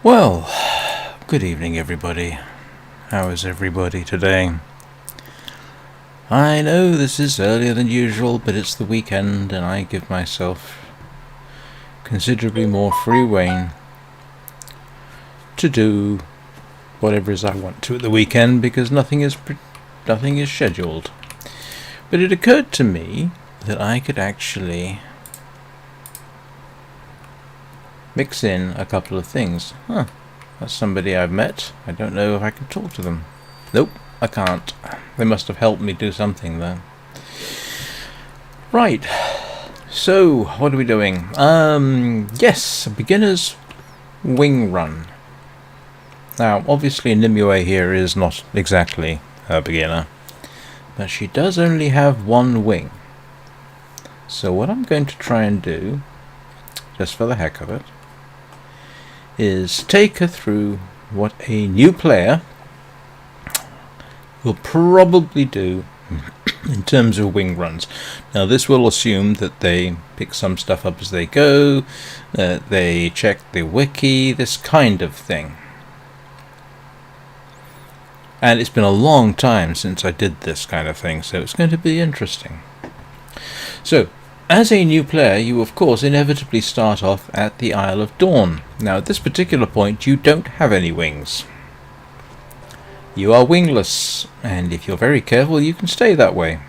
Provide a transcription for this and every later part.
Well, good evening everybody. How is everybody today? I know this is earlier than usual, but it's the weekend and I give myself considerably more free rein to do whatever it is I want to at the weekend because nothing is scheduled. But it occurred to me that I could actually mix in a couple of things. That's somebody I've met. I don't know if I can talk to them. Nope, I can't. They must have helped me do something though. Right. So, what are we doing? Yes, a beginner's wing run. Now, obviously Nimue here is not exactly a beginner, but she does only have one wing. So what I'm going to try and do, just for the heck of it, is take her through what a new player will probably do in terms of wing runs. Now this will assume that they pick some stuff up as they go, that they check the wiki, this kind of thing. And it's been a long time since I did this kind of thing, so it's going to be interesting. So, as a new player, you of course inevitably start off at the Isle of Dawn. Now at this particular point you don't have any wings. You are wingless, and if you're very careful you can stay that way.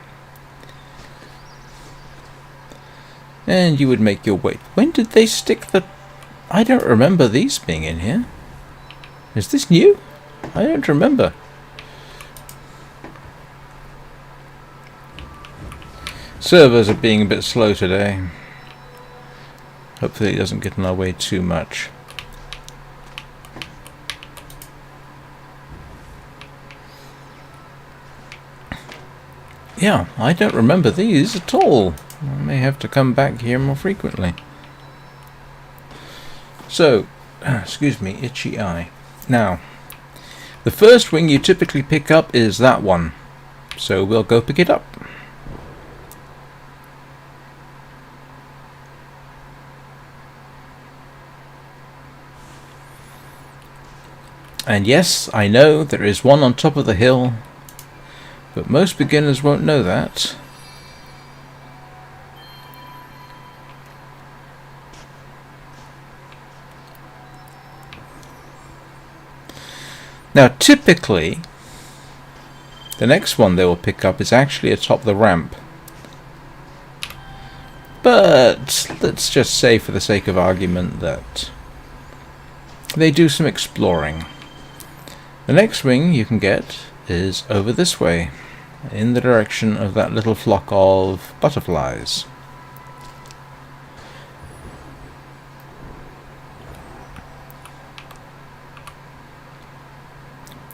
And you would make your way. When did they stick the... I don't remember these being in here. Is this new? I don't remember. Servers are being a bit slow today. Hopefully it doesn't get in our way too much. Yeah, I don't remember these at all. I may have to come back here more frequently. So, excuse me, itchy eye. Now, the first wing you typically pick up is that one. So we'll go pick it up. And yes, I know there is one on top of the hill, but most beginners won't know that. Now typically, the next one they will pick up is actually atop the ramp. But let's just say for the sake of argument that they do some exploring. The next wing you can get is over this way, in the direction of that little flock of butterflies.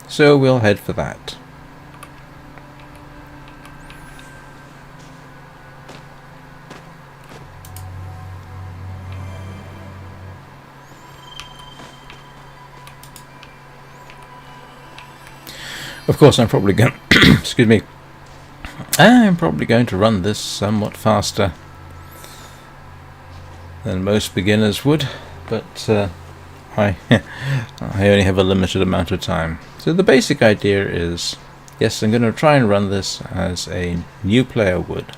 So we'll head for that. Of course, I'm probably going. Excuse me. I'm probably going to run this somewhat faster than most beginners would, but I only have a limited amount of time. So the basic idea is, yes, I'm going to try and run this as a new player would.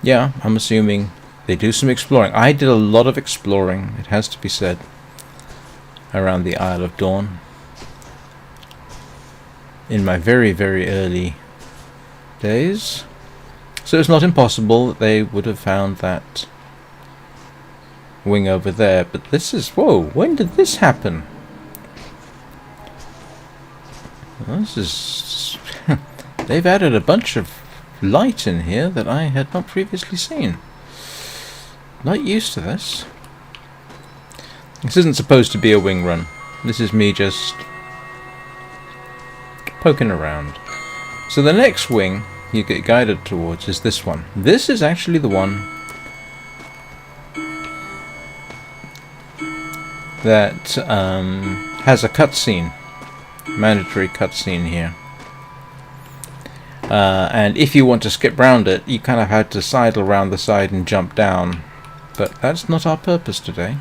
Yeah, I'm assuming they do some exploring. I did a lot of exploring, it has to be said, around the Isle of Dawn in my very, very early days. So it's not impossible that they would have found that wing over there. But this is... Whoa, when did this happen? Well, this is... They've added a bunch of light in here that I had not previously seen. Not used to this. This isn't supposed to be a wing run. This is me just poking around. So the next wing you get guided towards is this one. This is actually the one that has a cutscene, mandatory cutscene here. And if you want to skip round it, you kind of had to sidle round the side and jump down. But that's not our purpose today.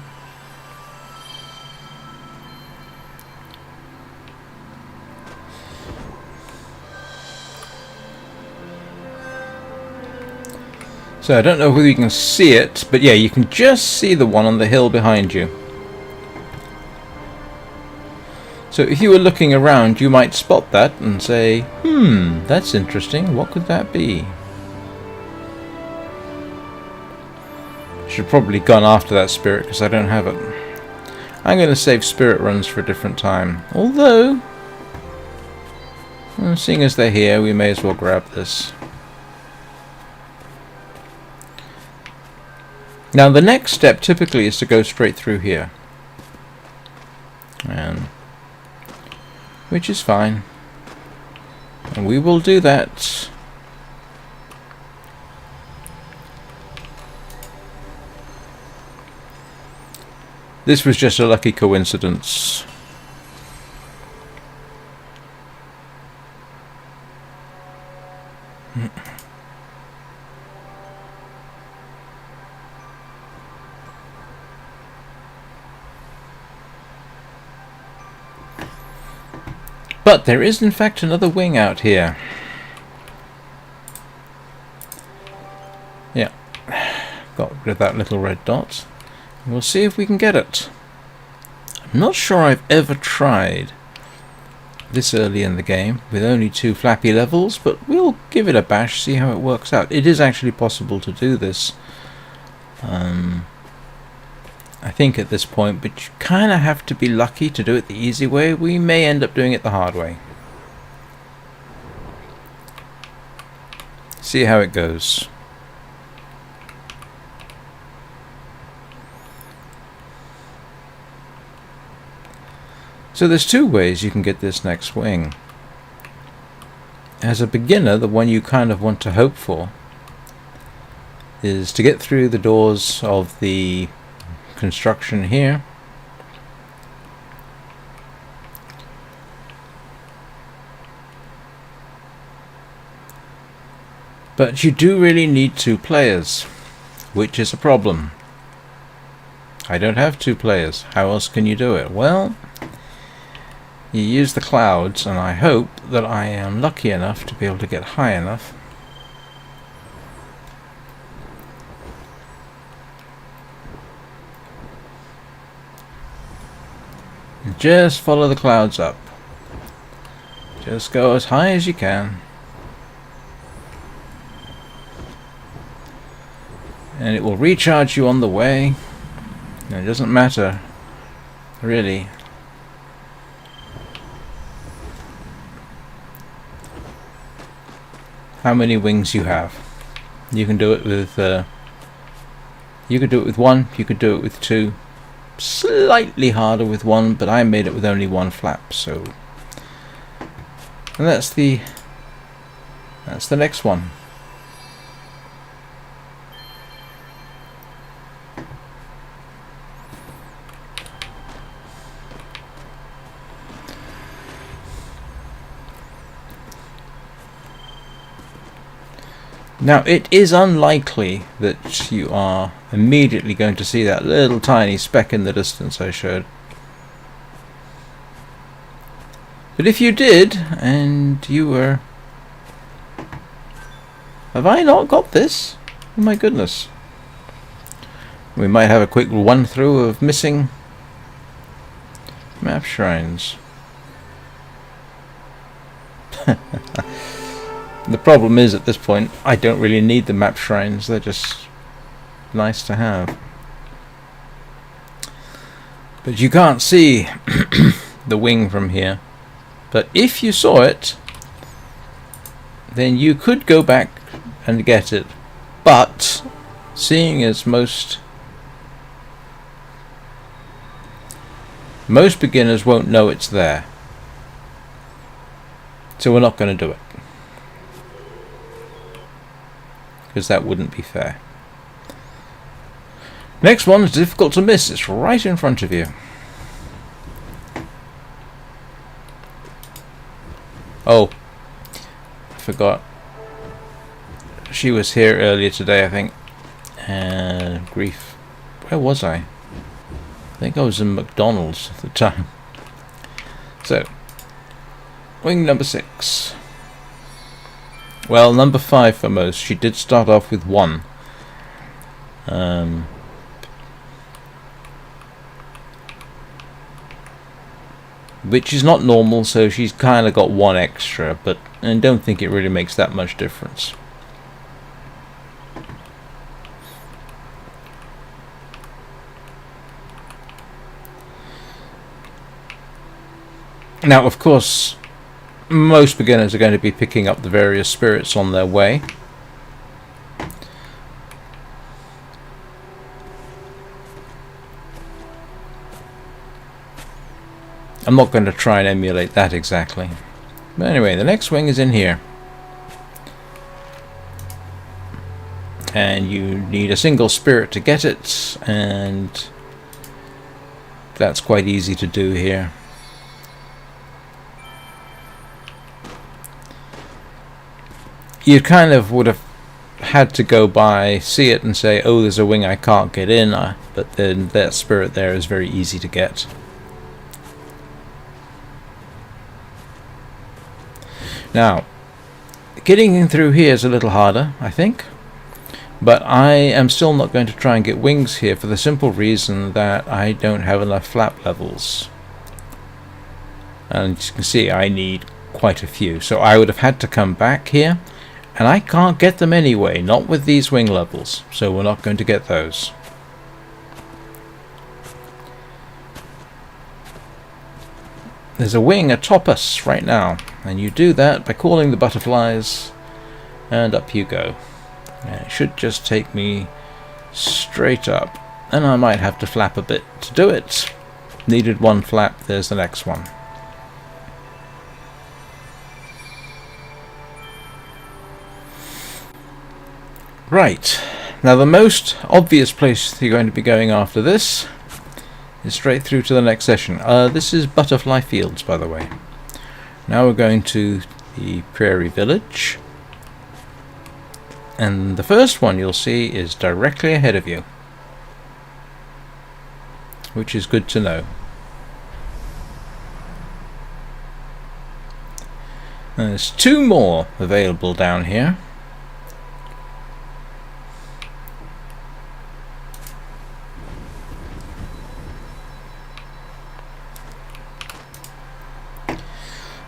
So I don't know whether you can see it, but yeah, you can just see the one on the hill behind you. So if you were looking around, you might spot that and say, that's interesting, what could that be? Should probably gone after that spirit because I don't have it. I'm going to save spirit runs for a different time. Although, seeing as they're here, we may as well grab this. Now the next step typically is to go straight through here. Which is fine. And we will do that. This was just a lucky coincidence. But there is in fact another wing out here. Yeah, got rid of that little red dot. We'll see if we can get it. I'm not sure I've ever tried this early in the game with only 2 flappy levels, but we'll give it a bash, see how it works out. It is actually possible to do this, I think at this point, but you kind of have to be lucky to do it the easy way. We may end up doing it the hard way. See how it goes. So there's 2 ways you can get this next wing. As a beginner, the one you kind of want to hope for is to get through the doors of the construction here. But you do really need 2 players, which is a problem. I don't have 2 players. How else can you do it? Well, you use the clouds, and I hope that I am lucky enough to be able to get high enough. Just follow the clouds up. Just go as high as you can. And it will recharge you on the way. And it doesn't matter, really. How many wings you have. You can do it with you could do it with 1, you could do it with 2. Slightly harder with 1, but I made it with only 1 flap, so and that's the next one. Now it is unlikely that you are immediately going to see that little tiny speck in the distance I showed. But if you did, and you were... Have I not got this? Oh my goodness. We might have a quick run through of missing map shrines. The problem is, at this point, I don't really need the map shrines. They're just nice to have. But you can't see the wing from here. But if you saw it, then you could go back and get it. But seeing as most beginners won't know it's there, so we're not going to do it, because that wouldn't be fair. Next one is difficult to miss. It's right in front of you. Oh, I forgot. She was here earlier today, I think. Grief. Where was I? I think I was in McDonald's at the time. So, wing number 6. Well, number 5 for most. She did start off with 1. Which is not normal, so she's kind of got one extra, but I don't think it really makes that much difference. Now, of course, most beginners are going to be picking up the various spirits on their way. I'm not going to try and emulate that exactly. But anyway, the next wing is in here. And you need a single spirit to get it, and that's quite easy to do here. You kind of would have had to go by, see it and say, oh, there's a wing I can't get in, but then that spirit there is very easy to get. Now, getting in through here is a little harder, I think, but I am still not going to try and get wings here for the simple reason that I don't have enough flap levels. And as you can see, I need quite a few, so I would have had to come back here, and I can't get them anyway, not with these wing levels, so we're not going to get those. There's a wing atop us right now, and you do that by calling the butterflies, and up you go. And it should just take me straight up, and I might have to flap a bit to do it. Needed one flap, there's the next one. Right, now the most obvious place you're going to be going after this is straight through to the next session. This is Butterfly Fields, by the way. Now we're going to the Prairie Village, and the first one you'll see is directly ahead of you, which is good to know. There's two more available down here.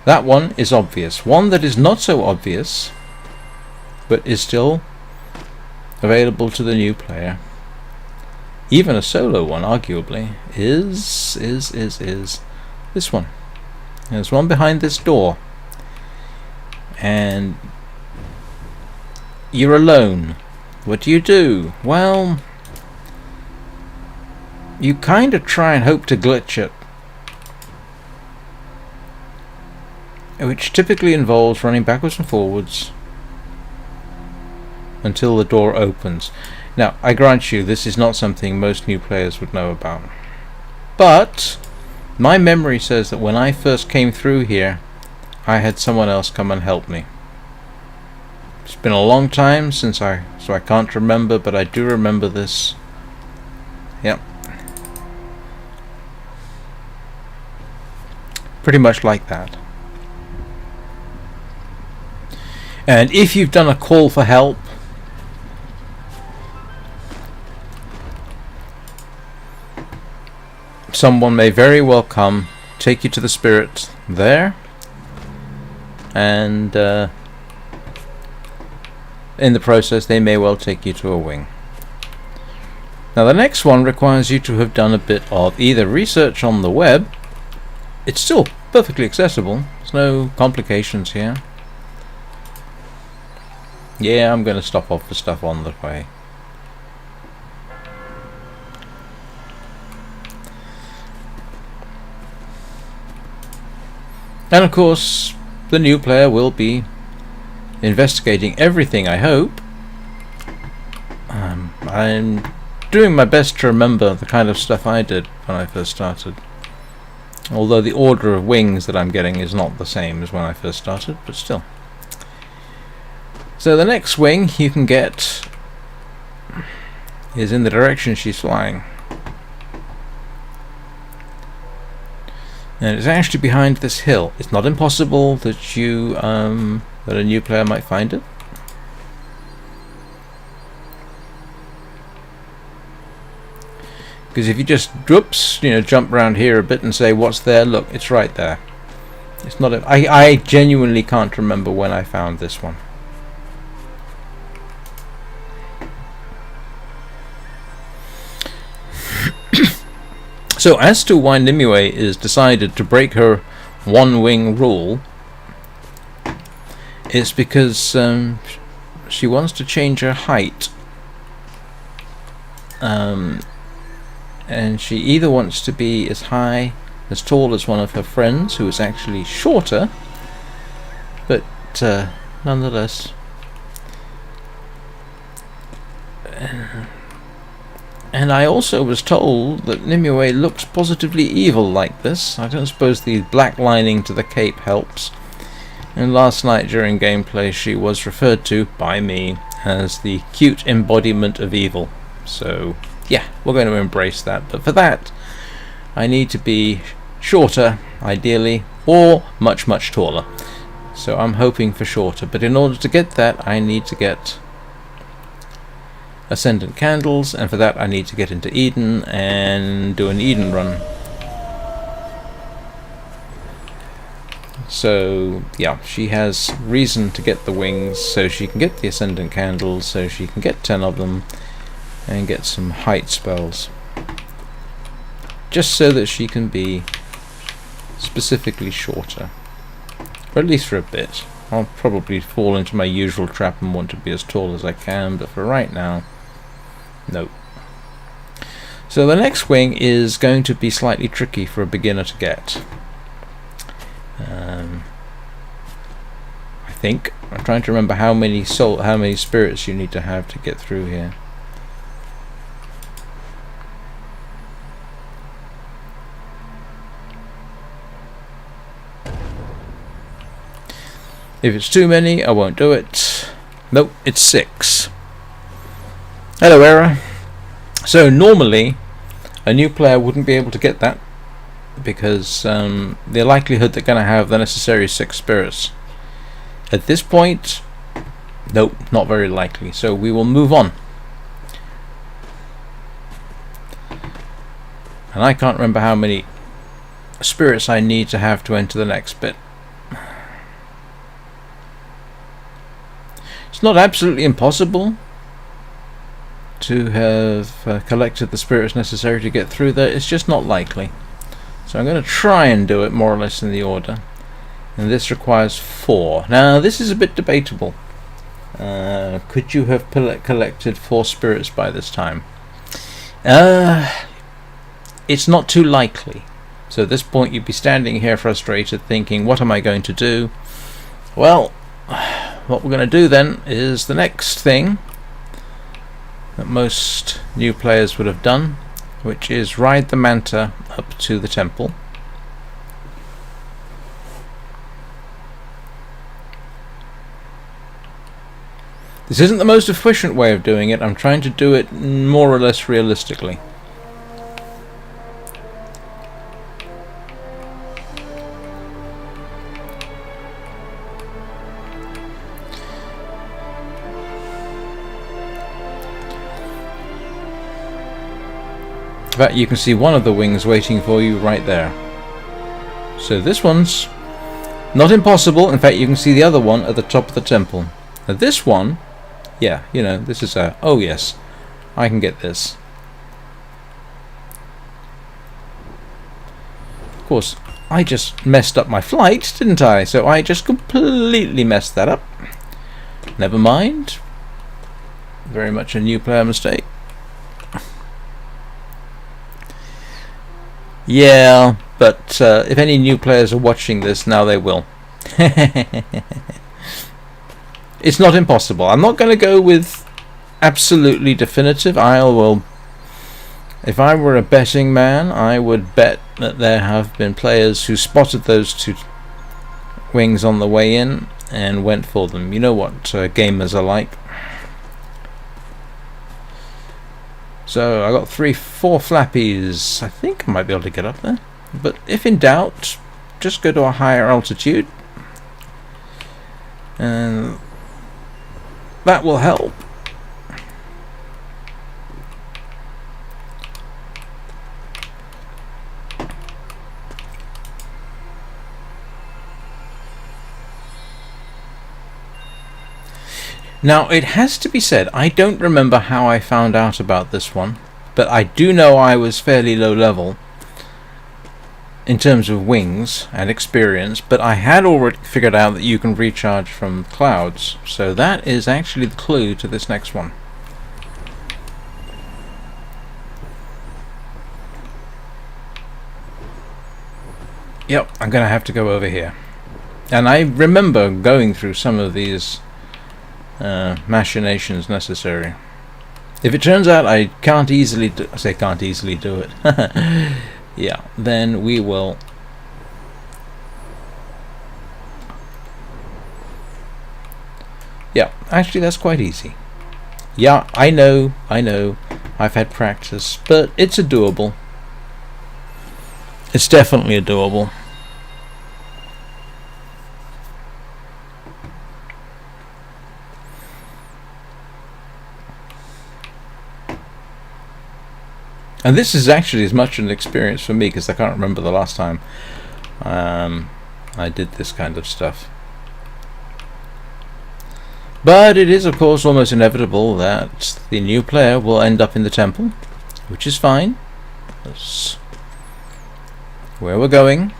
That one is obvious. One that is not so obvious, but is still available to the new player, even a solo one arguably, is this one. There's one behind this door, and you're alone. What do? Well, you kind of try and hope to glitch it, which typically involves running backwards and forwards until the door opens. Now, I grant you, this is not something most new players would know about, but my memory says that when I first came through here, I had someone else come and help me. It's been a long time so I can't remember, but I do remember this. Yep. Pretty much like that. And if you've done a call for help, someone may very well come, take you to the spirit there, and in the process they may well take you to a wing. Now the next one requires you to have done a bit of either research on the web. It's still perfectly accessible, there's no complications here. Yeah, I'm going to stop off for stuff on the way. And of course, the new player will be investigating everything, I hope. I'm doing my best to remember the kind of stuff I did when I first started. Although the order of wings that I'm getting is not the same as when I first started, but still. So the next wing you can get is in the direction she's flying. And it's actually behind this hill. It's not impossible that that a new player might find it. Because if you just, whoops, jump around here a bit and say, what's there? Look, it's right there. It's not a... I genuinely can't remember when I found this one. So as to why Nimue is decided to break her one-wing rule, it's because she wants to change her height. And she either wants to be as tall as one of her friends, who is actually shorter, but nonetheless. And I also was told that Nimue looks positively evil like this. I don't suppose the black lining to the cape helps. And last night during gameplay she was referred to, by me, as the cute embodiment of evil. So yeah, we're going to embrace that. But for that, I need to be shorter, ideally, or much, much taller. So I'm hoping for shorter. But in order to get that, I need to get Ascendant Candles, and for that I need to get into Eden and do an Eden run. So yeah, she has reason to get the wings, so she can get the Ascendant Candles, so she can get 10 of them and get some height spells, just so that she can be specifically shorter, or at least for a bit. I'll probably fall into my usual trap and want to be as tall as I can, but for right now, no. So the next wing is going to be slightly tricky for a beginner to get. I think I'm trying to remember how many spirits you need to have to get through here. If it's too many, I won't do it. Nope, it's 6. Hello, error. So normally, a new player wouldn't be able to get that, because the likelihood they're going to have the necessary 6 spirits. At this point, nope, not very likely. So we will move on. And I can't remember how many spirits I need to have to enter the next bit. It's not absolutely impossible to have collected the spirits necessary to get through there. It's just not likely. So I'm going to try and do it more or less in the order. And this requires 4. Now this is a bit debatable. Could you have collected 4 spirits by this time? It's not too likely. So at this point you'd be standing here frustrated thinking, what am I going to do? Well, what we're going to do then is the next thing that most new players would have done, which is ride the manta up to the temple. This isn't the most efficient way of doing it. I'm trying to do it more or less realistically. In fact, you can see one of the wings waiting for you right there. So this one's not impossible. In fact, you can see the other one at the top of the temple. Now this one, yeah, this is a, oh yes, I can get this. Of course, I just messed up my flight, didn't I? So I just completely messed that up. Never mind. Very much a new player mistake. Yeah, but if any new players are watching this, now they will. It's not impossible. I'm not going to go with absolutely definitive. If I were a betting man, I would bet that there have been players who spotted those 2 wings on the way in and went for them. You know what gamers are like. So I got 4 flappies. I think I might be able to get up there. But if in doubt, just go to a higher altitude. And that will help. Now, it has to be said, I don't remember how I found out about this one, but I do know I was fairly low level in terms of wings and experience, but I had already figured out that you can recharge from clouds, so that is actually the clue to this next one. Yep, I'm gonna have to go over here. And I remember going through some of these machinations necessary. If it turns out I can't easily do, I say can't easily do it, yeah, then we will. Yeah, actually that's quite easy. Yeah, I know, I've had practice, but it's a doable. It's definitely a doable. And this is actually as much an experience for me because I can't remember the last time I did this kind of stuff. But it is, of course, almost inevitable that the new player will end up in the temple, which is fine. That's where we're going.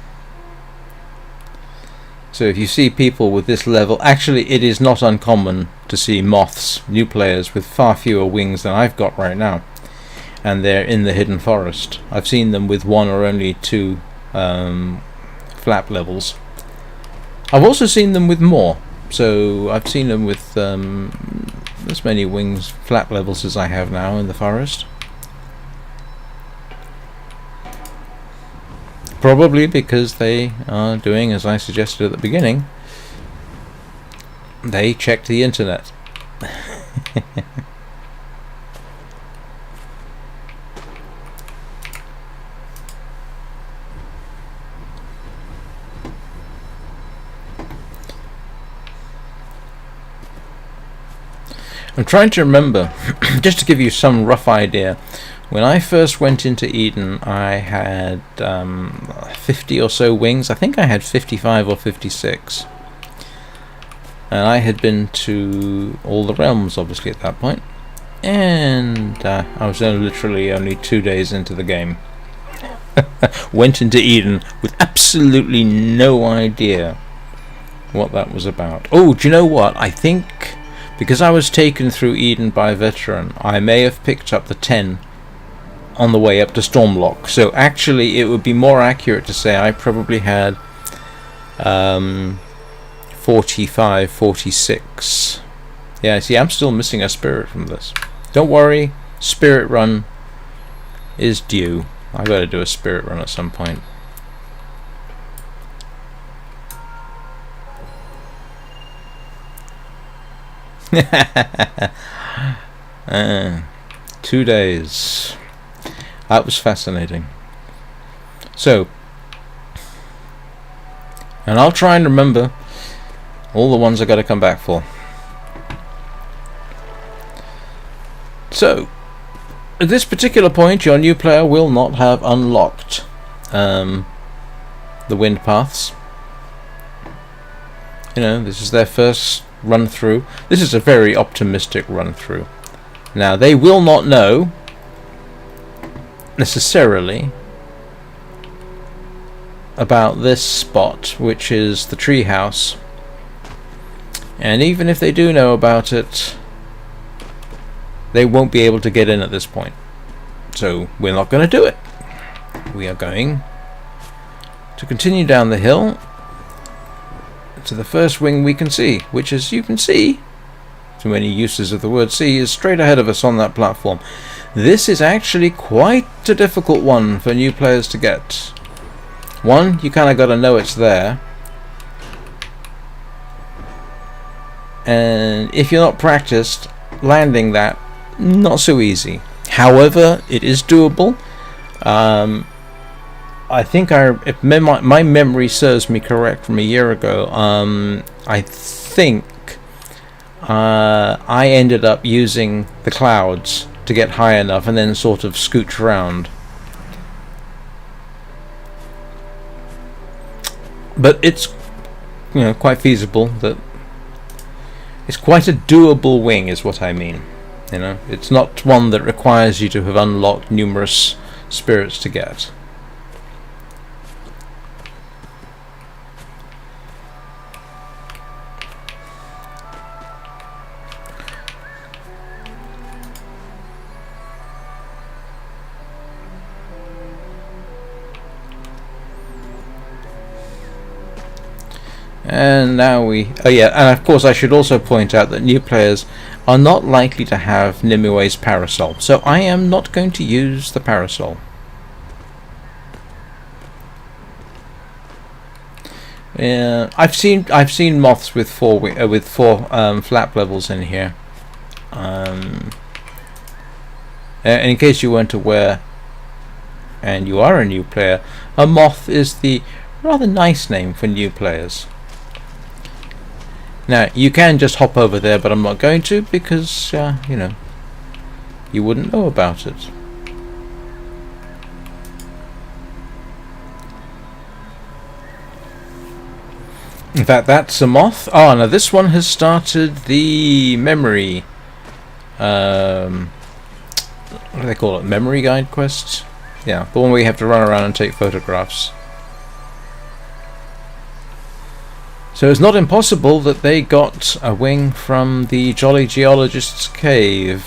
So if you see people with this level, actually it is not uncommon to see moths, new players, with far fewer wings than I've got right now. And they're in the hidden forest. I've seen them with one or only two flap levels. I've also seen them with more. So I've seen them with as many wings, flap levels as I have now in the forest. Probably because they are doing, as I suggested at the beginning, they checked the internet. I'm trying to remember, just to give you some rough idea. When I first went into Eden, I had 50 or so wings. I think I had 55 or 56. And I had been to all the realms, obviously, at that point. And I was literally only 2 days into the game. Went into Eden with absolutely no idea what that was about. Oh, do you know what? I think because I was taken through Eden by a veteran, I may have picked up the 10 on the way up to Stormlock. So actually it would be more accurate to say I probably had 45, 46. Yeah, see, I'm still missing a spirit from this. Don't worry, spirit run is due. I gotta do a spirit run at some point. 2 days. That was fascinating. So, and I'll try and remember all the ones I got to come back for. So, at this particular point, your new player will not have unlocked the wind paths. You know, this is their first run through. This is a very optimistic run through. Now, they will not know necessarily about this spot, which is the tree house, and even if they do know about it, they won't be able to get in at this point. So we're not going to do it. We are going to continue down the hill to the first wing we can see, which, as you can see, too many uses of the word see, is straight ahead of us on that platform. This is actually quite a difficult one for new players to get. One, you kind of got to know it's there, and if you're not practiced, landing that, not so easy. However, it is doable. I think if my memory serves me correct from a year ago, I think I ended up using the clouds to get high enough and then sort of scooch around. But it's, you know, quite feasible that It's quite a doable wing is what I mean. You know, it's not one that requires you to have unlocked numerous spirits to get. And now oh yeah, and of course I should also point out that new players are not likely to have Nimue's parasol, so I am not going to use the parasol. I've seen moths with four flap levels in here. And in case you weren't aware, and you are a new player, a moth is the rather nice name for new players. Now, you can just hop over there, but I'm not going to because, you know, you wouldn't know about it. In fact, that's a moth. Oh, now this one has started the memory. What do they call it? Memory guide quests? Yeah, the one where you have to run around and take photographs. So it's not impossible that they got a wing from the Jolly Geologist's cave.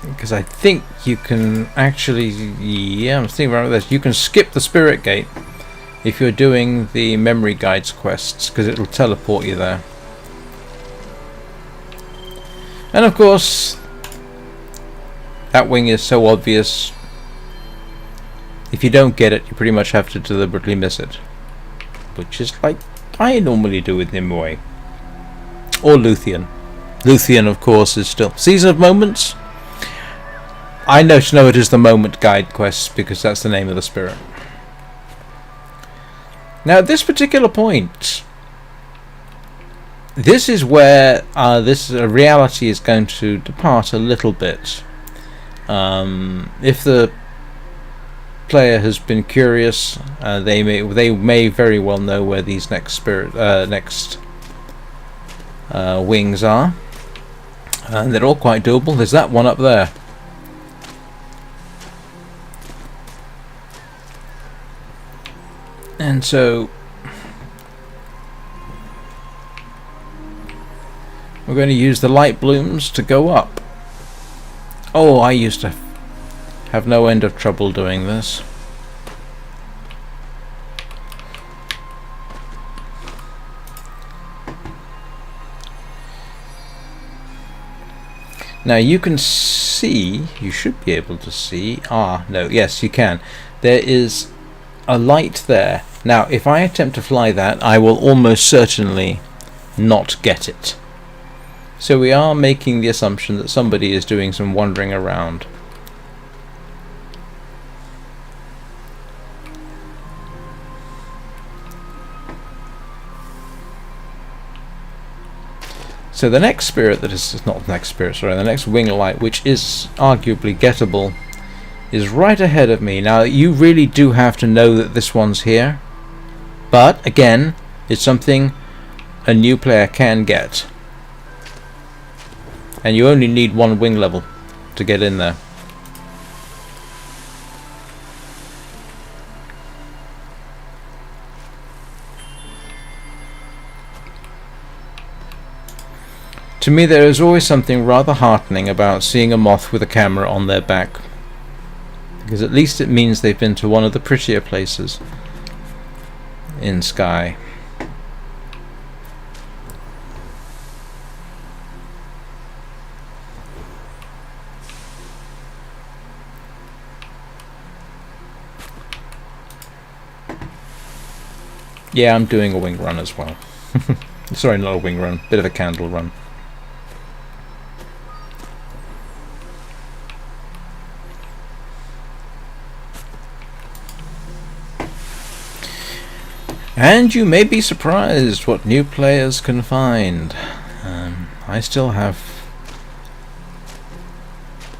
Because I think you can actually... Yeah, I'm thinking about this. You can skip the Spirit Gate if you're doing the Memory Guides quests, because it'll teleport you there. And of course, that wing is so obvious. If you don't get it, you pretty much have to deliberately miss it. Which is like I normally do with Nimue. Or Luthien. Luthien, of course, is still... Season of Moments? I know it is the Moment Guide quest because that's the name of the spirit. Now, at this particular point, this is where this reality is going to depart a little bit. If the player has been curious, they may very well know where these next wings are, and they're all quite doable. There's that one up there. And so we're going to use the light blooms to go up. Oh, I used to have no end of trouble doing this. Now you can see, you should be able to see, no, yes you can. There is a light there. Now if I attempt to fly that, I will almost certainly not get it. So we are making the assumption that somebody is doing some wandering around. So the next spirit that is not the next spirit, sorry, the next wing light, which is arguably gettable, is right ahead of me. Now you really do have to know that this one's here, but again, it's something a new player can get, and you only need one wing level to get in there. To me, there is always something rather heartening about seeing a moth with a camera on their back, because at least it means they've been to one of the prettier places in Sky. Yeah, I'm doing a wing run as well. Sorry, not a wing run, bit of a candle run. And you may be surprised what new players can find. I still have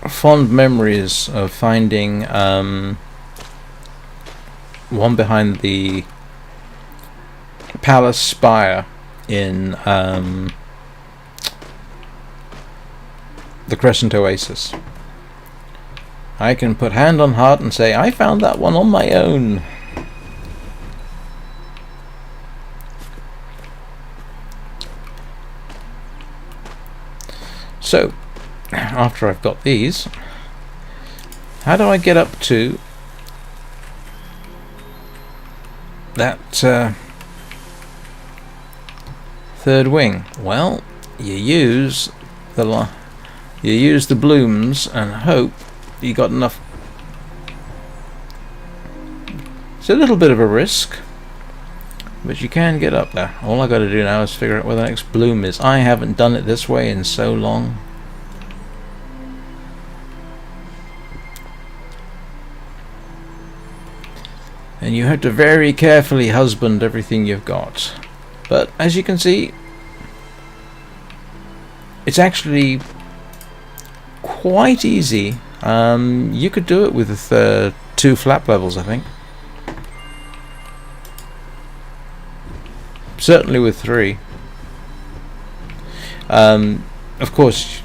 fond memories of finding one behind the palace spire in the Crescent Oasis. I can put hand on heart and say I found that one on my own. So, after I've got these, how do I get up to that third wing? Well, you use the blooms and hope you got enough. It's a little bit of a risk, but you can get up there. All I got to do now is figure out where the next bloom is. I haven't done it this way in so long. And you have to very carefully husband everything you've got. But as you can see, it's actually quite easy. You could do it with 2 flap levels, I think. Certainly with 3. Of course,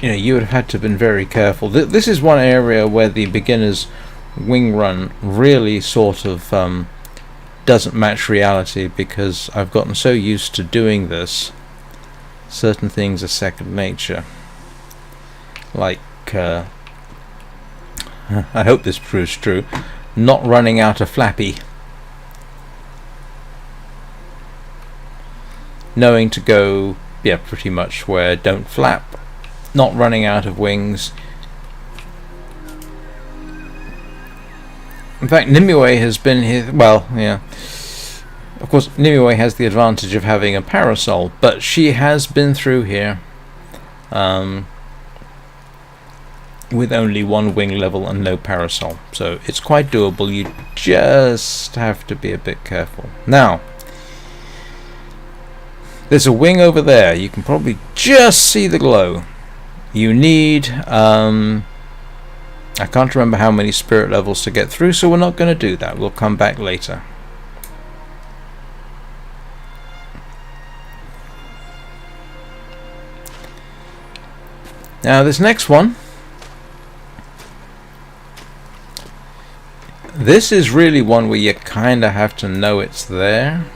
you would have had to have been very careful. This is one area where the beginner's wing run really sort of doesn't match reality, because I've gotten so used to doing this. Certain things are second nature. Like, I hope this proves true, not running out of flappy. Knowing to go, pretty much where don't flap. Not running out of wings. In fact, Nimue has been here. Well, yeah. Of course, Nimue has the advantage of having a parasol, but she has been through here with only 1 wing level and no parasol. So it's quite doable. You just have to be a bit careful. Now, there's a wing over there. You can probably just see the glow. You need I can't remember how many spirit levels to get through, so we're not going to do that. We'll come back later. Now this next one, this is really one where you kind of have to know it's there.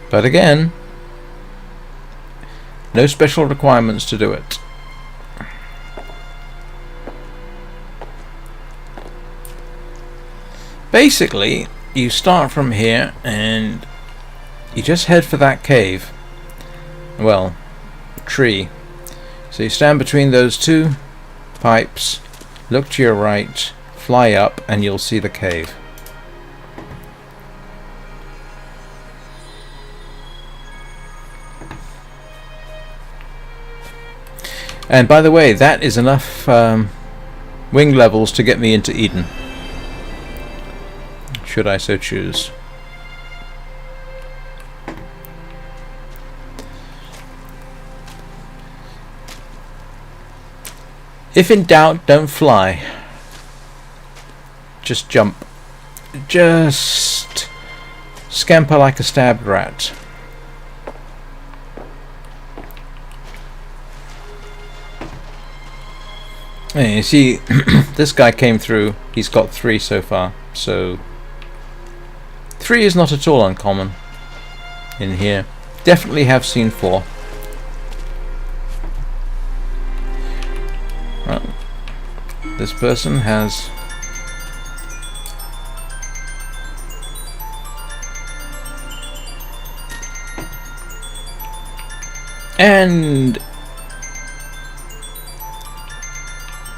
But again, no special requirements to do it. Basically, you start from here and you just head for that cave. Well, tree. So you stand between those 2 pipes, look to your right, fly up, and you'll see the cave. And by the way, that is enough wing levels to get me into Eden, should I so choose. If in doubt, don't fly. Just jump. Just scamper like a stabbed rat. And you see, this guy came through. He's got 3 so far. So 3 is not at all uncommon in here. Definitely have seen 4. Well, this person has and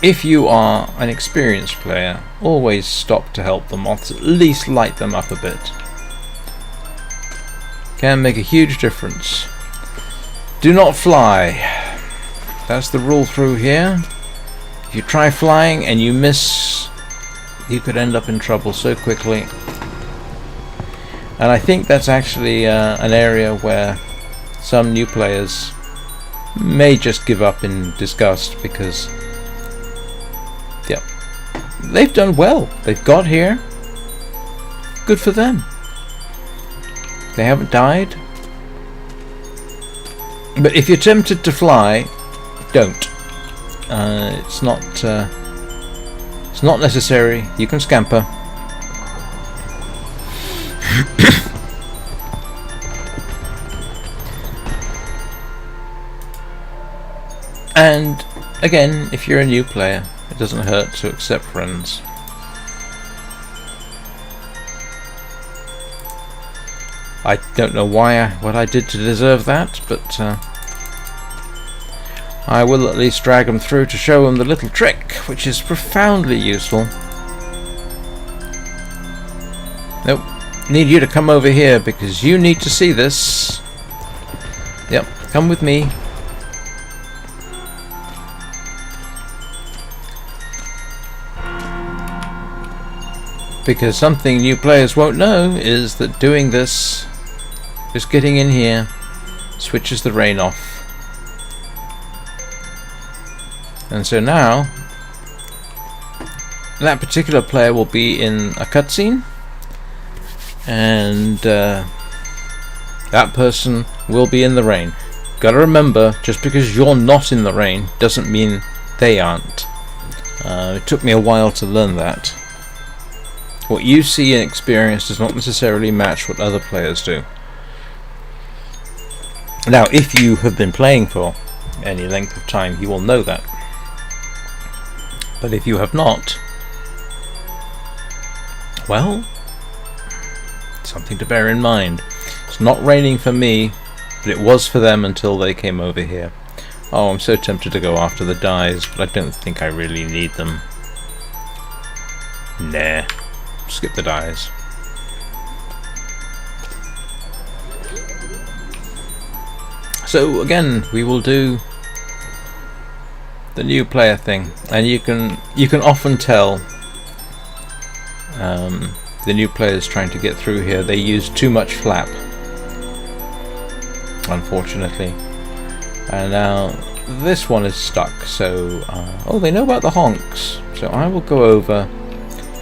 if you are an experienced player, always stop to help the moths, at least light them up a bit. Can make a huge difference. Do not fly. That's the rule through here. If you try flying and you miss, you could end up in trouble so quickly. And I think that's actually an area where some new players may just give up in disgust, because they've done well. They've got here. Good for them. They haven't died. But if you're tempted to fly, don't. It's not necessary. You can scamper. And again, if you're a new player, it doesn't hurt to accept friends. I don't know what I did to deserve that, but I will at least drag them through to show them the little trick, which is profoundly useful. Nope, need you to come over here because you need to see this. Yep, come with me. Because something new players won't know is that doing this, just getting in here, switches the rain off. And so now, that particular player will be in a cutscene, and that person will be in the rain. Gotta remember, just because you're not in the rain doesn't mean they aren't. It took me a while to learn that. What you see and experience does not necessarily match what other players do. Now, if you have been playing for any length of time, you will know that. But if you have not, well, something to bear in mind. It's not raining for me, but it was for them until they came over here. Oh, I'm so tempted to go after the dyes, but I don't think I really need them. Nah. Skip the dyes. So again, we will do the new player thing, and you can often tell the new players trying to get through here. They use too much flap, unfortunately, and now this one is stuck. So oh, they know about the honks, so I will go over,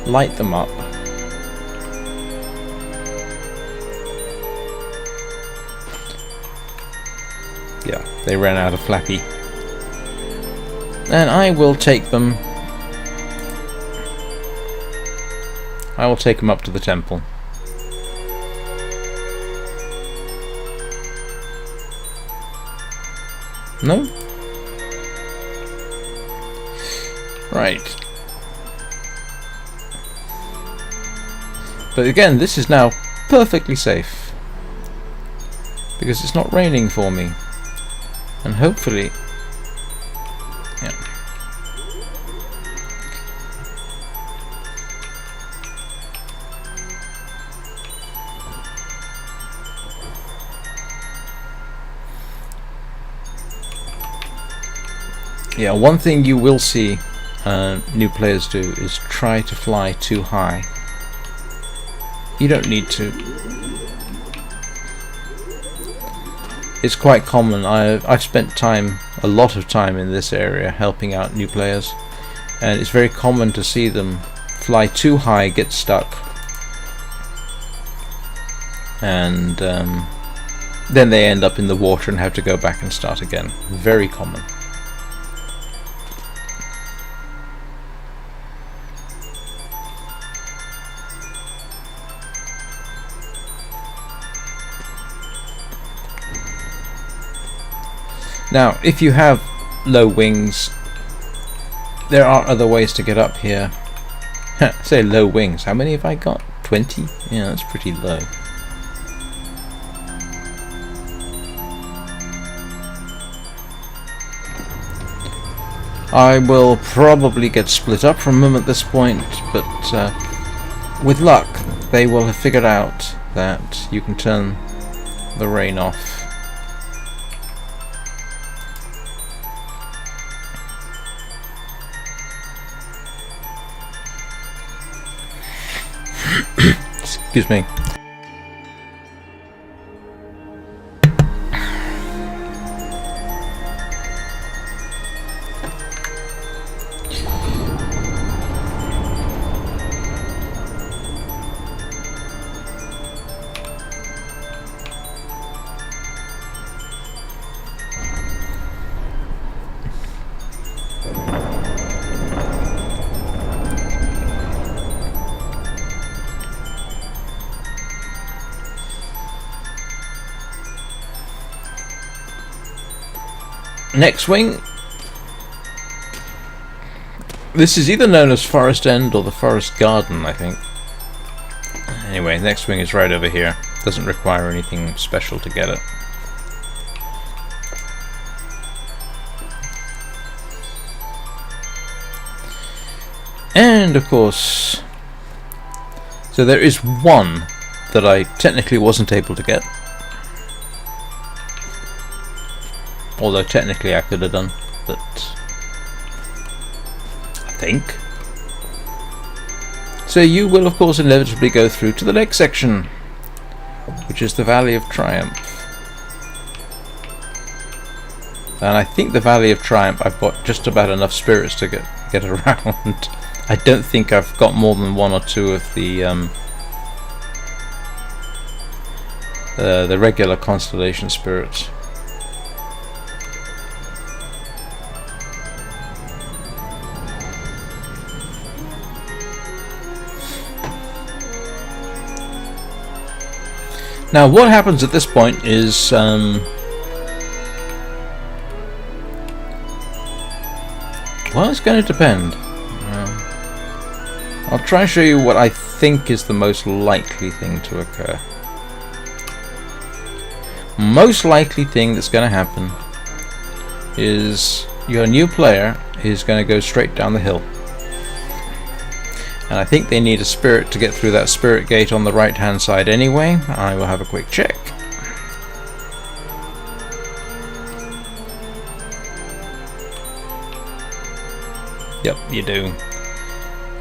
light them up. Yeah, they ran out of flappy. And I will take them. I will take them up to the temple. No? Right. But again, this is now perfectly safe, because it's not raining for me. And hopefully, yeah. Yeah, one thing you will see new players do is try to fly too high. You don't need to. It's quite common. I've spent a lot of time in this area helping out new players, and it's very common to see them fly too high, get stuck, and then they end up in the water and have to go back and start again. Very common. Now, if you have low wings, there are other ways to get up here. Say low wings. How many have I got? 20? Yeah, that's pretty low. I will probably get split up from them at this point, but with luck, they will have figured out that you can turn the rain off. Excuse me. Next wing. This is either known as Forest End or the Forest Garden, I think. Anyway, next wing is right over here. Doesn't require anything special to get it. And of course, so there is one that I technically wasn't able to get. Although technically I could have done, but I think. So you will of course inevitably go through to the next section, which is the Valley of Triumph. And I think the Valley of Triumph I've got just about enough spirits to get around. I don't think I've got more than one or two of the regular constellation spirits. Now what happens at this point is well, it's going to depend. I'll try and show you what I think is the most likely thing to occur. Most likely thing that's going to happen is your new player is going to go straight down the hill. And I think they need a spirit to get through that spirit gate on the right hand side anyway. I will have a quick check. Yep, you do.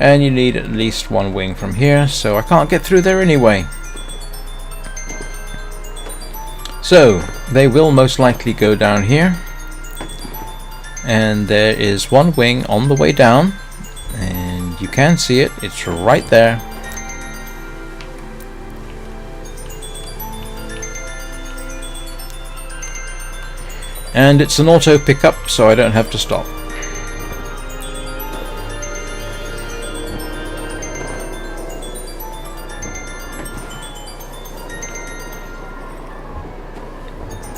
And you need at least one wing from here, so I can't get through there anyway. So they will most likely go down here, and there is one wing on the way down, and you can see it, it's right there. And it's an auto pickup, so I don't have to stop.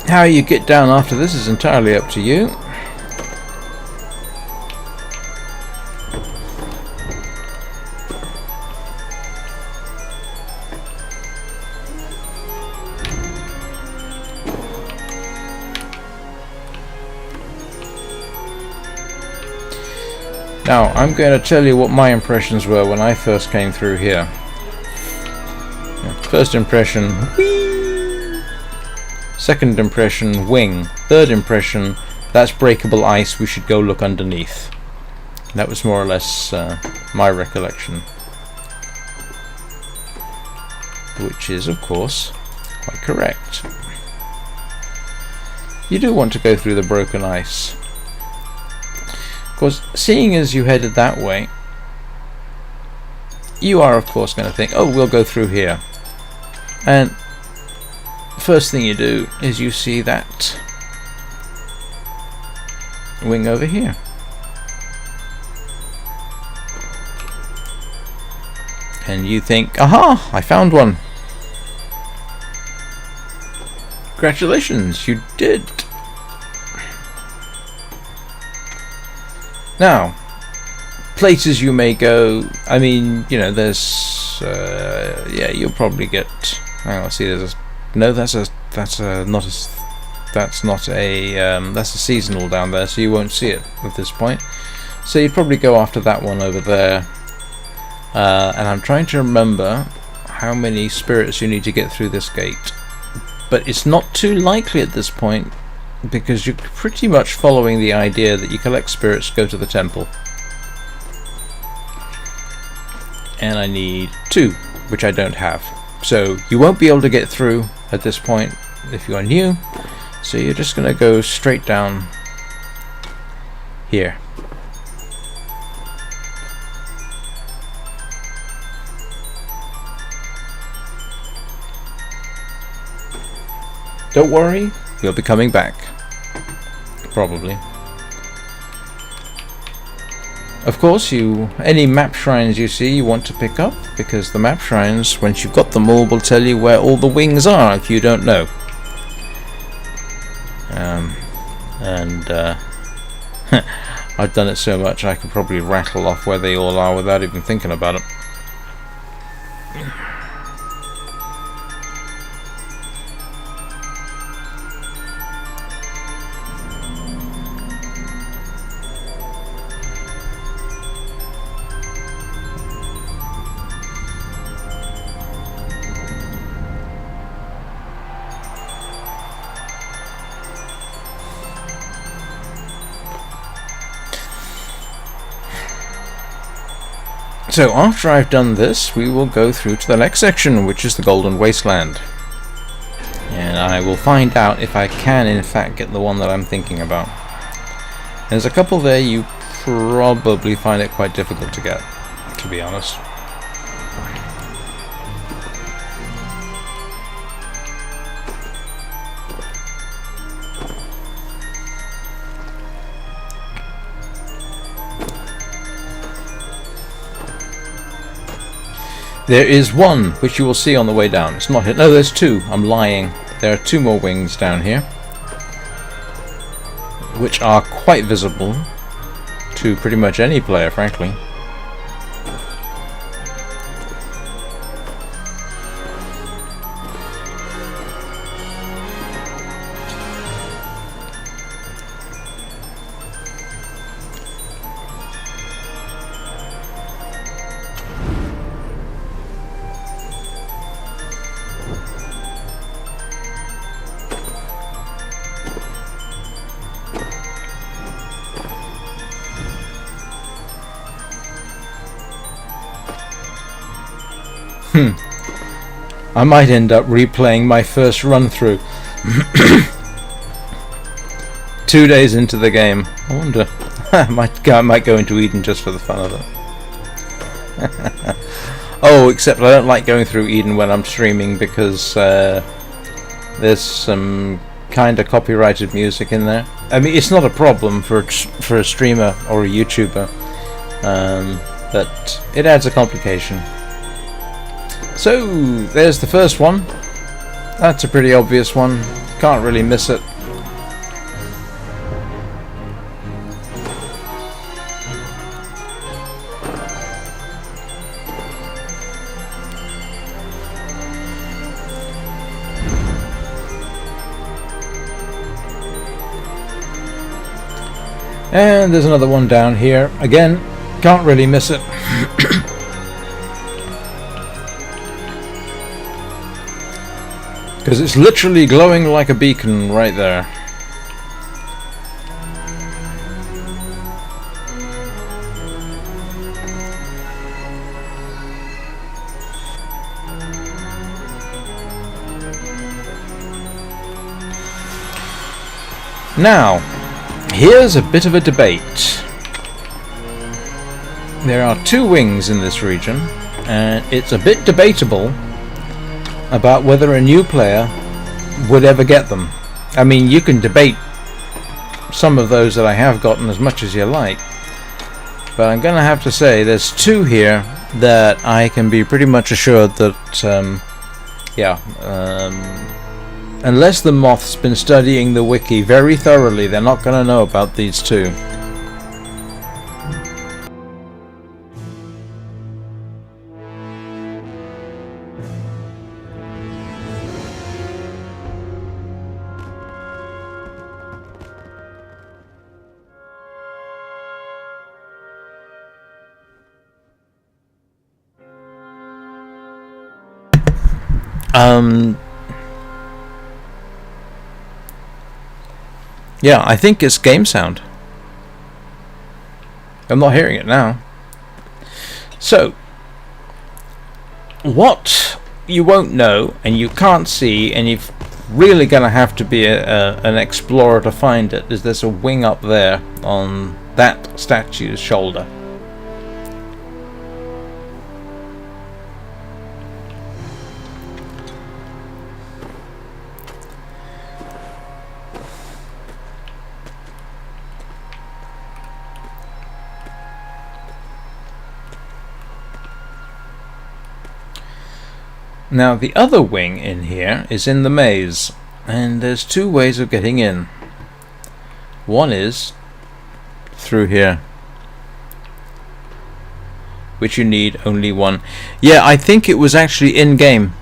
How you get down after this is entirely up to you. Now, I'm going to tell you what my impressions were when I first came through here. First impression, whee! Second impression, wing. Third impression, that's breakable ice, we should go look underneath. That was more or less my recollection. Which is, of course, quite correct. You do want to go through the broken ice. Of course, seeing as you headed that way, you are of course going to think, oh, we'll go through here. And first thing you do is you see that wing over here. And you think, aha, I found one. Congratulations, you did. Now, places you may go, I mean, you know, there's, yeah, you'll probably get, hang on, see, there's a, no, that's a seasonal down there, so you won't see it at this point. So you'd probably go after that one over there. And I'm trying to remember how many spirits you need to get through this gate. But it's not too likely at this point, because you're pretty much following the idea that you collect spirits, go to the temple. And I need 2, which I don't have. So you won't be able to get through at this point if you are new. So you're just going to go straight down here. Don't worry, you'll be coming back. Probably. Of course, any map shrines you see you want to pick up, because the map shrines, once you've got them all, will tell you where all the wings are if you don't know. and I've done it so much I could probably rattle off where they all are without even thinking about it. So after I've done this, we will go through to the next section, which is the Golden Wasteland. And I will find out if I can in fact get the one that I'm thinking about. There's a couple there you probably find it quite difficult to get, to be honest. There is one, which you will see on the way down. It's not here. No, there's two. I'm lying. There are two more wings down here, which are quite visible to pretty much any player, frankly. I might end up replaying my first run through 2 days into the game. I wonder. I might go into Eden just for the fun of it. Oh, except I don't like going through Eden when I'm streaming because there's some kind of copyrighted music in there. I mean, it's not a problem for a streamer or a YouTuber, but it adds a complication. So, there's the first one. That's a pretty obvious one. Can't really miss it. And there's another one down here. Again, can't really miss it. Because it's literally glowing like a beacon right there. Now, here's a bit of a debate. There are two wings in this region, and it's a bit debatable about whether a new player would ever get them. I mean, you can debate some of those that I have gotten as much as you like, but I'm gonna have to say there's two here that I can be pretty much assured that unless the moth's been studying the wiki very thoroughly, they're not gonna know about these two. Yeah, I think it's game sound. I'm not hearing it now. So, what you won't know and you can't see, and you're really going to have to be an explorer to find it, is there's a wing up there on that statue's shoulder. Now the other wing in here is in the maze, and there's two ways of getting in. One is through here, which you need only one. Yeah, I think it was actually in game.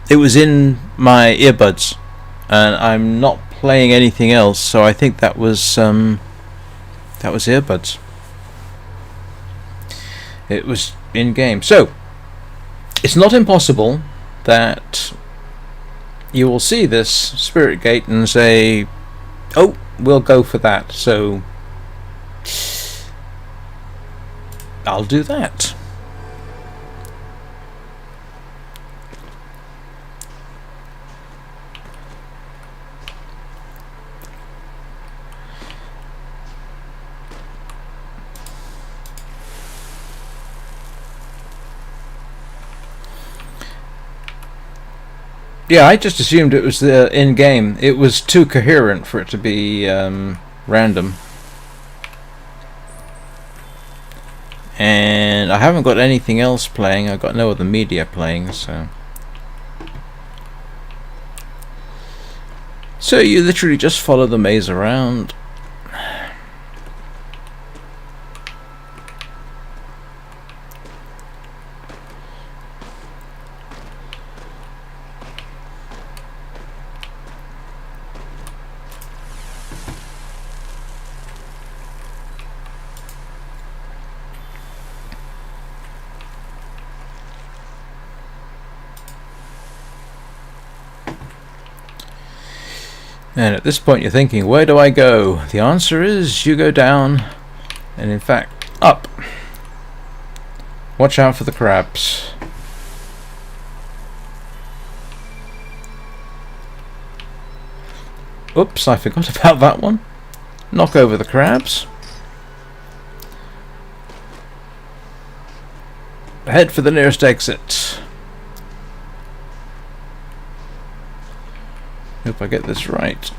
It was in my earbuds, and I'm not playing anything else, so I think that was earbuds. It was in game. So it's not impossible that you will see this spirit gate and say, oh, we'll go for that, so I'll do that. Yeah, I just assumed it was in-game. It was too coherent for it to be random. And I haven't got anything else playing. I've got no other media playing, so... So you literally just follow the maze around. And at this point you're thinking, where do I go? The answer is you go down, and in fact up. Watch out for the crabs. Oops, I forgot about that one. Knock over the crabs. Head for the nearest exit. Hope I get this right.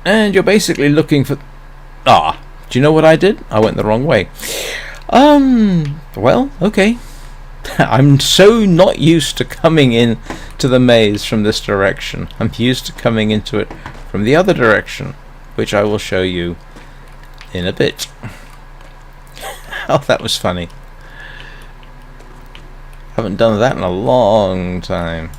And you're basically looking for... Ah, do you know what I did? I went the wrong way. Well, okay. I'm so not used to coming in to the maze from this direction. I'm used to coming into it from the other direction, which I will show you in a bit. Oh, that was funny. Haven't done that in a long time.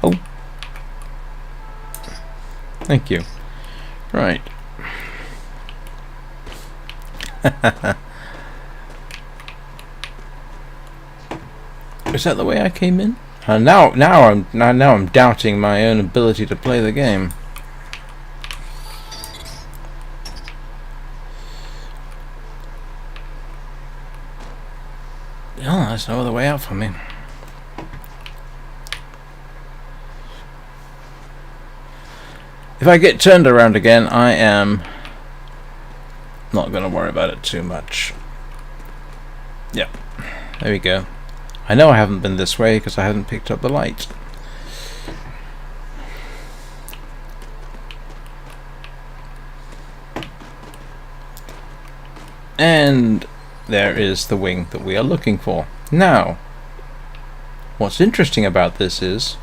Oh. Thank you. Right. Is that the way I came in? Now I'm doubting my own ability to play the game. Oh, there's no other way out for me. If I get turned around again, I am not going to worry about it too much. Yep, there we go. I know I haven't been this way because I haven't picked up the light. And there is the wing that we are looking for. Now, what's interesting about this is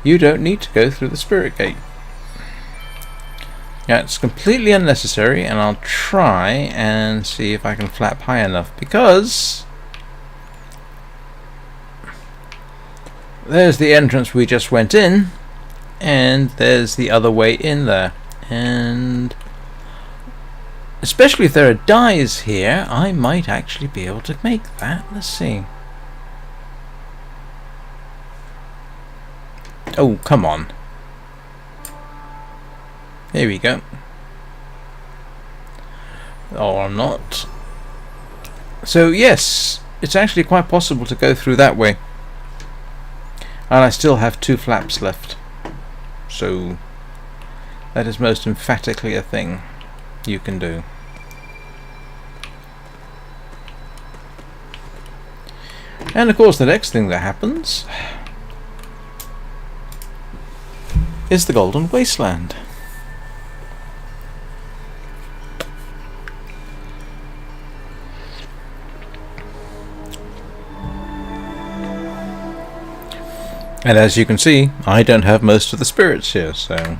you don't need to go through the spirit gate. Yeah, it's completely unnecessary, and I'll try and see if I can flap high enough, because there's the entrance we just went in, and there's the other way in there, and especially if there are dyes here, I might actually be able to make that. Let's see. Oh, come on. There we go. Oh, I'm not. So yes, it's actually quite possible to go through that way. And I still have 2 flaps left. So that is most emphatically a thing you can do. And of course the next thing that happens is the Golden Wasteland. And as you can see, I don't have most of the spirits here, so...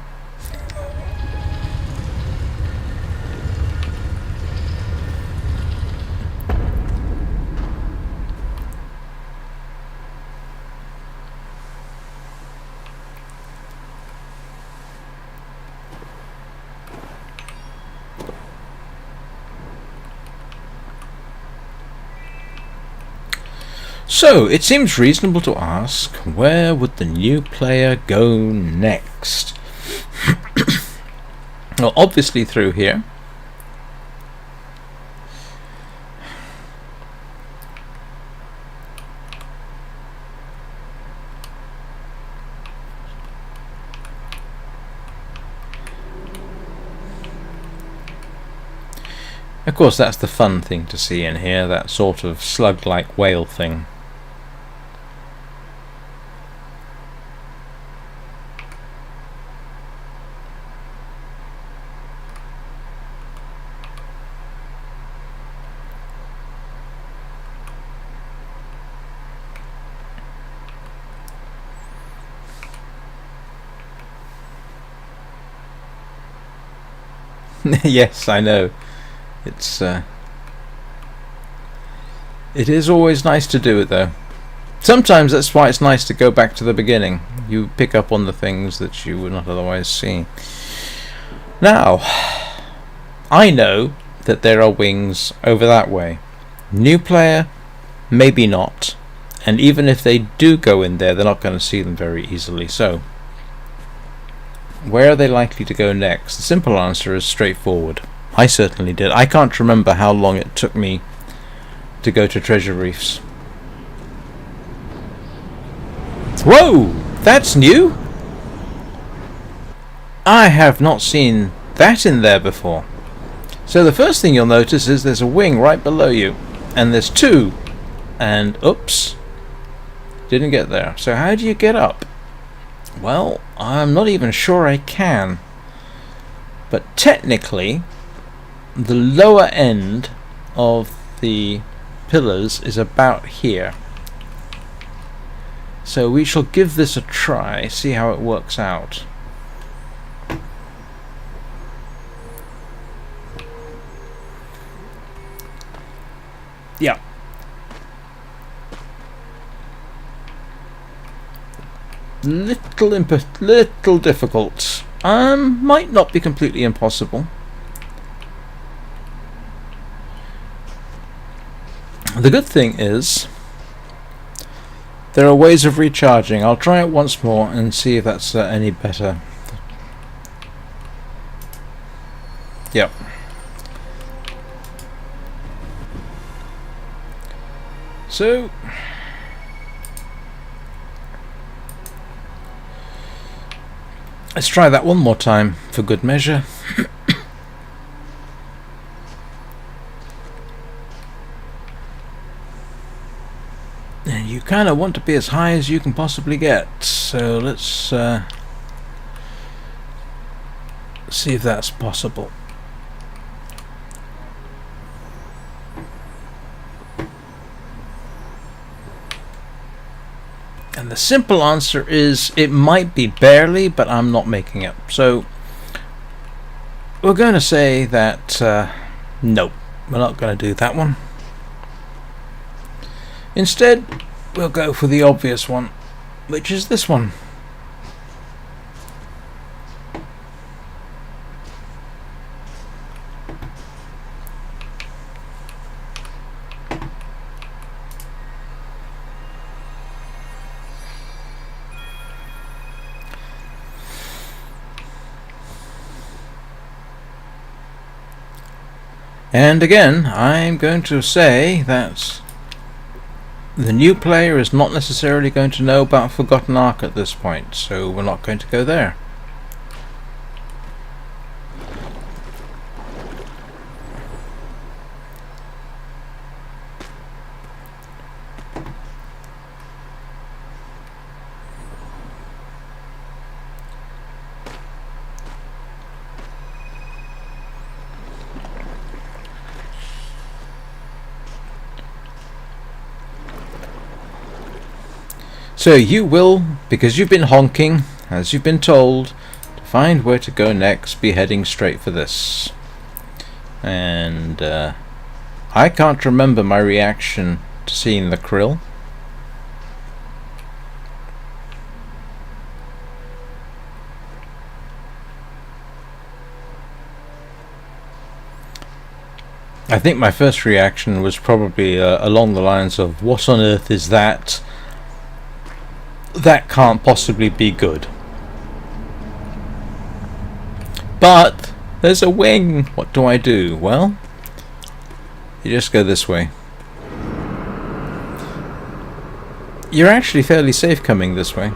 So, it seems reasonable to ask, where would the new player go next? Well, obviously through here. Of course, that's the fun thing to see in here, that sort of slug-like whale thing. Yes, I know. It's it is always nice to do it, though. Sometimes that's why it's nice to go back to the beginning. You pick up on the things that you would not otherwise see. Now, I know that there are wings over that way. New player, maybe not. And even if they do go in there, they're not going to see them very easily. So, where are they likely to go next? The simple answer is straightforward. I certainly did. I can't remember how long it took me to go to Treasure Reefs. Whoa! That's new! I have not seen that in there before. So the first thing you'll notice is there's a wing right below you. And there's 2. And oops. Didn't get there. So how do you get up? Well, I'm not even sure I can. But technically, the lower end of the pillars is about here. So we shall give this a try, see how it works out. Yeah. Little difficult. Might not be completely impossible. The good thing is there are ways of recharging. I'll try it once more and see if that's any better. Yep. So let's try that one more time for good measure. And you kind of want to be as high as you can possibly get, so let's see if that's possible. And the simple answer is it might be barely, but I'm not making it. So we're going to say that nope, we're not going to do that one. Instead, we'll go for the obvious one, which is this one. And again, I'm going to say that the new player is not necessarily going to know about Forgotten Ark at this point, so we're not going to go there. So you will, because you've been honking, as you've been told, to find where to go next, be heading straight for this. And I can't remember my reaction to seeing the krill. I think my first reaction was probably along the lines of, what on earth is that? That can't possibly be good. But there's a wing. What do I do? Well, you just go this way. You're actually fairly safe coming this way.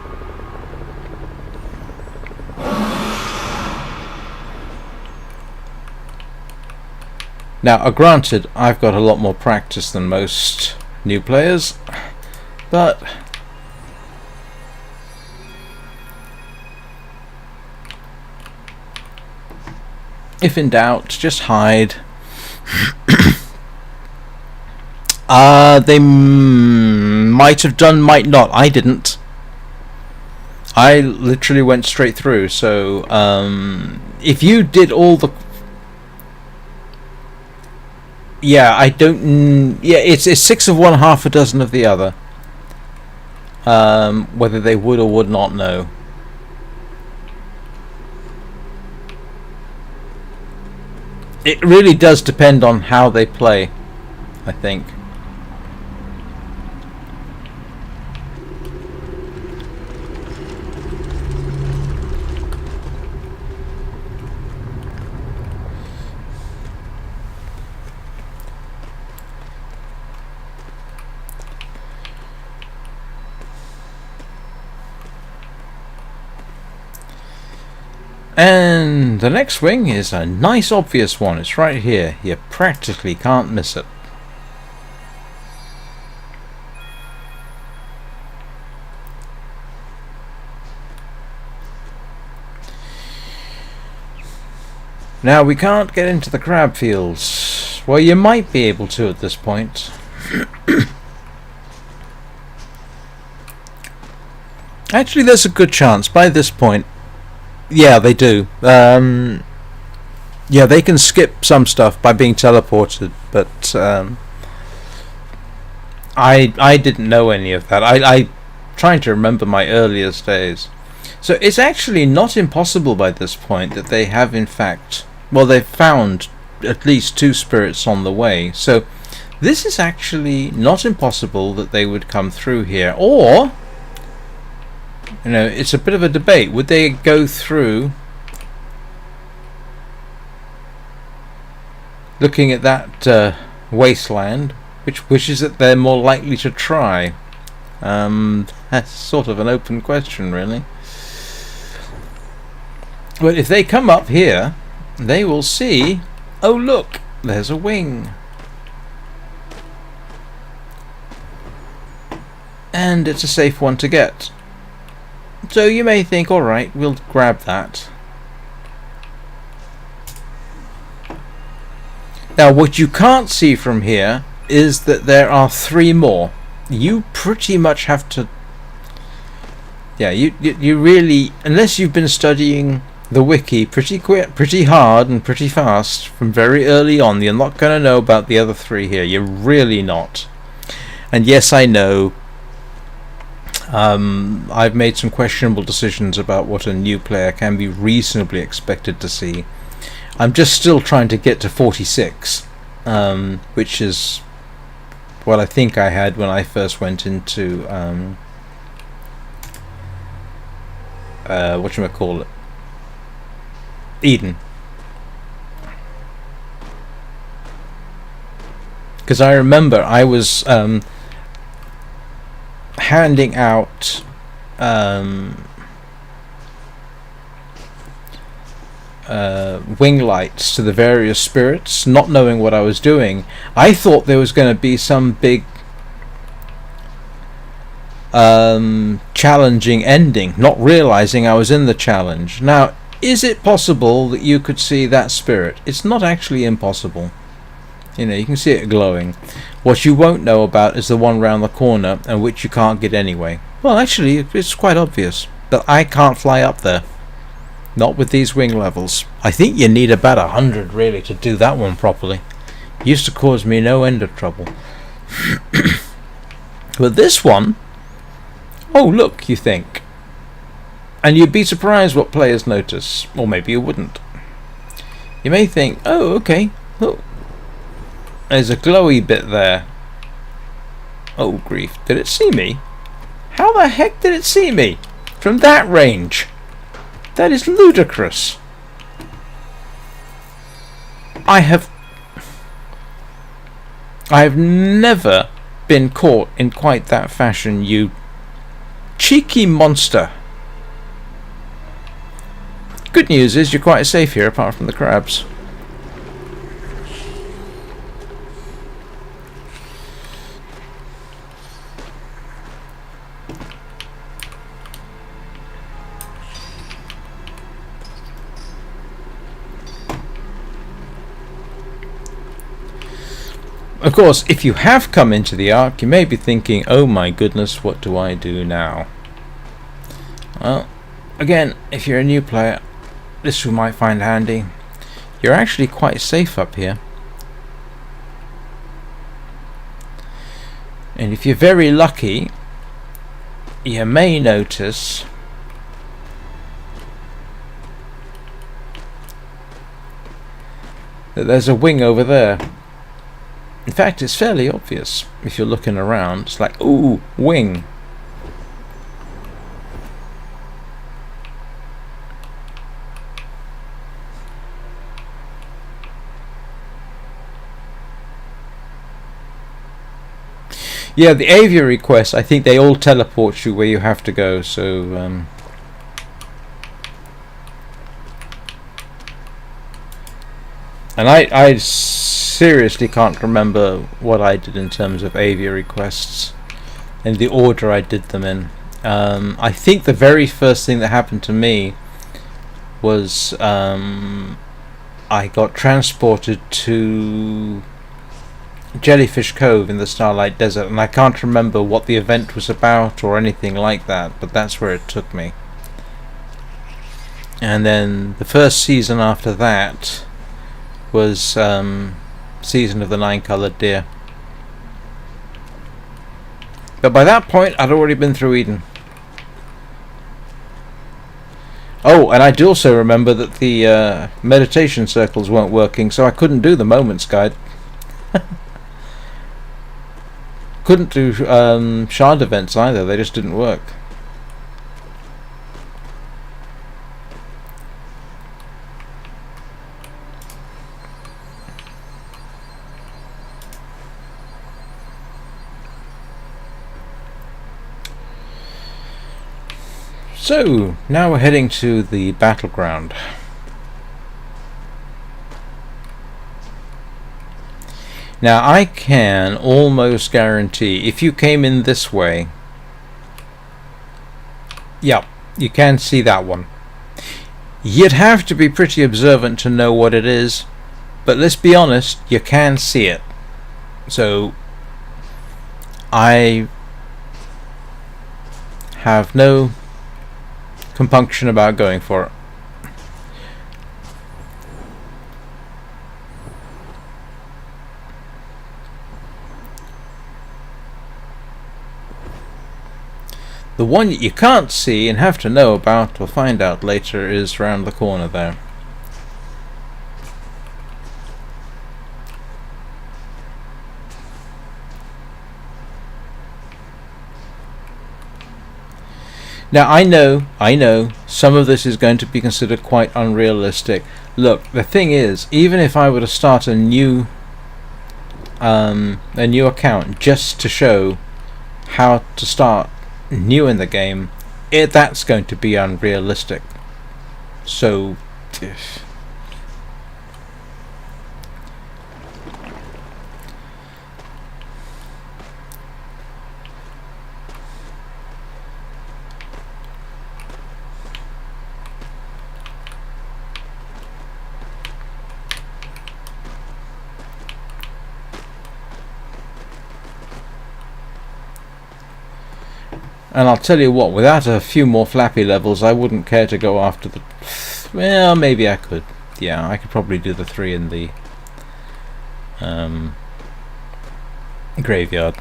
Now, granted, I've got a lot more practice than most new players, but if in doubt, just hide. They might have done, might not. I didn't. I literally went straight through. So if you did all the, yeah, I don't. Yeah, it's 6 of one, half a dozen of the other. Whether they would or would not know. It really does depend on how they play, I think. And the next wing is a nice obvious one. It's right here. You practically can't miss it. Now we can't get into the crab fields. Well, you might be able to at this point. Actually, there's a good chance by this point. Yeah, they do. Yeah, they can skip some stuff by being teleported, but I didn't know any of that. I trying to remember my earliest days. So it's actually not impossible by this point that they have in fact, well, they've found at least 2 spirits on the way. So this is actually not impossible that they would come through here, or you know, it's a bit of a debate. Would they go through looking at that wasteland, which is that they're more likely to try? That's sort of an open question, really. But if they come up here, they will see, oh look, there's a wing. And it's a safe one to get. So you may think, alright, we'll grab that. Now what you can't see from here is that there are 3 more. You pretty much have to... Yeah, you really... Unless you've been studying the wiki pretty hard and pretty fast from very early on, you're not going to know about the other 3 here. You're really not. And yes, I know... I've made some questionable decisions about what a new player can be reasonably expected to see. I'm just still trying to get to 46, which is what I think I had when I first went into whatchamacallit, Eden. Because I remember I was handing out wing lights to the various spirits, not knowing what I was doing. I thought there was going to be some big challenging ending, not realizing I was in the challenge. Now, is it possible that you could see that spirit? It's not actually impossible. You know, you can see it glowing. What you won't know about is the one round the corner, and which you can't get anyway. Well, actually, it's quite obvious, but I can't fly up there. Not with these wing levels. I think you need about 100 really to do that one properly. It used to cause me no end of trouble. But this one, oh look, you think. And you'd be surprised what players notice. Or maybe you wouldn't. You may think, oh okay, look. There's a glowy bit there. Oh grief, did it see me? How the heck did it see me? From that range? That is ludicrous. I have never been caught in quite that fashion, you cheeky monster. Good news is you're quite safe here apart from the crabs. Of course, if you have come into the Ark, you may be thinking, oh my goodness, what do I do now? Well, again, if you're a new player, this you might find handy. You're actually quite safe up here. And if you're very lucky, you may notice that there's a wing over there. In fact, it's fairly obvious if you're looking around. It's like, ooh, wing. Yeah, the aviary quests, I think they all teleport you where you have to go, so and I seriously can't remember what I did in terms of aviary quests and the order I did them in. I think the very first thing that happened to me was I got transported to Jellyfish Cove in the Starlight Desert, and I can't remember what the event was about or anything like that, but that's where it took me. And then the first season after that was Season of the Nine-Coloured Deer. But by that point I'd already been through Eden. Oh, and I do also remember that the meditation circles weren't working, so I couldn't do the Moments Guide. Couldn't do shard events either, they just didn't work. So, now we're heading to the battleground. Now I can almost guarantee, if you came in this way, yep, you can see that one. You'd have to be pretty observant to know what it is, but let's be honest, you can see it. So I have no compunction about going for it. The one that you can't see and have to know about, or find out later, is round the corner there. Now I know, some of this is going to be considered quite unrealistic. Look, the thing is, even if I were to start a new account just to show how to start new in the game, that's going to be unrealistic. So and I'll tell you what, without a few more flappy levels, I wouldn't care to go after the... Well, maybe I could. Yeah, I could probably do the 3 in the graveyard.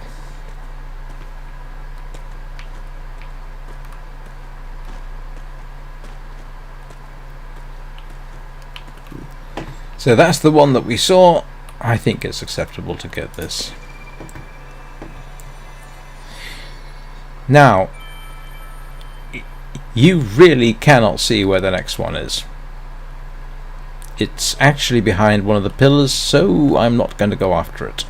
So that's the one that we saw. I think it's acceptable to get this. Now, you really cannot see where the next one is. It's actually behind one of the pillars, so I'm not going to go after it.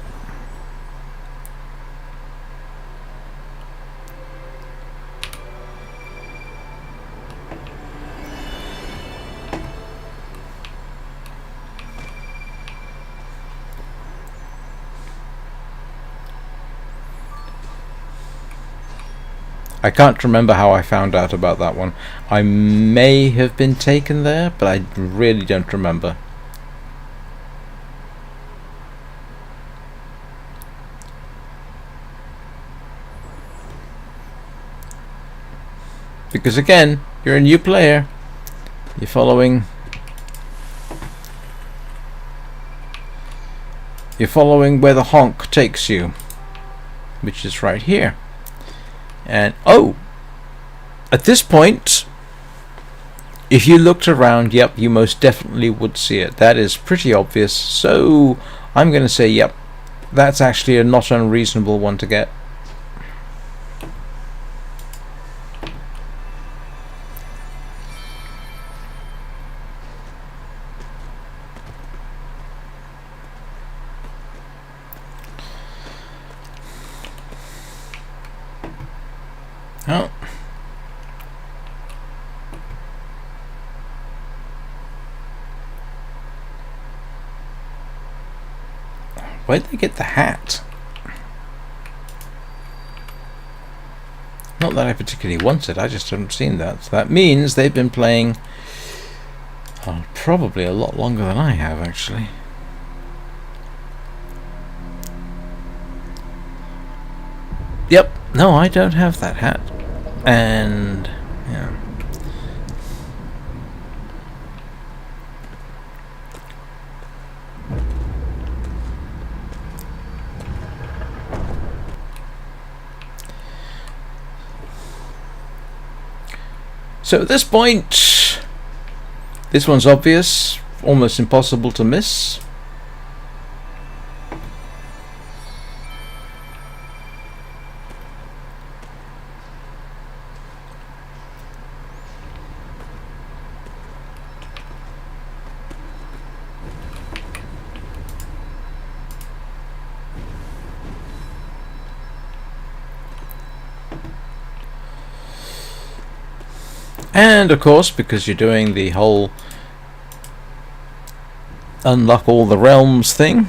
I can't remember how I found out about that one. I may have been taken there, but I really don't remember. Because again, you're a new player. You're following where the honk takes you, which is right here. And oh, at this point, if you looked around, yep, you most definitely would see it. That is pretty obvious. So I'm going to say, yep, that's actually a not unreasonable one to get. Oh. Where'd they get the hat? Not that I particularly want it, I just haven't seen that. So that means they've been playing probably a lot longer than I have, actually. Yep, no, I don't have that hat. And yeah. So at this point, this one's obvious, almost impossible to miss. And of course, because you're doing the whole unlock all the realms thing.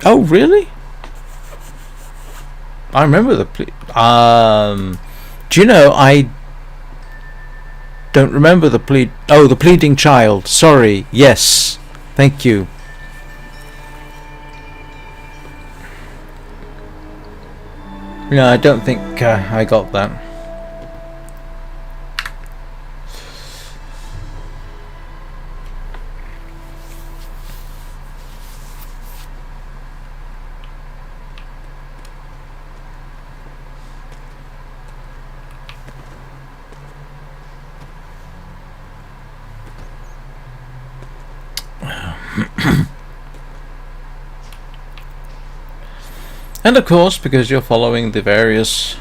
Oh, really? I remember the do you know, I don't remember the the pleading child. Sorry. Yes. Thank you. No, I don't think I got that. And of course, because you're following the various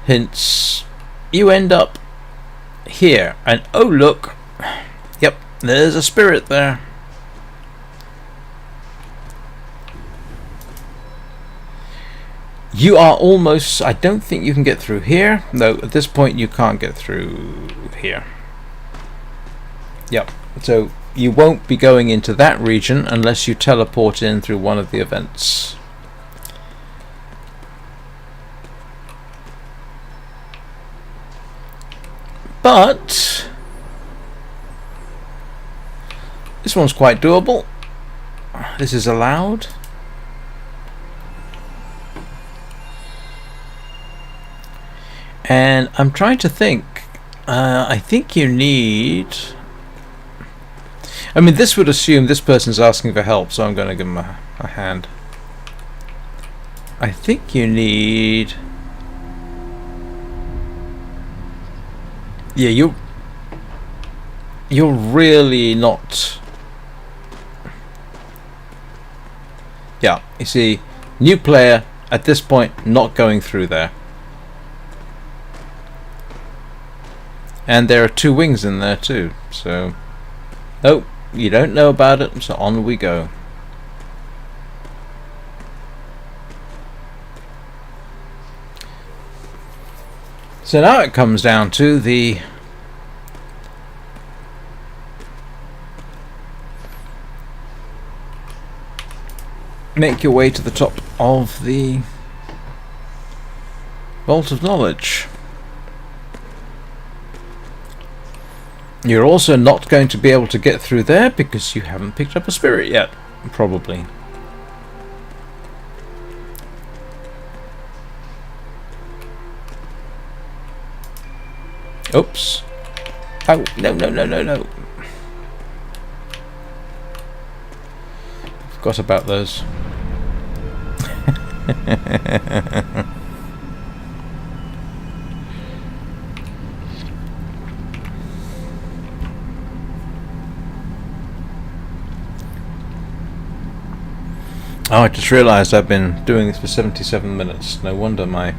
hints, you end up here. And oh look, yep, there's a spirit there. You are almost... I don't think you can get through here. No, at this point you can't get through here. Yep. So you won't be going into that region unless you teleport in through one of the events. But this one's quite doable. This is allowed. And I'm trying to think. I think you need... I mean, this would assume this person's asking for help, so I'm going to give him a hand. I think you need... Yeah, you're really not... Yeah, you see, new player, at this point, not going through there. And there are 2 wings in there too, so... Oh, you don't know about it, so on we go. So now it comes down to the... Make your way to the top of the Vault of Knowledge. You're also not going to be able to get through there because you haven't picked up a spirit yet, probably. Oops. Oh, no, no, no, no, no. Forgot about those. Oh, I just realised I've been doing this for 77 minutes. No wonder my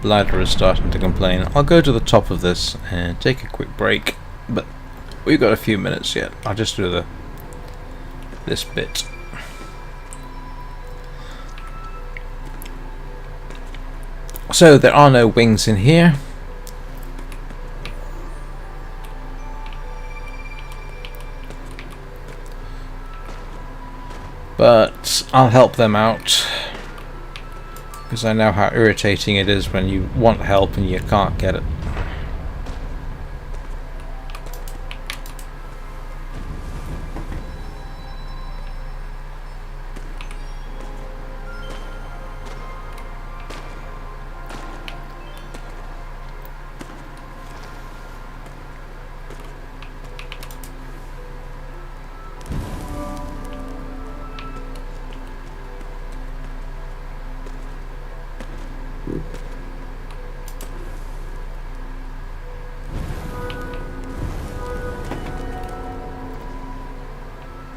bladder is starting to complain. I'll go to the top of this and take a quick break, but we've got a few minutes yet. I'll just do this bit. So there are no wings in here. But I'll help them out because I know how irritating it is when you want help and you can't get it.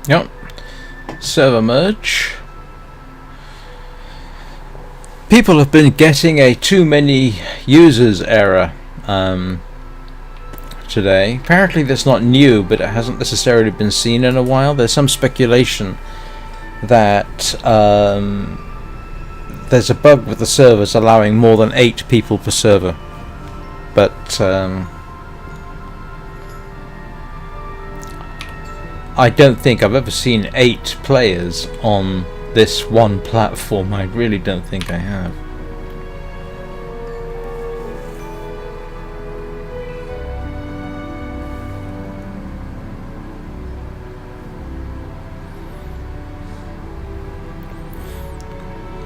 Yep. Server merge. People have been getting a too many users error today. Apparently that's not new, but it hasn't necessarily been seen in a while. There's some speculation that there's a bug with the servers allowing more than 8 people per server. But I don't think I've ever seen 8 players on this one platform. I really don't think I have.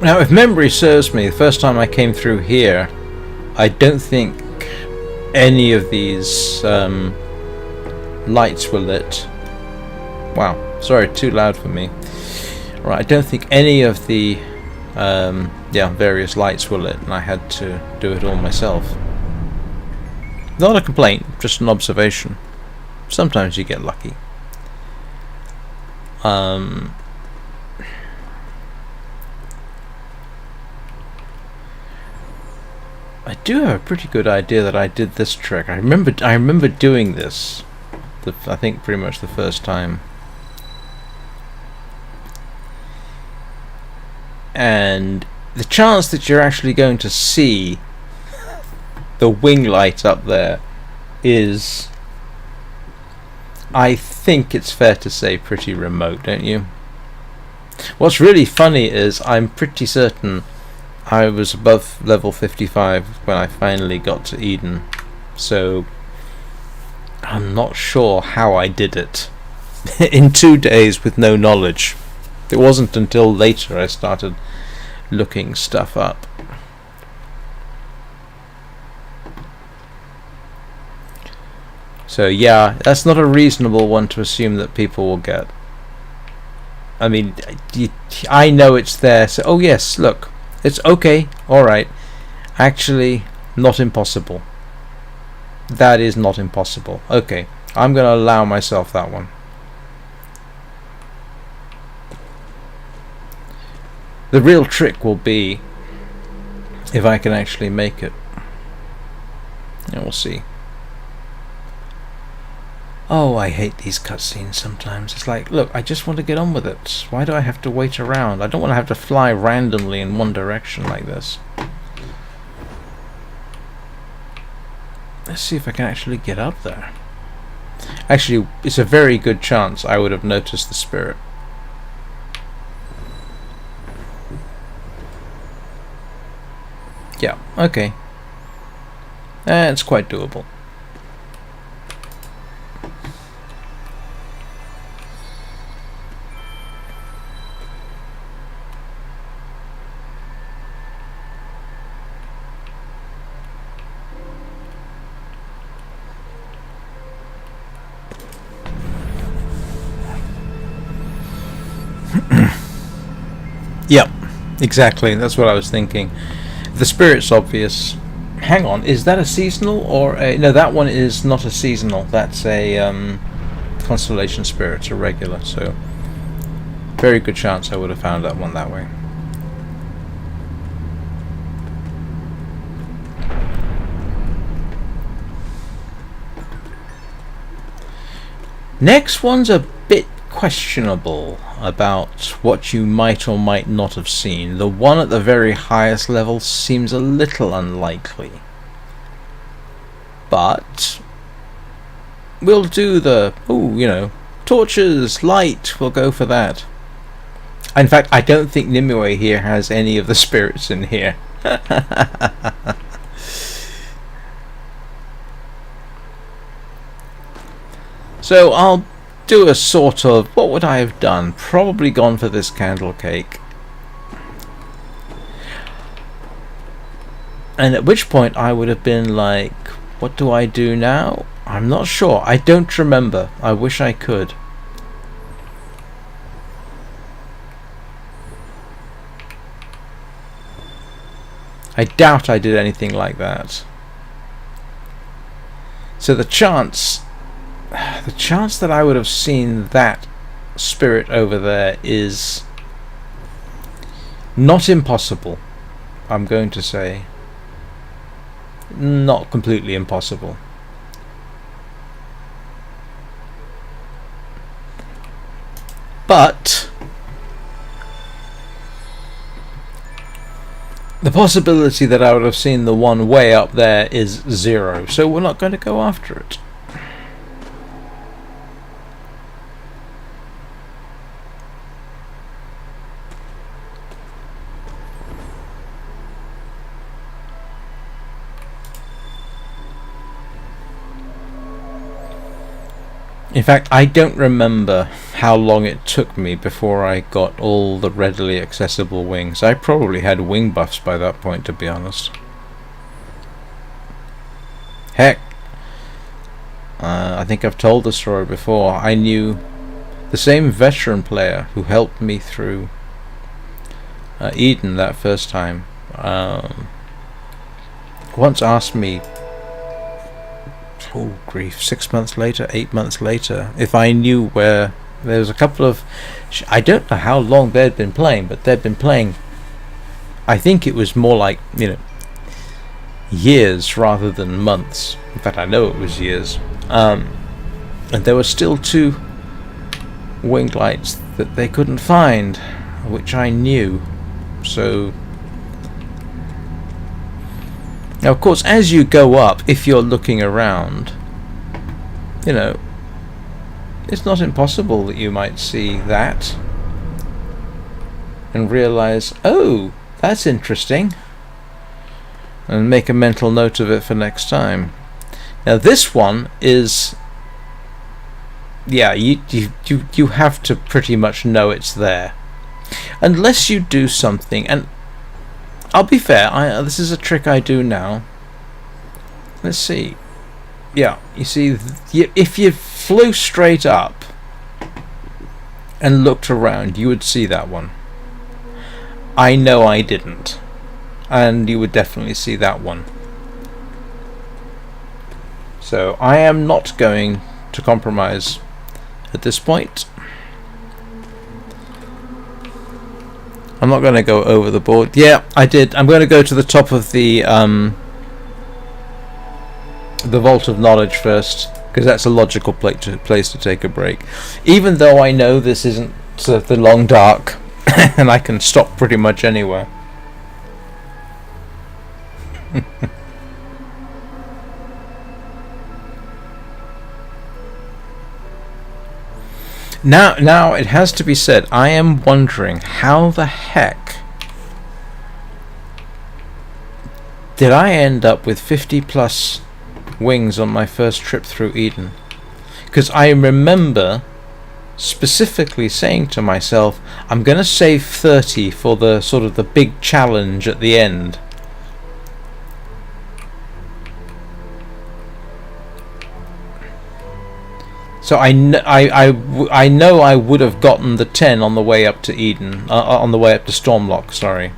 Now, if memory serves me, the first time I came through here, I don't think any of these lights were lit. Wow, sorry, too loud for me. Right, I don't think any of the various lights were lit, and I had to do it all myself. Not a complaint, just an observation. Sometimes you get lucky. I do have a pretty good idea that I did this trick. I remember doing this. I think pretty much the first time. And the chance that you're actually going to see the wing light up there is, I think it's fair to say, pretty remote, don't you? What's really funny is I'm pretty certain I was above level 55 when I finally got to Eden, so I'm not sure how I did it in 2 days with no knowledge. It wasn't until later I started looking stuff up. So yeah, that's not a reasonable one to assume that people will get. I mean, I know it's there, so oh yes, look, it's okay, alright. Actually, not impossible. That is not impossible. Okay, I'm going to allow myself that one. The real trick will be if I can actually make it. And we'll see. Oh, I hate these cutscenes sometimes. It's like, look, I just want to get on with it. Why do I have to wait around? I don't want to have to fly randomly in one direction like this. Let's see if I can actually get up there. Actually, it's a very good chance I would have noticed the spirit. Yeah, okay. It's quite doable. Yep, exactly. That's what I was thinking. The spirit's obvious. Hang on, is that a seasonal or a... No, that one is not a seasonal. That's a constellation spirit, a regular. So, very good chance I would have found that one that way. Next one's a bit questionable about what you might or might not have seen. The one at the very highest level seems a little unlikely, but we'll do the, torches, light, we'll go for that. In fact, I don't think Nimue here has any of the spirits in here. So I'll do a sort of, what would I have done? Probably gone for this candle cake. And at which point I would have been like, what do I do now? I'm not sure. I don't remember. I wish I could. I doubt I did anything like that. So the chance that I would have seen that spirit over there is not impossible. I'm going to say not completely impossible. But the possibility that I would have seen the one way up there is 0, so we're not going to go after it. In fact, I don't remember how long it took me before I got all the readily accessible wings. I probably had wing buffs by that point, to be honest. Heck, I think I've told the story before. I knew the same veteran player who helped me through Eden that first time. Once asked me, oh grief, 6 months later, 8 months later, if I knew where there was a couple of, I don't know how long they'd been playing, but they'd been playing, I think it was more like, years rather than months. In fact, I know it was years. And there were still 2 wing lights that they couldn't find, which I knew. So Now, of course, as you go up, if you're looking around, you know, it's not impossible that you might see that and realize, oh, that's interesting, and make a mental note of it for next time. Now, this one is, yeah, you have to pretty much know it's there, unless you do something. And I'll be fair, this is a trick I do now. Let's see. Yeah, you see, if you flew straight up and looked around, you would see that one. I know I didn't, and you would definitely see that one. So I am not going to compromise at this point. I'm not going to go over the board. Yeah, I did. I'm going to go to the top of the Vault of Knowledge first, because that's a logical place to take a break. Even though I know this isn't the Long Dark, and I can stop pretty much anywhere. Now it has to be said, I am wondering how the heck did I end up with 50 plus wings on my first trip through Eden? Because I remember specifically saying to myself, I'm going to save 30 for the sort of the big challenge at the end. So I know I would have gotten the 10 on the way up to Eden, on the way up to Stormlock, sorry.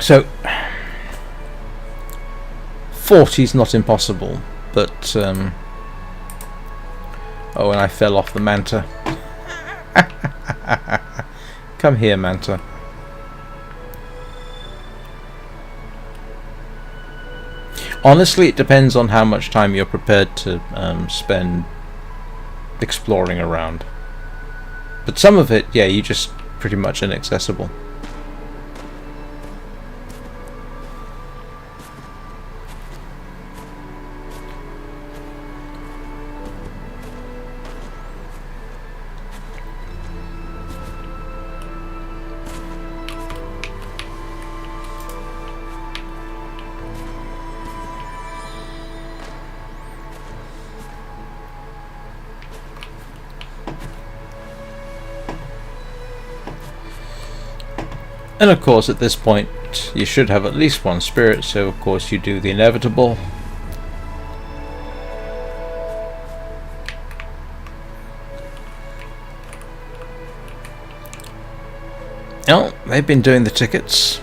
So 40's not impossible, but oh, and I fell off the Manta. Come here, Manta. Honestly, it depends on how much time you're prepared to spend exploring around. But some of it, yeah, you just pretty much inaccessible. And of course at this point you should have at least one spirit, so of course you do the inevitable. Oh, they've been doing the tickets.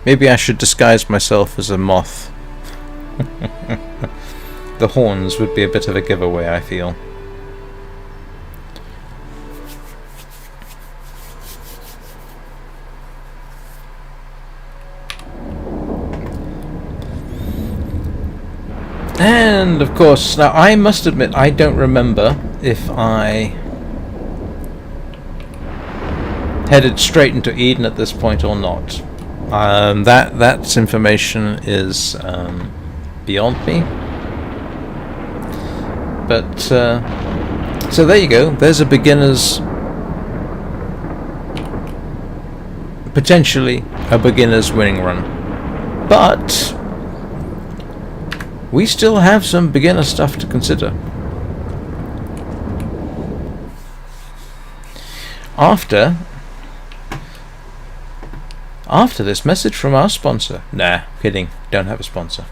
Maybe I should disguise myself as a moth. The horns would be a bit of a giveaway, I feel. And of course, now I must admit I don't remember if I headed straight into Eden at this point or not. That information is beyond me. But so there you go. There's a beginner's, potentially a beginner's winning run, but we still have some beginner stuff to consider. After this message from our sponsor. Nah, kidding, don't have a sponsor.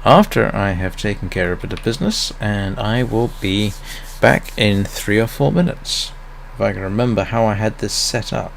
After I have taken care of a bit of business, and I will be back in 3 or 4 minutes, if I can remember how I had this set up.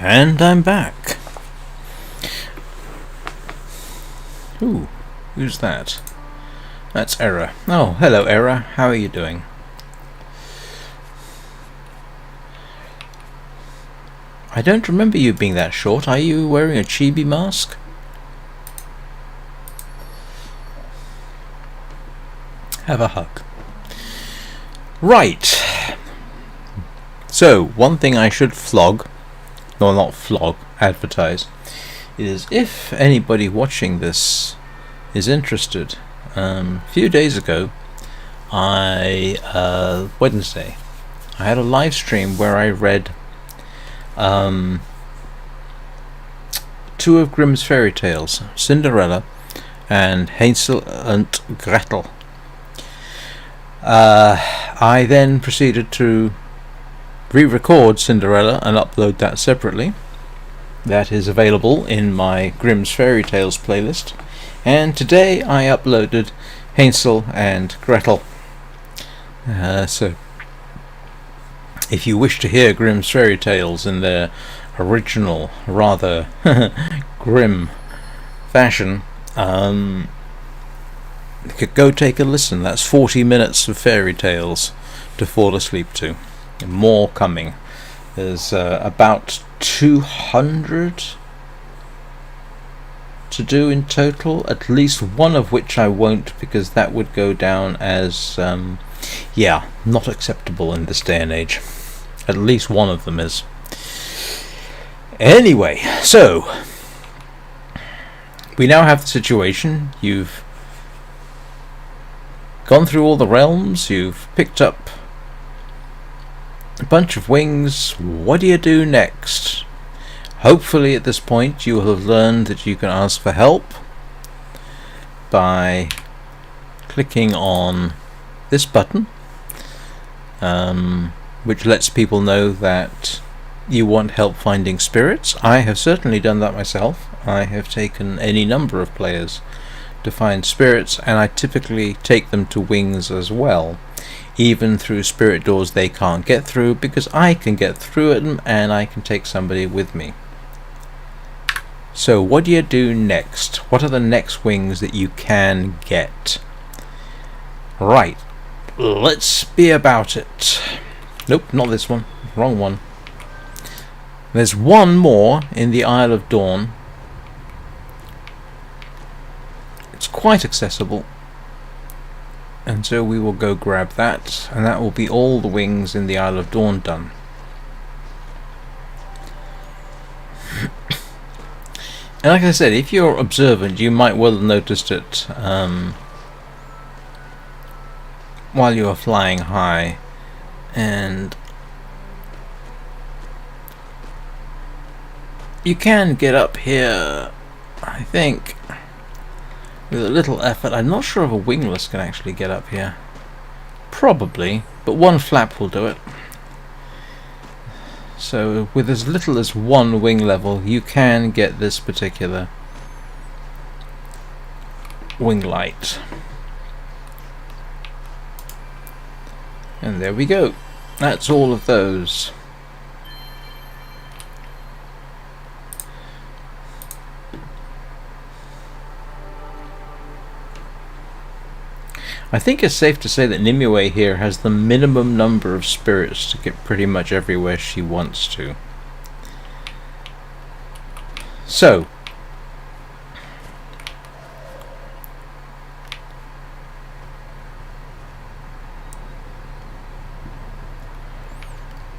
And I'm back. Ooh, who's that? That's Era. Oh, hello Era, how are you doing? I don't remember you being that short. Are you wearing a chibi mask? Have a hug. Right. So, one thing I should flog, no, not flog, advertise, is if anybody watching this is interested. A few days ago, Wednesday, I had a live stream where I read two of Grimm's fairy tales, Cinderella and Hansel and Gretel. I then proceeded to re-record Cinderella and upload that separately. That is available in my Grimm's Fairy Tales playlist. And today I uploaded Hansel and Gretel. So if you wish to hear Grimm's Fairy Tales in their original, rather grim fashion, go take a listen. That's 40 minutes of fairy tales to fall asleep to. More coming. There's about 200 to do in total, at least one of which I won't, because that would go down as not acceptable in this day and age. At least one of them is. Anyway, so we now have the situation. You've gone through all the realms, you've picked up a bunch of wings. What do you do next? Hopefully at this point you will have learned that you can ask for help by clicking on this button, which lets people know that you want help finding spirits. I have certainly done that myself. I have taken any number of players to find spirits, and I typically take them to wings as well, even through spirit doors they can't get through, because I can get through them and I can take somebody with me. So what do you do next? What are the next wings that you can get? Right, let's be about it. Nope, not this one. Wrong one. There's one more in the Isle of Dawn. It's quite accessible, and so we will go grab that, and that will be all the wings in the Isle of Dawn done. And like I said, if you're observant, you might well have noticed it while you were flying high, and you can get up here, I think, with a little effort. I'm not sure if a wingless can actually get up here. Probably, but one flap will do it. So with as little as one wing level, you can get this particular wing light. And there we go. That's all of those. I think it's safe to say that Nimue here has the minimum number of spirits to get pretty much everywhere she wants to. So,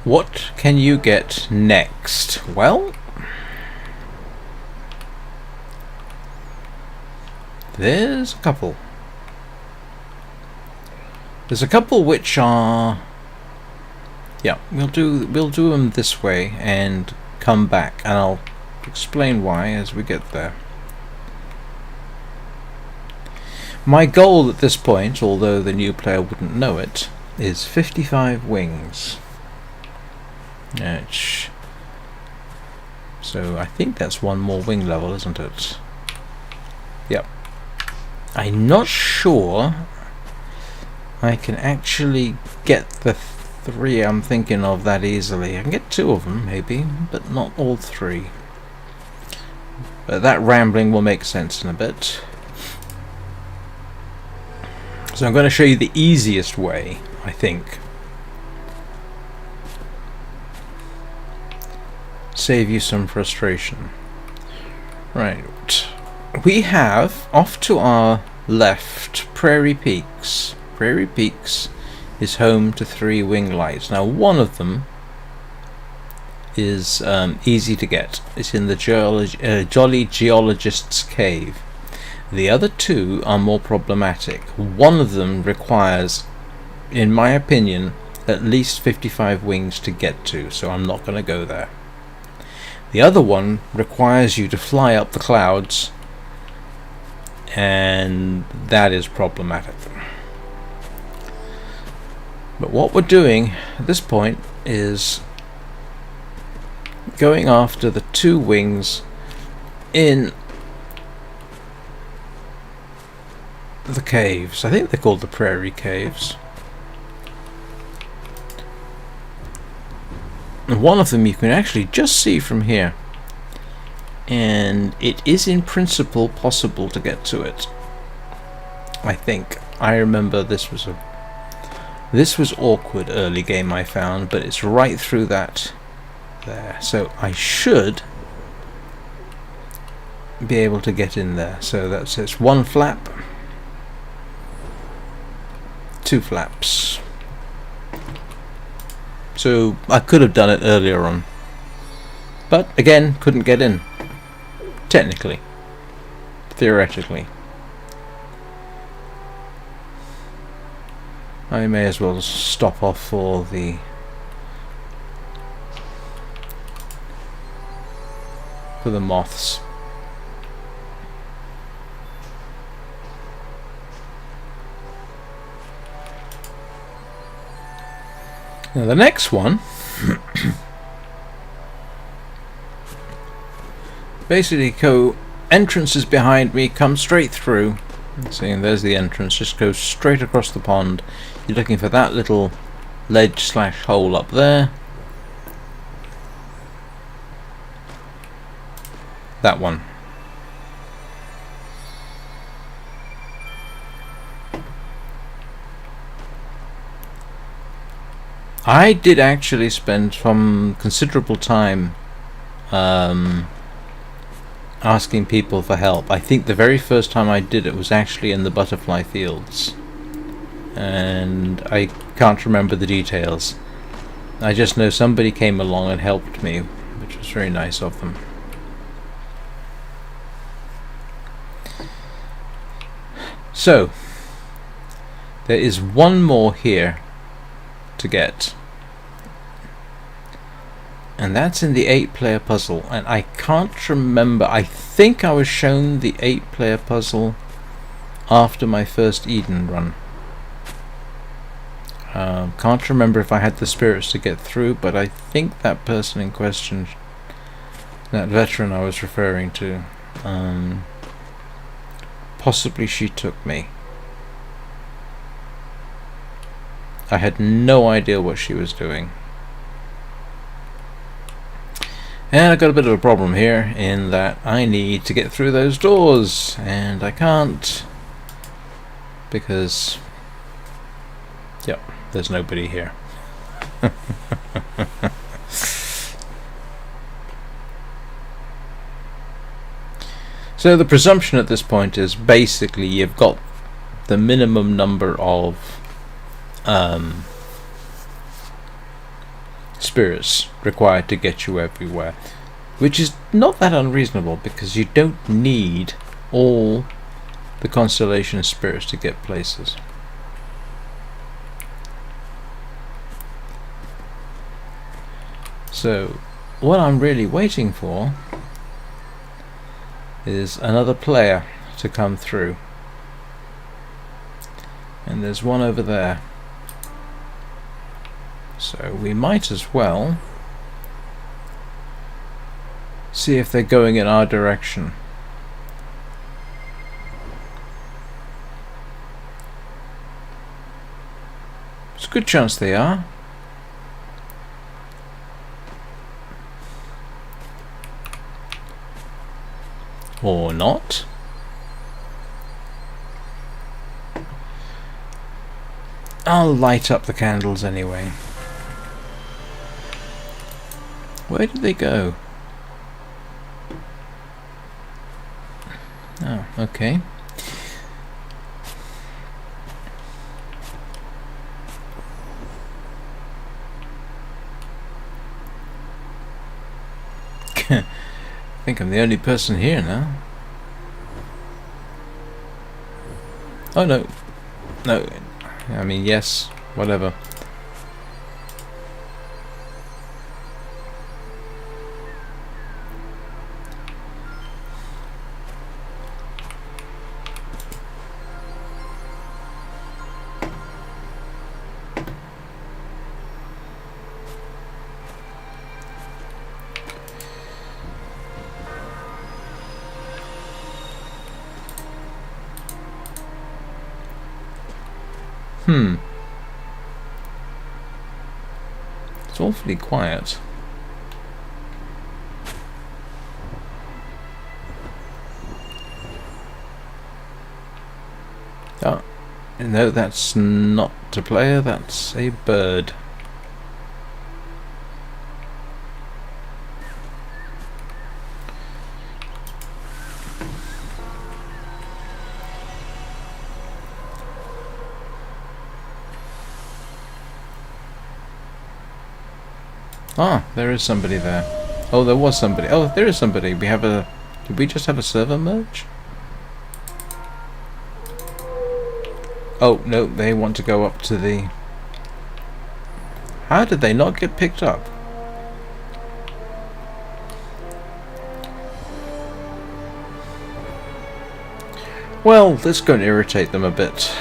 what can you get next? Well, there's a couple. There's a couple which are, we'll do them this way and come back, and I'll explain why as we get there. My goal at this point, although the new player wouldn't know it, is 55 wings. So I think that's one more wing level, isn't it? Yep. I'm not sure I can actually get the 3 I'm thinking of that easily. I can get 2 of them maybe, but not all 3. But that rambling will make sense in a bit. So I'm going to show you the easiest way, I think. Save you some frustration. Right. We have, off to our left, Prairie Peaks. Prairie Peaks is home to 3 wing lights. Now, one of them is easy to get. It's in the Jolly Geologist's Cave. The other 2 are more problematic. One of them requires, in my opinion, at least 55 wings to get to, so I'm not going to go there. The other one requires you to fly up the clouds, and that is problematic. But what we're doing at this point is going after the 2 wings in the caves. I think they're called the Prairie Caves. And one of them you can actually just see from here, and it is in principle possible to get to it. I think. I remember this was awkward early game I found, but it's right through that there. So I should be able to get in there. So it's 1 flap, 2 flaps. So I could have done it earlier on, but again couldn't get in. Technically, theoretically, I may as well stop off for the moths. Now the next one basically entrance is behind me, come straight through. See, there's the entrance, just go straight across the pond. You're looking for that little ledge / hole up there. That one. I did actually spend some considerable time asking people for help. I think the very first time I did it was actually in the butterfly fields, and I can't remember the details. I just know somebody came along and helped me, which was very nice of them. So there is one more here to get, and that's in the 8-player puzzle, and I can't remember. I think I was shown the 8-player puzzle after my first Eden run. Can't remember if I had the spirits to get through, but I think that person in question, that veteran I was referring to, possibly she took me. I had no idea what she was doing. And I got a bit of a problem here in that I need to get through those doors, and I can't because, yep, there's nobody here. So the presumption at this point is basically you've got the minimum number of spirits required to get you everywhere, which is not that unreasonable because you don't need all the constellation spirits to get places. So what I'm really waiting for is another player to come through, and there's one over there. So we might as well see if they're going in our direction. It's a good chance they are. Or not. I'll light up the candles anyway. Where did they go? Oh, okay. I think I'm the only person here now. Oh no. No. I mean, yes. Whatever. It's awfully quiet. Oh, no, that's not a player, that's a bird. Ah, there is somebody there. Oh, there was somebody. Oh, there is somebody. We have a... Did we just have a server merge? Oh, no, they want to go up to the... How did they not get picked up? Well, this is going to irritate them a bit.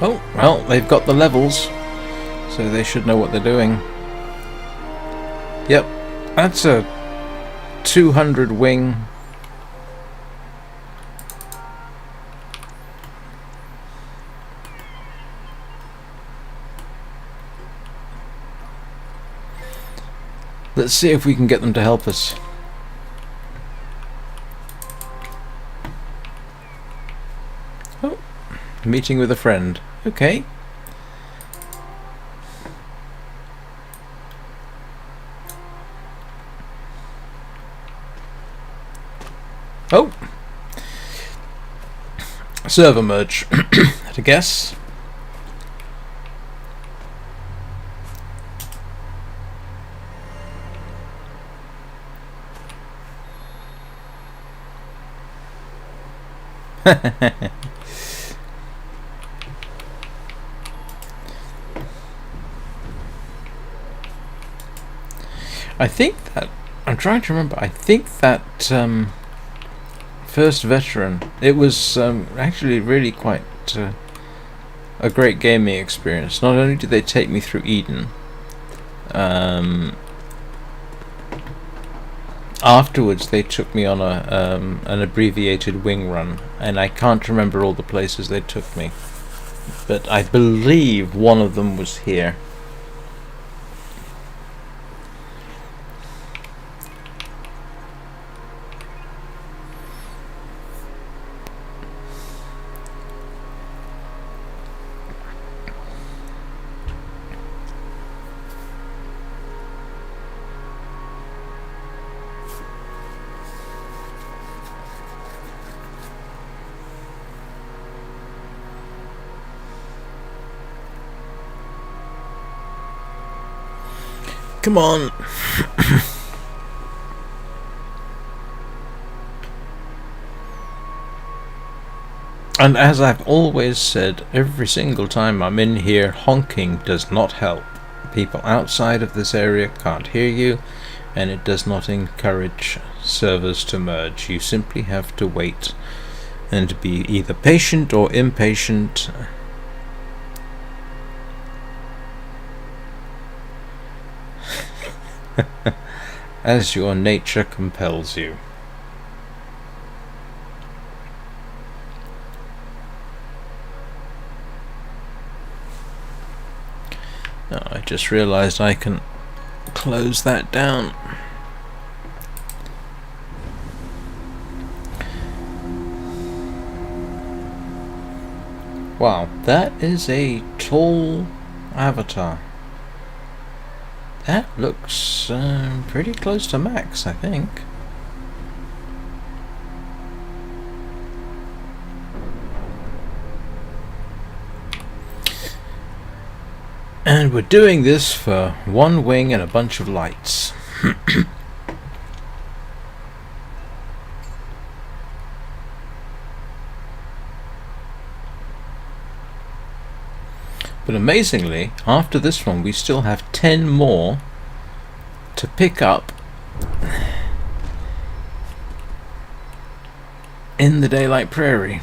Oh, well, they've got the levels, so they should know what they're doing. Yep, that's a 200 wing. Let's see if we can get them to help us. Oh, meeting with a friend. Okay. Oh! Server merge, I guess. I think that... I'm trying to remember. I think that first veteran, it was actually really quite a great gaming experience. Not only did they take me through Eden, afterwards they took me on an abbreviated wing run, and I can't remember all the places they took me, but I believe one of them was here. Come on. And as I've always said, every single time I'm in here, honking does not help. People outside of this area can't hear you, and it does not encourage servers to merge. You simply have to wait and be either patient or impatient. As your nature compels you. Oh, I just realized I can close that down. Wow, that is a tall avatar. That looks pretty close to max, I think. And we're doing this for one wing and a bunch of lights. But amazingly, after this one we still have 10 more to pick up in the Daylight Prairie.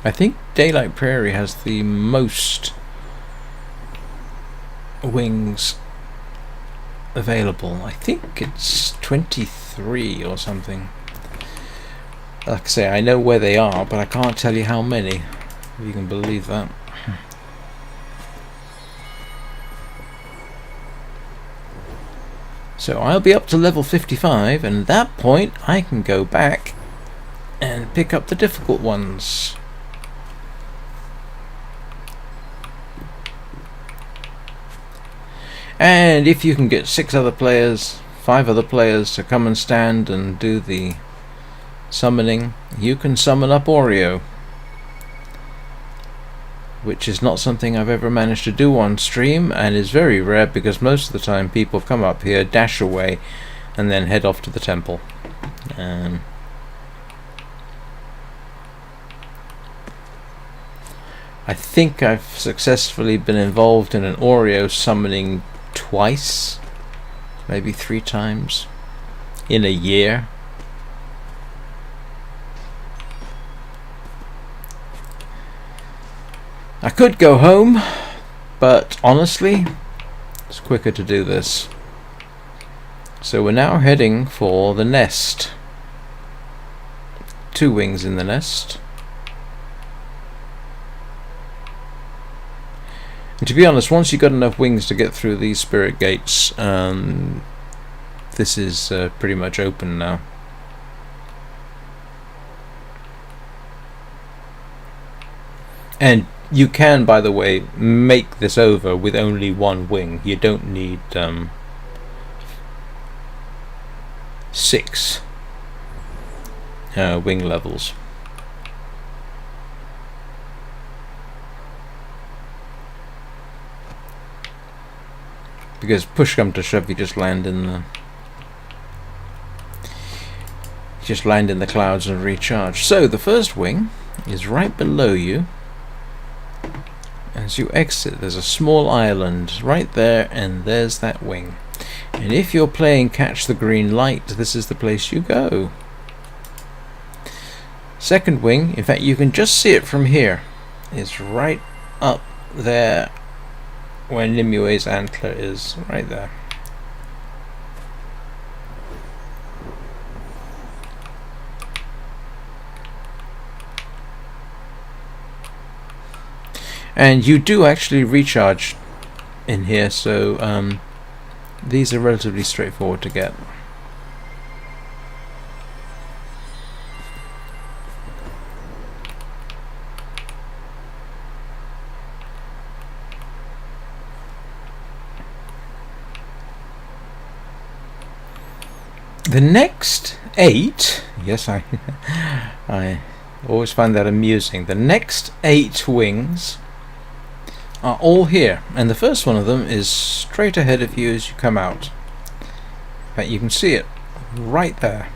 I think Daylight Prairie has the most wings available. I think it's 23 or something. Like I say, I know where they are, but I can't tell you how many, if you can believe that. So I'll be up to level 55, and at that point I can go back and pick up the difficult ones. And if you can get 5 other players to come and stand and do the summoning, you can summon up Oreo, which is not something I've ever managed to do on stream, and is very rare because most of the time people come up here, dash away, and then head off to the temple. I think I've successfully been involved in an Oreo summoning twice, maybe 3 times in a year. I could go home, but honestly, it's quicker to do this. So we're now heading for the nest. 2 wings in the nest. And to be honest, once you've got enough wings to get through these spirit gates, this is pretty much open now. And you can, by the way, make this over with only 1 wing. You don't need 6 wing levels. Because push come to shove, you just land in the clouds and recharge. So the first wing is right below you. As you exit, there's a small island right there, and there's that wing. And if you're playing Catch the Green Light, this is the place you go. Second wing, in fact you can just see it from here, is right up there where Nimue's antler is, right there. And you do actually recharge in here, so these are relatively straightforward to get. The next 8, yes, I always find that amusing. The next 8 wings are all here, and the first one of them is straight ahead of you as you come out. In fact, you can see it right there.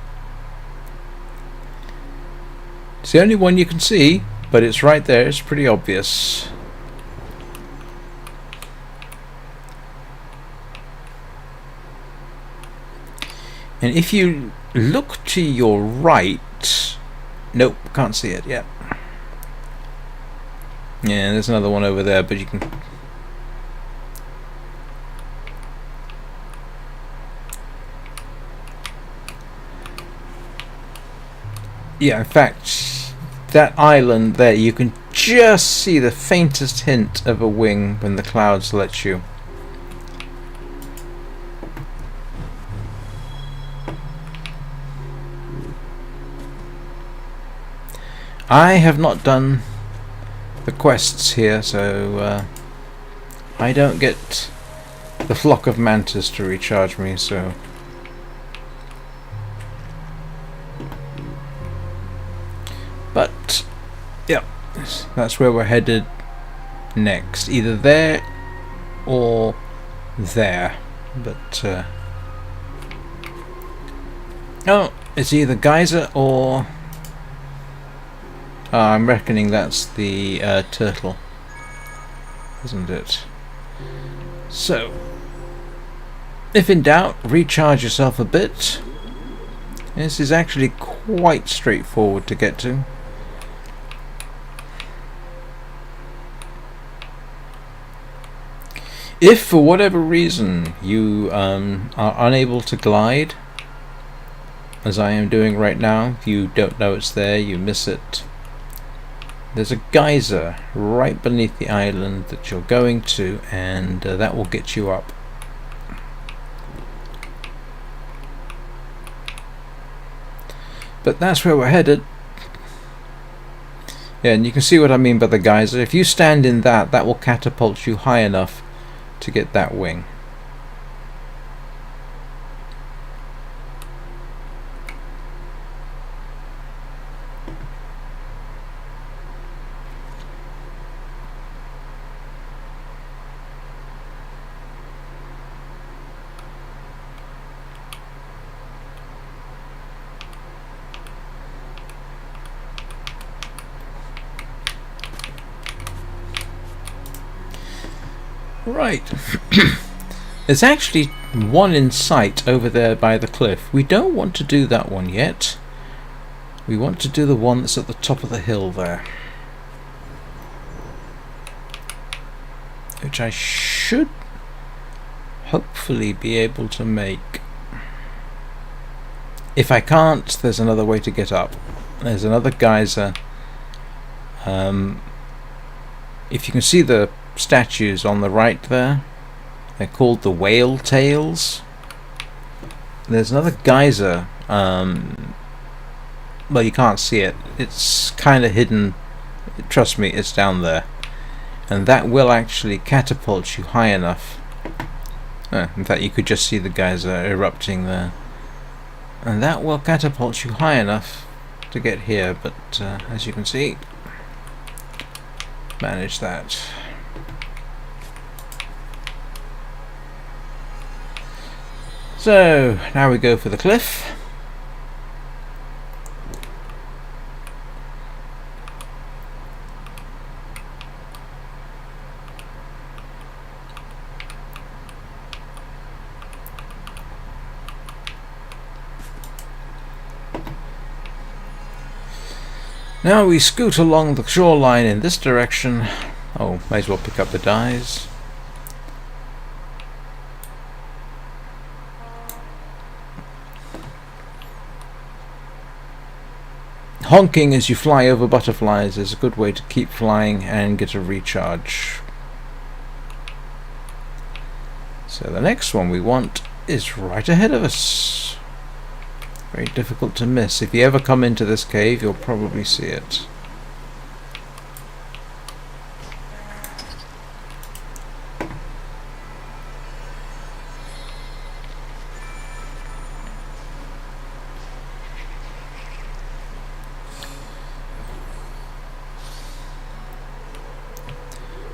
It's the only one you can see, but it's right there. It's pretty obvious. And if you look to your right, nope, can't see it yet. Yeah, there's another one over there, but you can... Yeah, in fact, that island there, you can just see the faintest hint of a wing when the clouds let you. I have not done the quests here, so I don't get the flock of mantis to recharge me, so but yeah, that's where we're headed next, either there or there, but oh, it's either geyser or I'm reckoning that's the turtle, isn't it? So if in doubt, recharge yourself a bit. This is actually quite straightforward to get to. If for whatever reason you are unable to glide, as I am doing right now, you don't know it's there, you miss it, there's a geyser right beneath the island that you're going to, and that will get you up. But that's where we're headed. Yeah, and you can see what I mean by the geyser. If you stand in that, that will catapult you high enough to get that wing. Right. There's actually one in sight over there by the cliff. We don't want to do that one yet. We want to do the one that's at the top of the hill there, which I should hopefully be able to make. If I can't, there's another way to get up. There's another geyser. If you can see the statues on the right there, they're called the whale tails. There's another geyser, well, you can't see it, it's kind of hidden, trust me, it's down there, and that will actually catapult you high enough. In fact, you could just see the geyser erupting there, and that will catapult you high enough to get here, but as you can see, manage that. So now we go for the cliff. Now we scoot along the shoreline in this direction. Oh, may as well pick up the dyes. Honking as you fly over butterflies is a good way to keep flying and get a recharge. So the next one we want is right ahead of us. Very difficult to miss. If you ever come into this cave, you'll probably see it.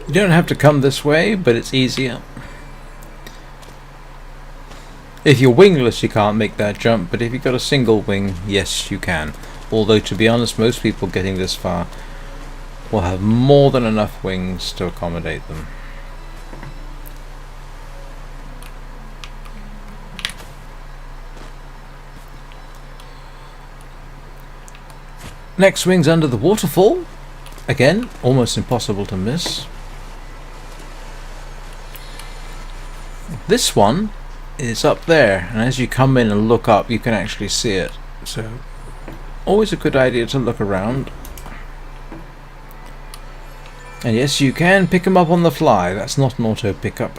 You don't have to come this way, but it's easier. If you're wingless, you can't make that jump, but if you've got a single wing, yes, you can. Although, to be honest, most people getting this far will have more than enough wings to accommodate them. Next wing's under the waterfall. Again, almost impossible to miss. This one is up there, and as you come in and look up, you can actually see it. So, always a good idea to look around. And yes, you can pick them up on the fly. That's not an auto pickup.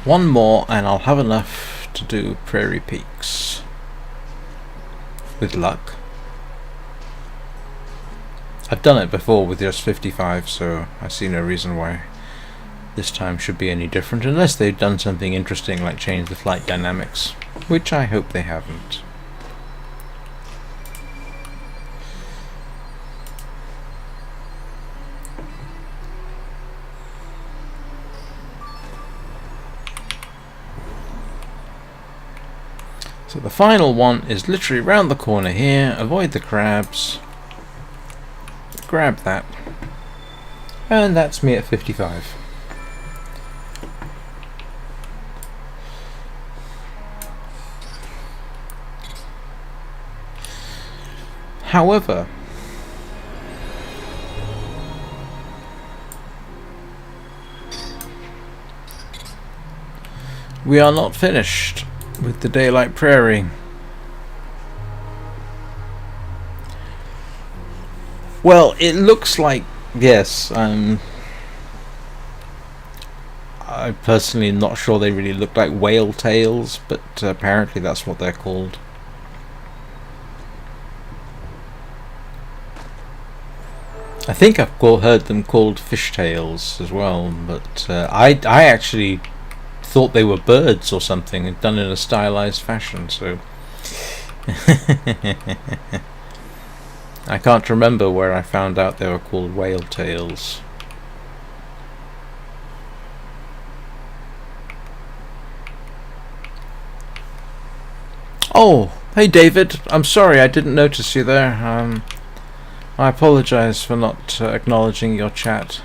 One more, and I'll have enough to do Prairie Peaks. with luck. I've done it before with just 55, so I see no reason why this time should be any different, unless they've done something interesting like change the flight dynamics, which I hope they haven't. So the final one is literally round the corner here. Avoid the crabs. Grab that. And that's me at 55. However, we are not finished with the Daylight Prairie. Well, it looks like, yes, I'm personally not sure they really look like whale tails, but apparently that's what they're called. I think I've heard them called fishtails as well, but I actually thought they were birds or something, done in a stylized fashion, so I can't remember where I found out they were called whale tails. Oh, hey David, I'm sorry I didn't notice you there. I apologize for not acknowledging your chat.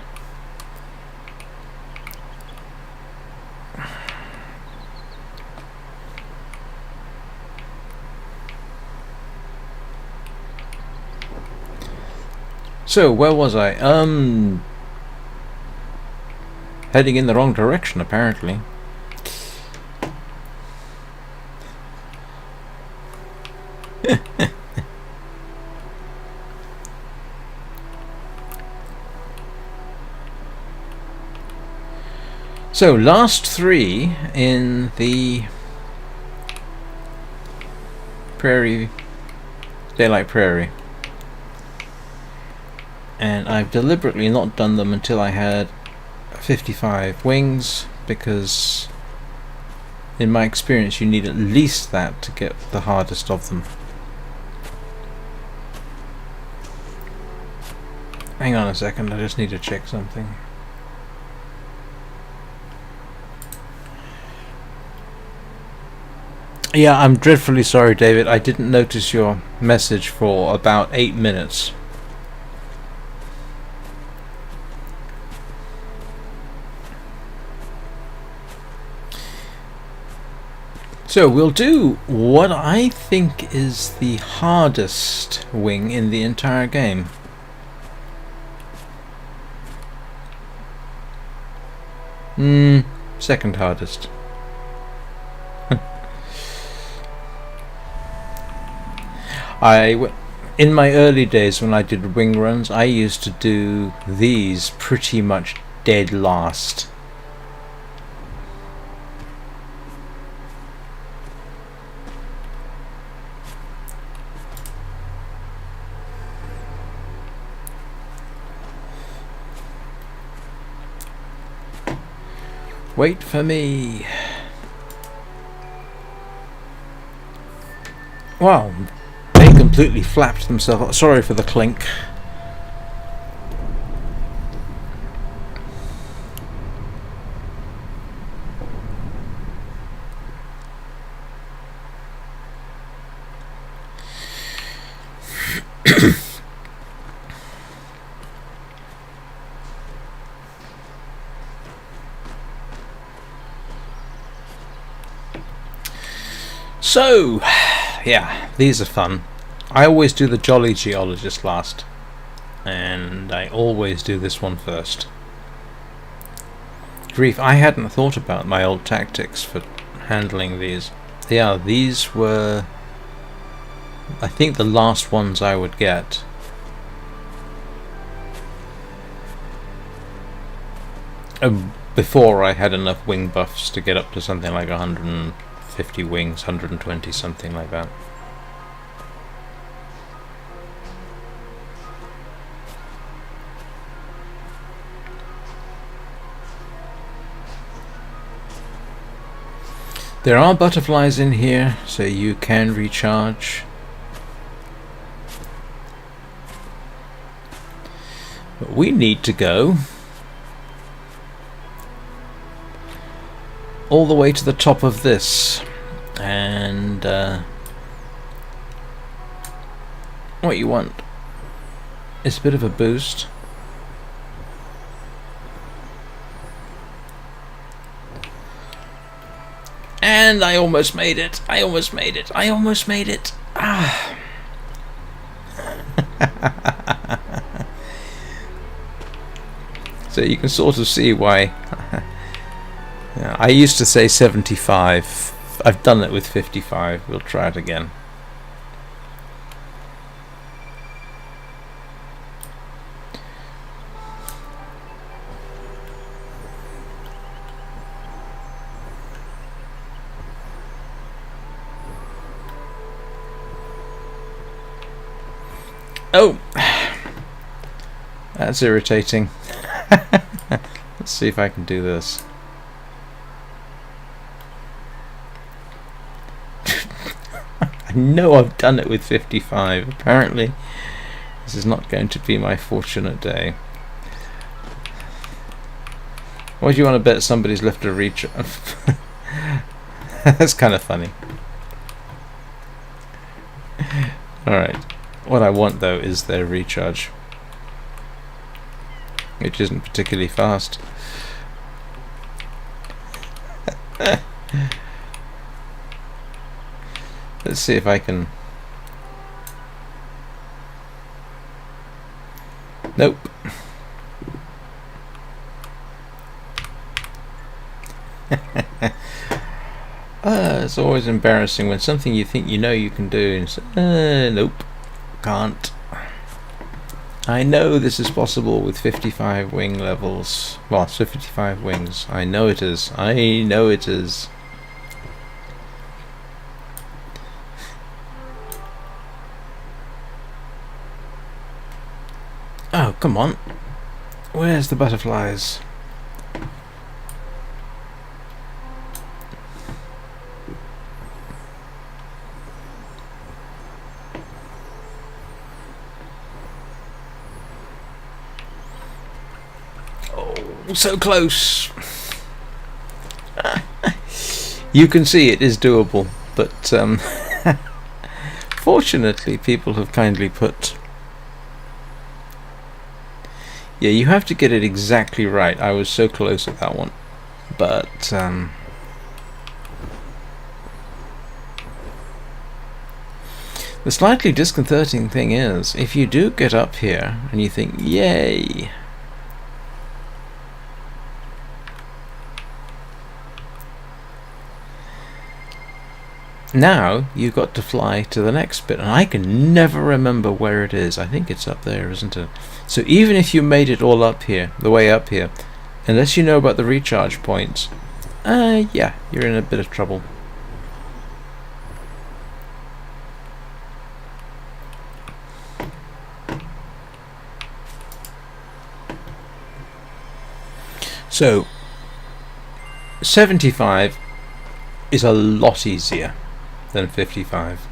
So, where was I? Heading in the wrong direction, apparently. So, last three in the Daylight Prairie. And I've deliberately not done them until I had 55 wings, because in my experience you need at least that to get the hardest of them. Hang on a second, I just need to check something. Yeah, I'm dreadfully sorry, David. I didn't notice your message for about 8 minutes. So we'll do what I think is the hardest wing in the entire game. Second hardest. In my early days when I did wing runs, I used to do these pretty much dead last. Wait for me. Wow, they completely flapped themselves. Sorry for the clink. So, yeah, these are fun. I always do the Jolly Geologist last, and I always do this one first. Grief, I hadn't thought about my old tactics for handling these. Yeah, these were, I think, the last ones I would get. Before I had enough wing buffs to get up to something like 150 wings, 120, something like that. There are butterflies in here, so you can recharge. But we need to go all the way to the top of this, and what you want is a bit of a boost. And I almost made it. I almost made it. I almost made it. Ah. So you can sort of see why. Yeah, I used to say 75. I've done it with 55. We'll try it again. Oh, that's irritating. Let's see if I can do this. I know I've done it with 55. Apparently, this is not going to be my fortunate day. Why do you want to bet somebody's left a reach? That's kind of funny. Alright. What I want though is their recharge, which isn't particularly fast. Let's see if I can. Nope. It's always embarrassing when something you think you know you can do and say, nope, can't. I know this is possible with 55 wing levels. Well, so 55 wings. I know it is. I know it is. Oh, come on. Where's the butterflies? So close. You can see it is doable, but fortunately people have kindly put, yeah, you have to get it exactly right. I was so close at that one, but the slightly disconcerting thing is, if you do get up here and you think, yay, now you've got to fly to the next bit, and I can never remember where it is. I think it's up there, isn't it? So even if you made it all up here, the way up here, unless you know about the recharge points, yeah, you're in a bit of trouble. So 75 is a lot easier than 55.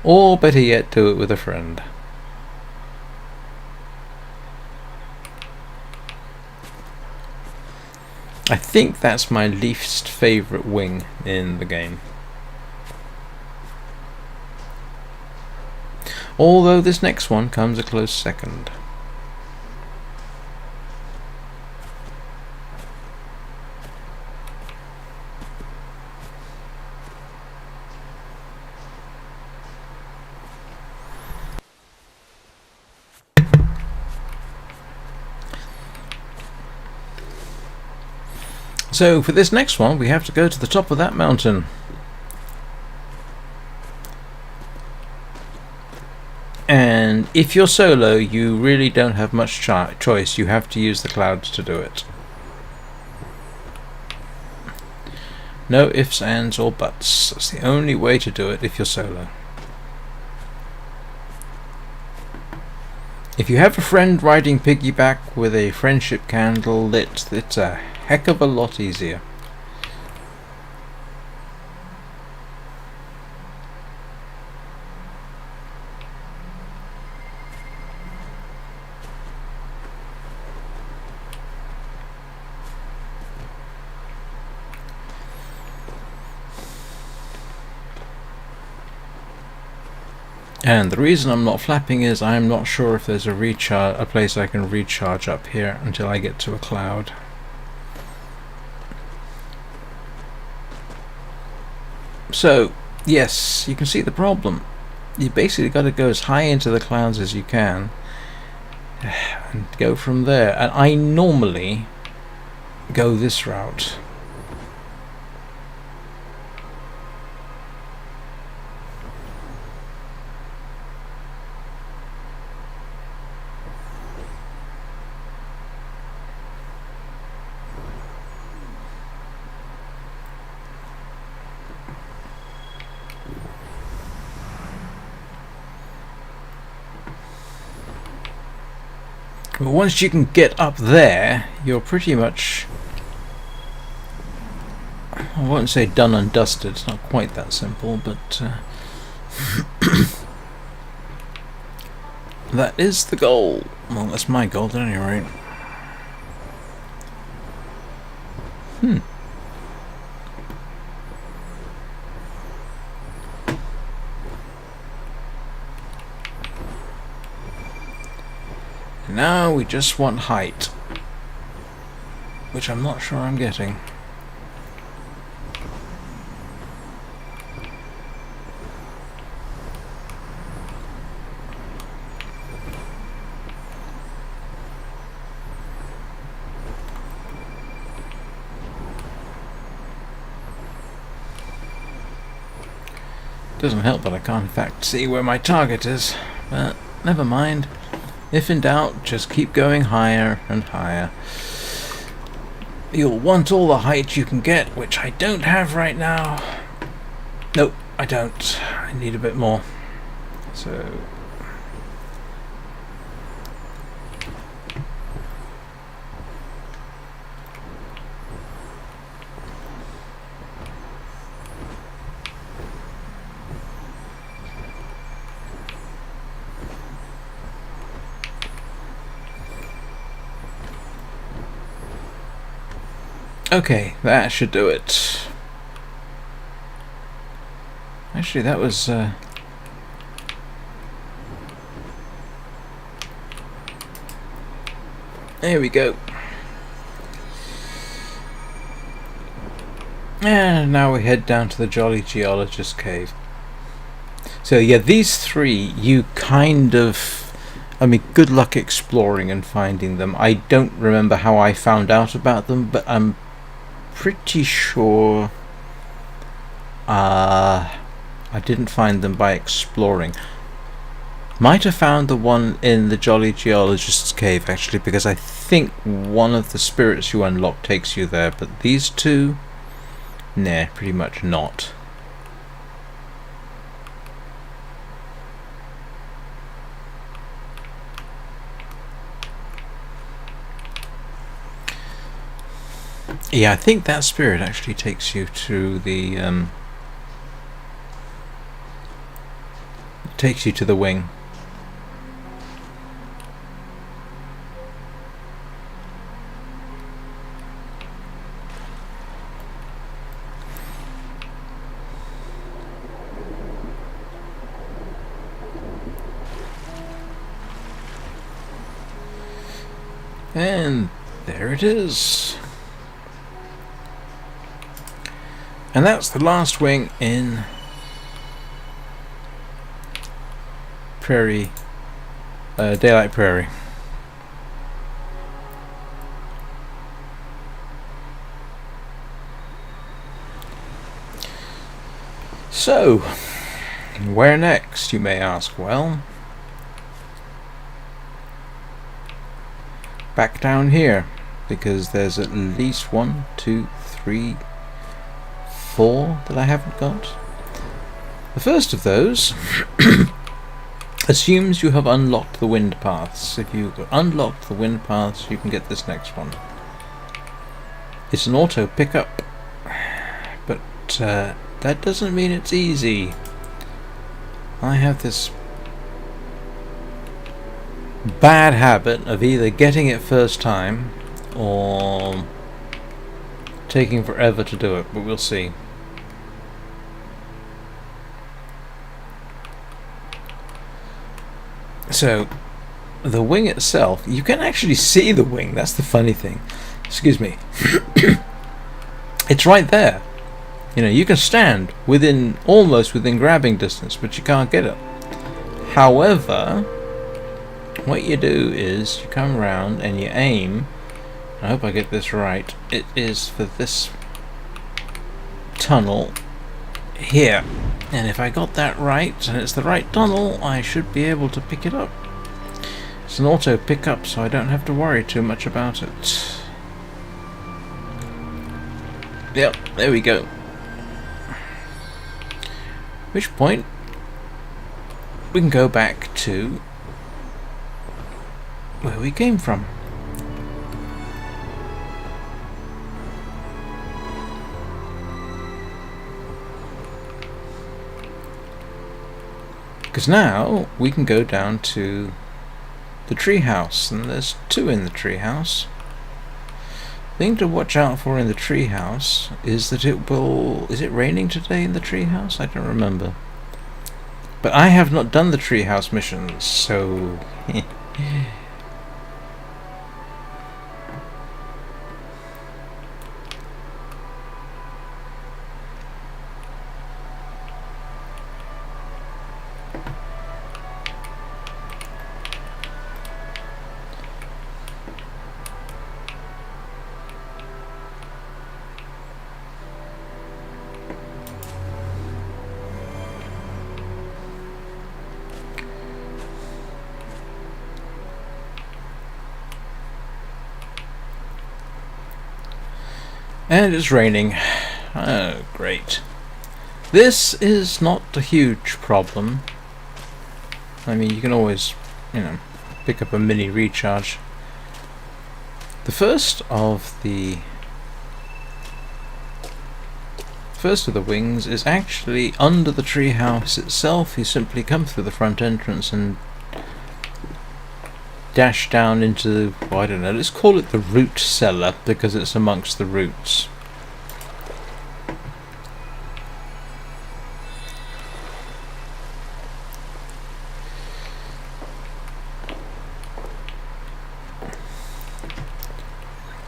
Or better yet, do it with a friend. I think that's my least favourite wing in the game. Although this next one comes a close second. So for this next one we have to go to the top of that mountain. And if you're solo, you really don't have much choice. You have to use the clouds to do it. No ifs, ands or buts. That's the only way to do it if you're solo. If you have a friend riding piggyback with a friendship candle lit, it's a heck of a lot easier. And the reason I'm not flapping is I'm not sure if there's a place I can recharge up here until I get to a cloud. So, yes, you can see the problem. You basically got to go as high into the clouds as you can and go from there. And I normally go this route. But once you can get up there, you're pretty much, I won't say done and dusted, it's not quite that simple, but that is the goal. Well, that's my goal at any rate. Now we just want height, which I'm not sure I'm getting. Doesn't help that I can't in fact see where my target is, but never mind. If in doubt, just keep going higher and higher. You'll want all the height you can get, which I don't have right now. Nope, I don't. I need a bit more. So... okay, that should do it. Actually, that was... There we go. And now we head down to the Jolly Geologist Cave. So yeah, these three, you kind of... I mean, good luck exploring and finding them. I don't remember how I found out about them, but I'm pretty sure I didn't find them by exploring. Might have found the one in the Jolly Geologist's Cave, actually, because I think one of the spirits you unlock takes you there, but these two, nah, pretty much not. Yeah, I think that spirit actually takes you to the wing. And there it is. And that's the last wing in Daylight Prairie. So, where next, you may ask? Well, back down here, because there's at least 1, 2, 3, 4 that I haven't got. The first of those assumes you have unlocked the wind paths. If you've unlocked the wind paths, you can get this next one. It's an auto pickup, but that doesn't mean it's easy. I have this bad habit of either getting it first time or taking forever to do it, but we'll see. So the wing itself, you can actually see the wing. That's the funny thing. Excuse me. It's right there. You know, you can stand within, almost within grabbing distance, but you can't get it. However, what you do is you come around and you aim. I hope I get this right. It is for this tunnel here. And if I got that right, and it's the right tunnel, I should be able to pick it up. It's an auto pickup, so I don't have to worry too much about it. Yep, there we go. At which point we can go back to where we came from. Because now we can go down to the treehouse, and there's two in the treehouse. The thing to watch out for in the treehouse is that it will... Is it raining today in the treehouse? I don't remember. But I have not done the treehouse missions, so... And it's raining. Oh, great. This is not a huge problem. I mean, you can always, you know, pick up a mini recharge. The first of the wings is actually under the treehouse itself. You simply come through the front entrance and dash down into, well, I don't know, let's call it the root cellar because it's amongst the roots.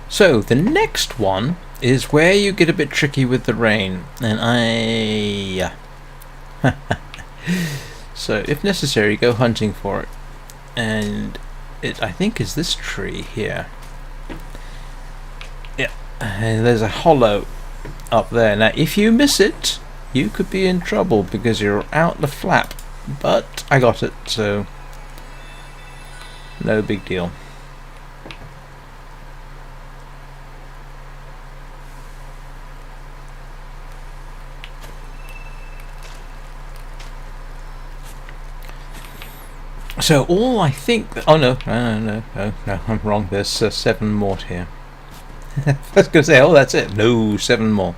So the next one is where you get a bit tricky with the rain, and so if necessary go hunting for it, and it, I think, is this tree here. Yeah, and there's a hollow up there. Now if you miss it, you could be in trouble because you're out the flap, but I got it, so no big deal. So all I think... Oh no, no, I'm wrong. There's 7 more here. I was going to say, oh, that's it. No, 7 more.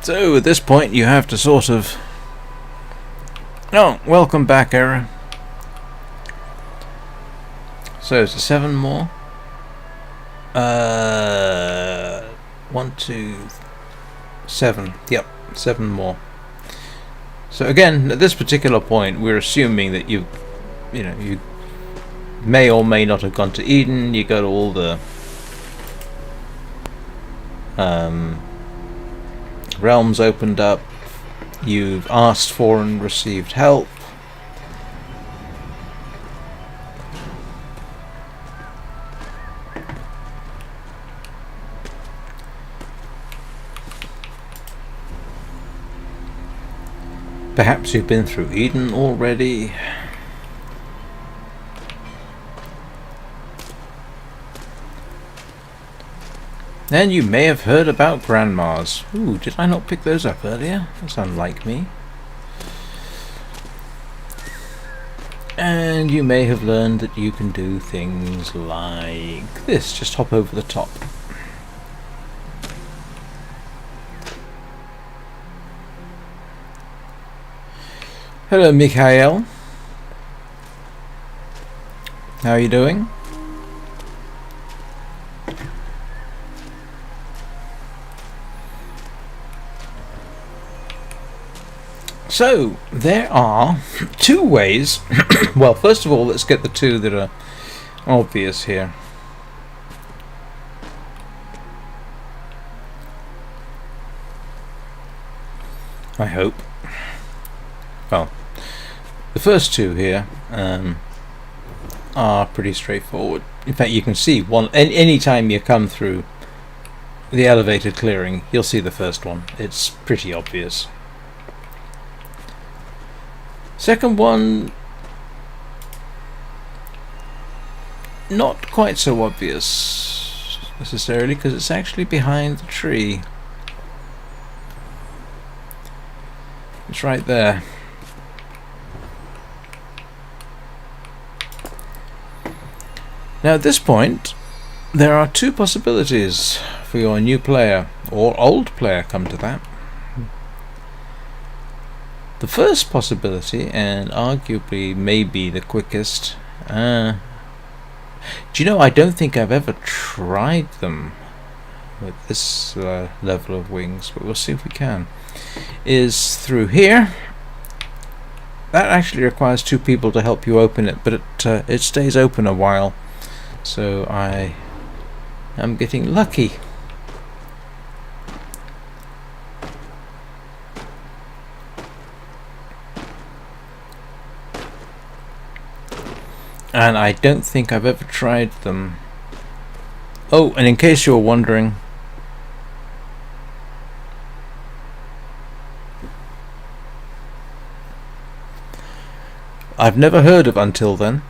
So at this point you have to sort of... Oh, welcome back, Error. So is it 7 more? 1, 2, 7. Yep, 7 more. So again, at this particular point, we're assuming that you may or may not have gone to Eden. You go to all the realms opened up. You've asked for and received help. Perhaps you've been through Eden already. And you may have heard about grandmas. Ooh, did I not pick those up earlier? That's unlike me. And you may have learned that you can do things like this. Just hop over the top. Hello, Mikhail. How are you doing? So, there are two ways. Well, first of all, let's get the two that are obvious here. I hope. Well, the first two here are pretty straightforward. In fact, you can see one any time you come through the elevated clearing, you'll see the first one. It's pretty obvious. Second one, not quite so obvious necessarily, because it's actually behind the tree. It's right there. Now at this point, there are two possibilities for your new player, or old player, come to that. The first possibility, and arguably maybe the quickest, do you know, I don't think I've ever tried them with this level of wings, but we'll see if we can, is through here. That actually requires two people to help you open it, but it stays open a while, so I am getting lucky. And I don't think I've ever tried them. Oh, and in case you were wondering, I've never heard of Until Then.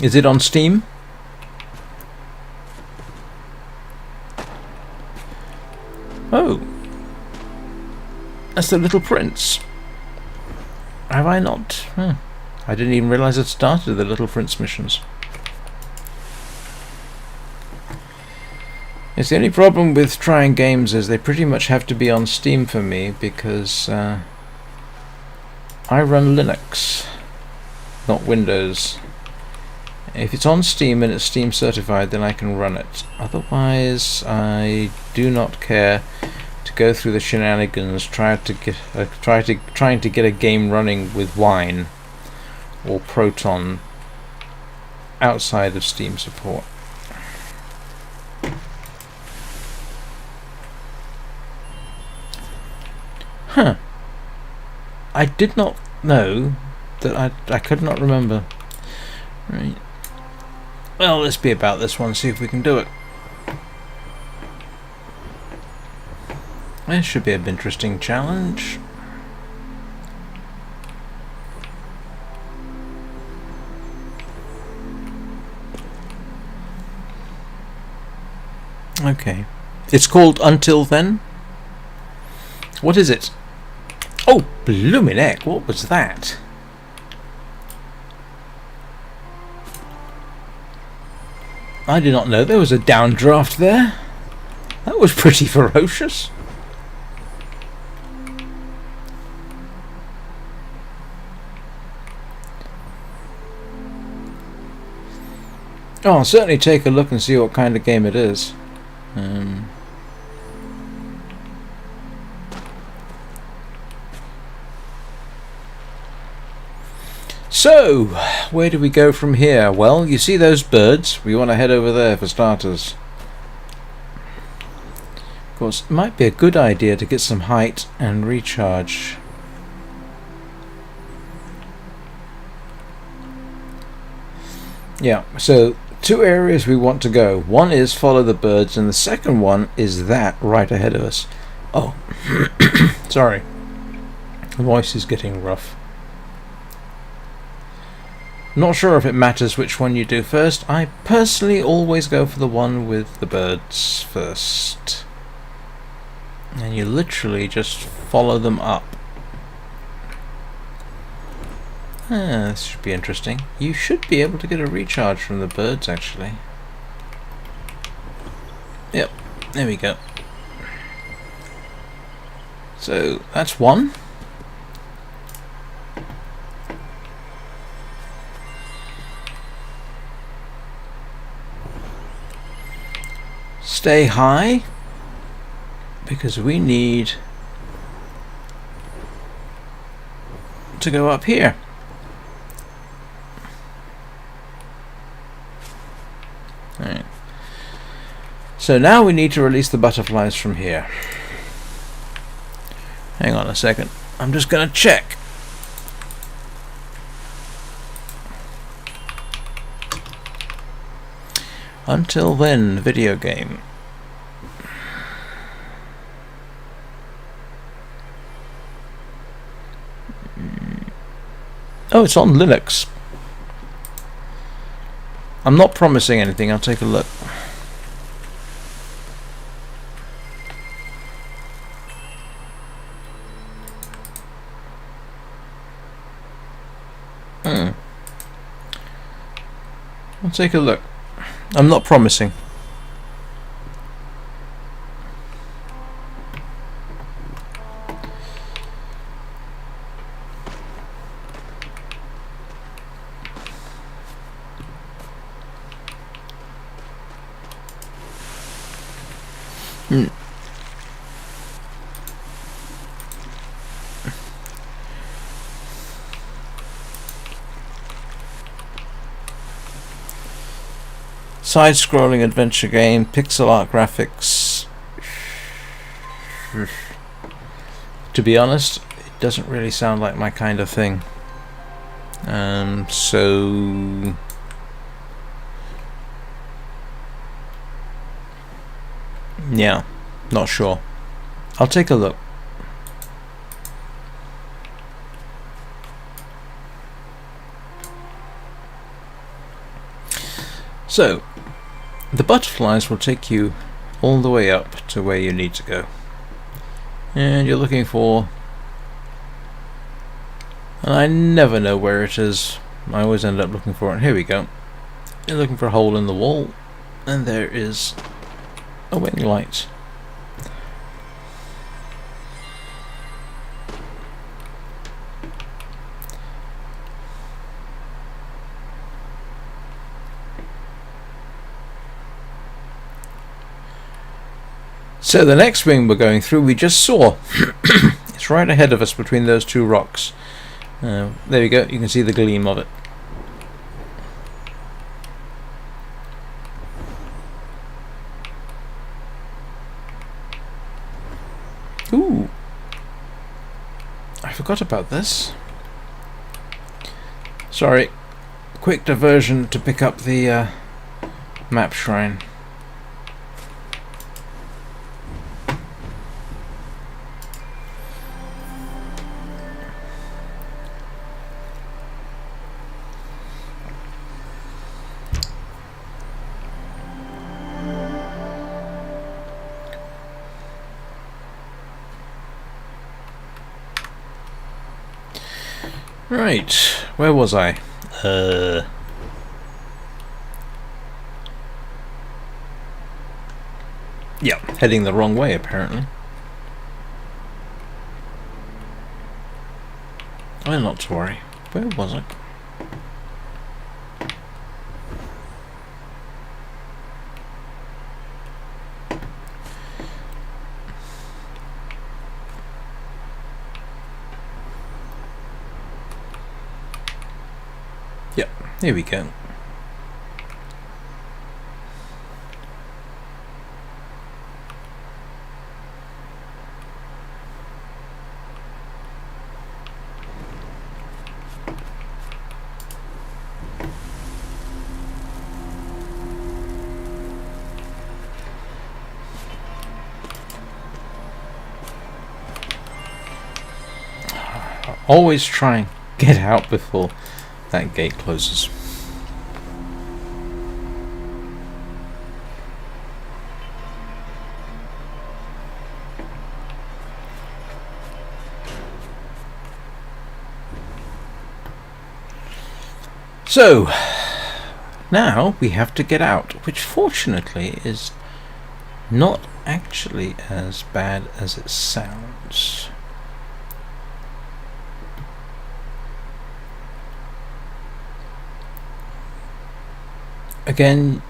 Is it on Steam? Oh, that's the Little Prince. Have I not? I didn't even realise I'd started the Little Prince missions. It's the only problem with trying games is they pretty much have to be on Steam for me, because I run Linux, not Windows. If it's on Steam and it's Steam certified, then I can run it. Otherwise, I do not care to go through the shenanigans trying to get a game running with Wine or Proton outside of Steam support. Huh. I did not know that I could not remember. Right. Well, let's be about this one, see if we can do it. This should be an interesting challenge. Okay. It's called Until Then? What is it? Oh, bloomin' heck, what was that? I did not know there was a downdraft there. That was pretty ferocious. Oh, I'll certainly take a look and see what kind of game it is. So, where do we go from here? Well, you see those birds? We want to head over there for starters. Of course, it might be a good idea to get some height and recharge. Yeah, so two areas we want to go. One is follow the birds, and the second one is that right ahead of us. Oh, sorry. The voice is getting rough. Not sure if it matters which one you do first. I personally always go for the one with the birds first. And you literally just follow them up. Ah, this should be interesting. You should be able to get a recharge from the birds, actually. Yep, there we go. So, that's one. Stay high, because we need to go up here. Alright. So now we need to release the butterflies from here. Hang on a second. I'm just going to check. Until then, video game. Oh, it's on Linux. I'm not promising anything. I'll take a look. I'll take a look. I'm not promising. Side-scrolling adventure game, pixel art graphics. To be honest, it doesn't really sound like my kind of thing. So yeah, not sure. I'll take a look. So the butterflies will take you all the way up to where you need to go. And you're looking for... and I never know where it is. I always end up looking for it. Here we go. You're looking for a hole in the wall, and there is a wing light. So the next wing we're going through, we just saw. It's right ahead of us between those two rocks. There we go, you can see the gleam of it. Ooh, I forgot about this. Sorry, quick diversion to pick up the map shrine. Right, where was I? Yeah, heading the wrong way apparently. Well, not to worry. Where was I? Yep, here we go. Always try and get out before that gate closes. So, now we have to get out, which fortunately is not actually as bad as it sounds. Again,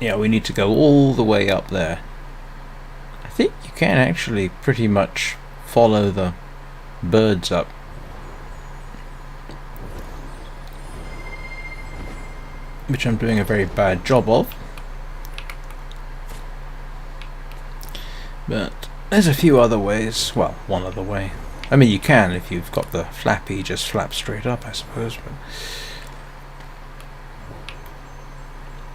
yeah, we need to go all the way up there. I think you can actually pretty much follow the birds up. Which I'm doing a very bad job of. But there's a few other ways. Well, one other way. I mean, you can if you've got the flappy, just flap straight up, I suppose. But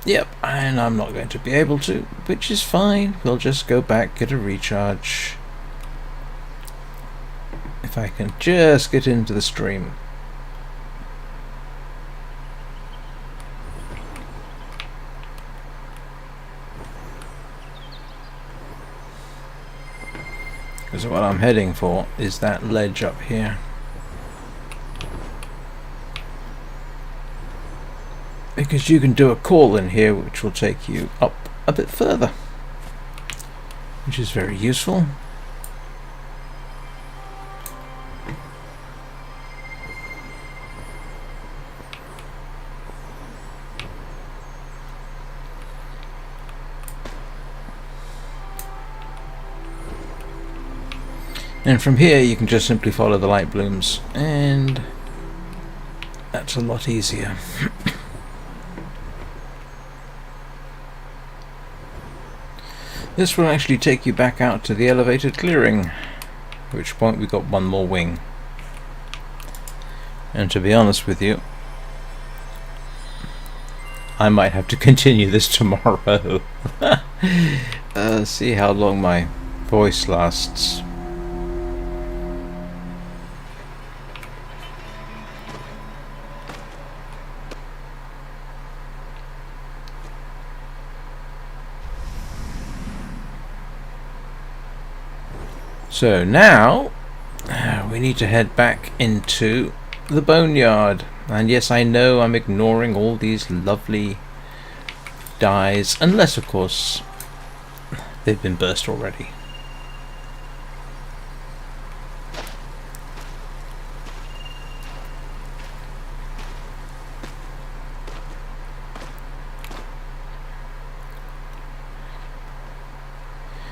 yep, and I'm not going to be able to, which is fine. We'll just go back, get a recharge. If I can just get into the stream. Because what I'm heading for is that ledge up here. Because you can do a call in here which will take you up a bit further, which is very useful. And from here you can just simply follow the light blooms, and that's a lot easier. This will actually take you back out to the elevated clearing, at which point we got one more wing. And to be honest with you, I might have to continue this tomorrow. See how long my voice lasts. So now we need to head back into the boneyard, and yes, I know I'm ignoring all these lovely dyes, unless of course they've been burst already.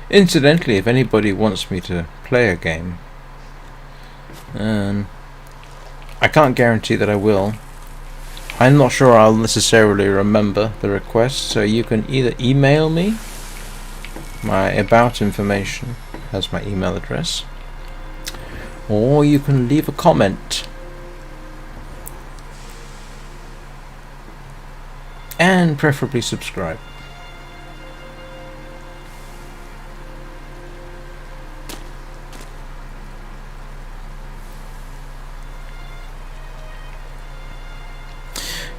Incidentally, if anybody wants me to play a game, I can't guarantee that I will. I'm not sure I'll necessarily remember the request, so you can either email me. My about information has my email address, or you can leave a comment. And preferably subscribe.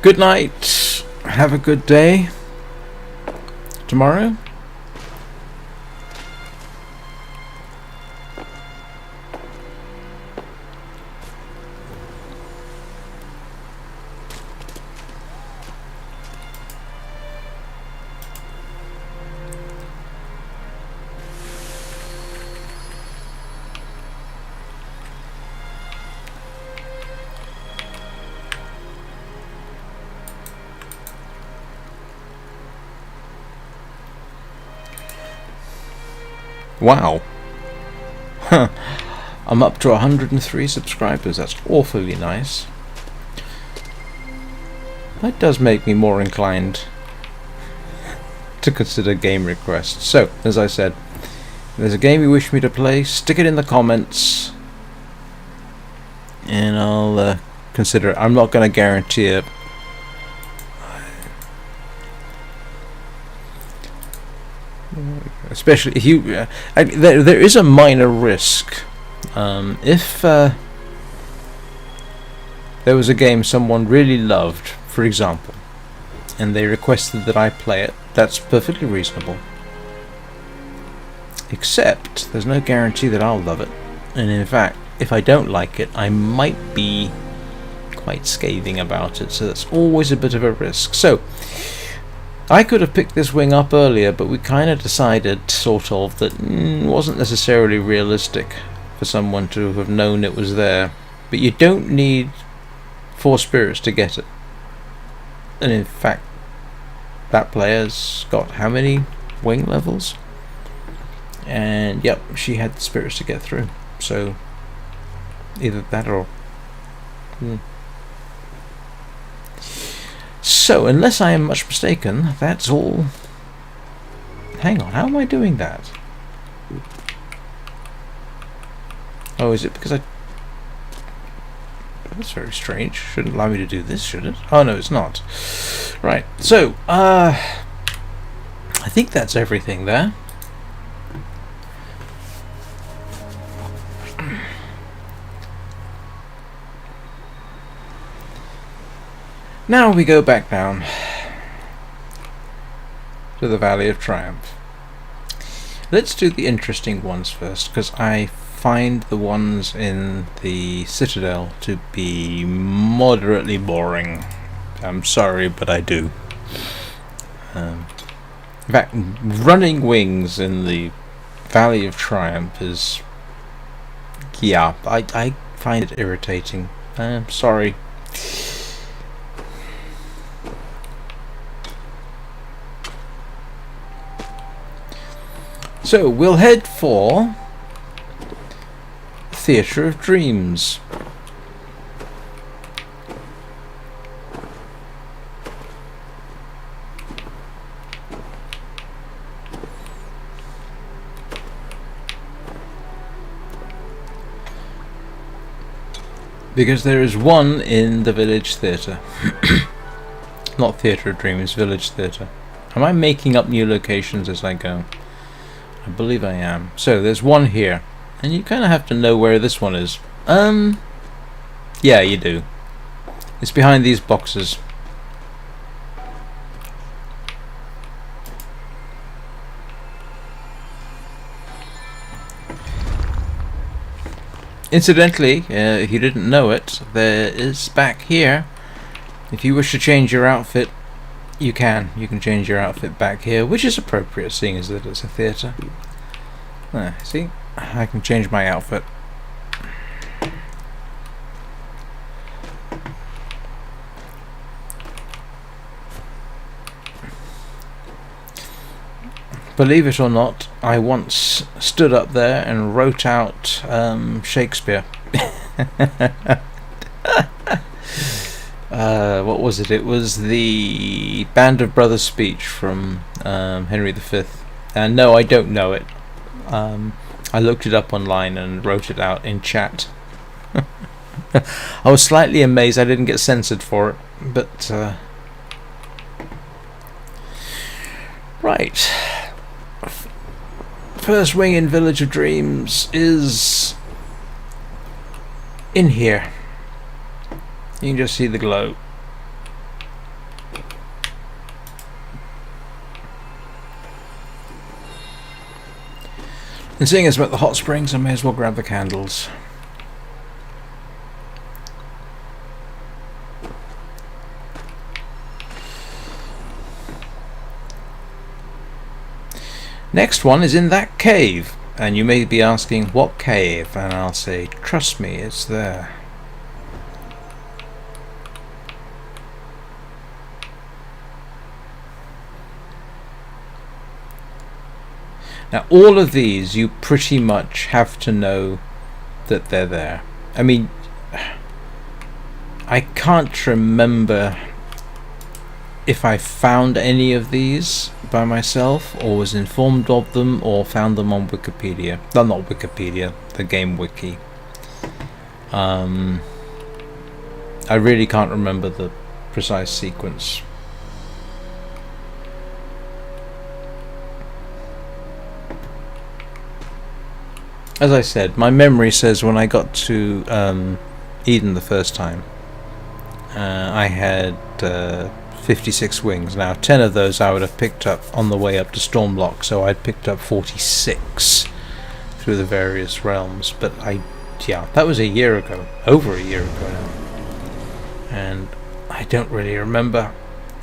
Good night. Have a good day. Tomorrow. Wow. I'm up to 103 subscribers. That's awfully nice. That does make me more inclined to consider game requests. So, as I said, if there's a game you wish me to play, stick it in the comments and I'll consider it. I'm not going to guarantee it. Especially if you, there is a minor risk. If there was a game someone really loved, for example, and they requested that I play it, that's perfectly reasonable. Except, there's no guarantee that I'll love it. And in fact, if I don't like it, I might be quite scathing about it, so that's always a bit of a risk. So I could have picked this wing up earlier, but we kind of decided, sort of, that it wasn't necessarily realistic for someone to have known it was there. But you don't need 4 spirits to get it. And in fact, that player's got how many wing levels? And yep, she had the spirits to get through. So either that or... So, unless I am much mistaken, that's all. Hang on, how am I doing that? Oh, is it because I... That's very strange. Shouldn't allow me to do this, should it? Oh no, it's not. Right, so, I think that's everything there. Now we go back down to the Valley of Triumph. Let's do the interesting ones first, because I find the ones in the Citadel to be moderately boring. I'm sorry, but I do. In fact, running wings in the Valley of Triumph is... yeah, I find it irritating. I'm sorry. So, we'll head for Theatre of Dreams. Because there is one in the Village Theatre. Not Theatre of Dreams, Village Theatre. Am I making up new locations as I go? I believe I am. So there's one here, and you kind of have to know where this one is. Yeah, you do. It's behind these boxes. Incidentally, if you didn't know it, there is back here, if you wish to change your outfit, you can change your outfit back here, which is appropriate seeing as that it's a theatre. There, see? I can change my outfit. Believe it or not, I once stood up there and wrote out Shakespeare. What was it? It was the Band of Brothers speech from Henry V. And no, I don't know it. I looked it up online and wrote it out in chat. I was slightly amazed I didn't get censored for it, but right. First wing in Village of Dreams is in here. You can just see the glow. And seeing as we're at the hot springs, I may as well grab the candles. Next one is in that cave, and you may be asking what cave, and I'll say trust me, it's there. Now all of these you pretty much have to know that they're there. I mean, I can't remember if I found any of these by myself or was informed of them or found them on Wikipedia. No, not Wikipedia, the game wiki. I really can't remember the precise sequence. As I said, my memory says when I got to Eden the first time, I had 56 wings. Now 10 of those I would have picked up on the way up to Stormlock, so I'd picked up 46 through the various realms. But yeah, that was a year ago, over a year ago now. and I don't really remember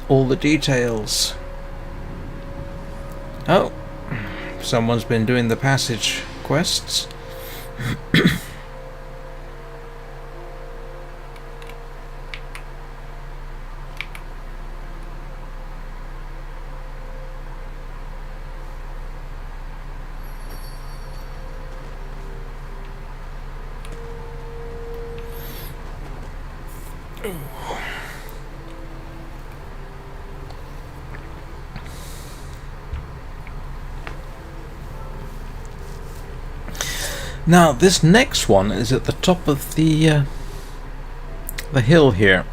all the details. Oh, someone's been doing the passage quests. Now this next one is at the top of the hill here,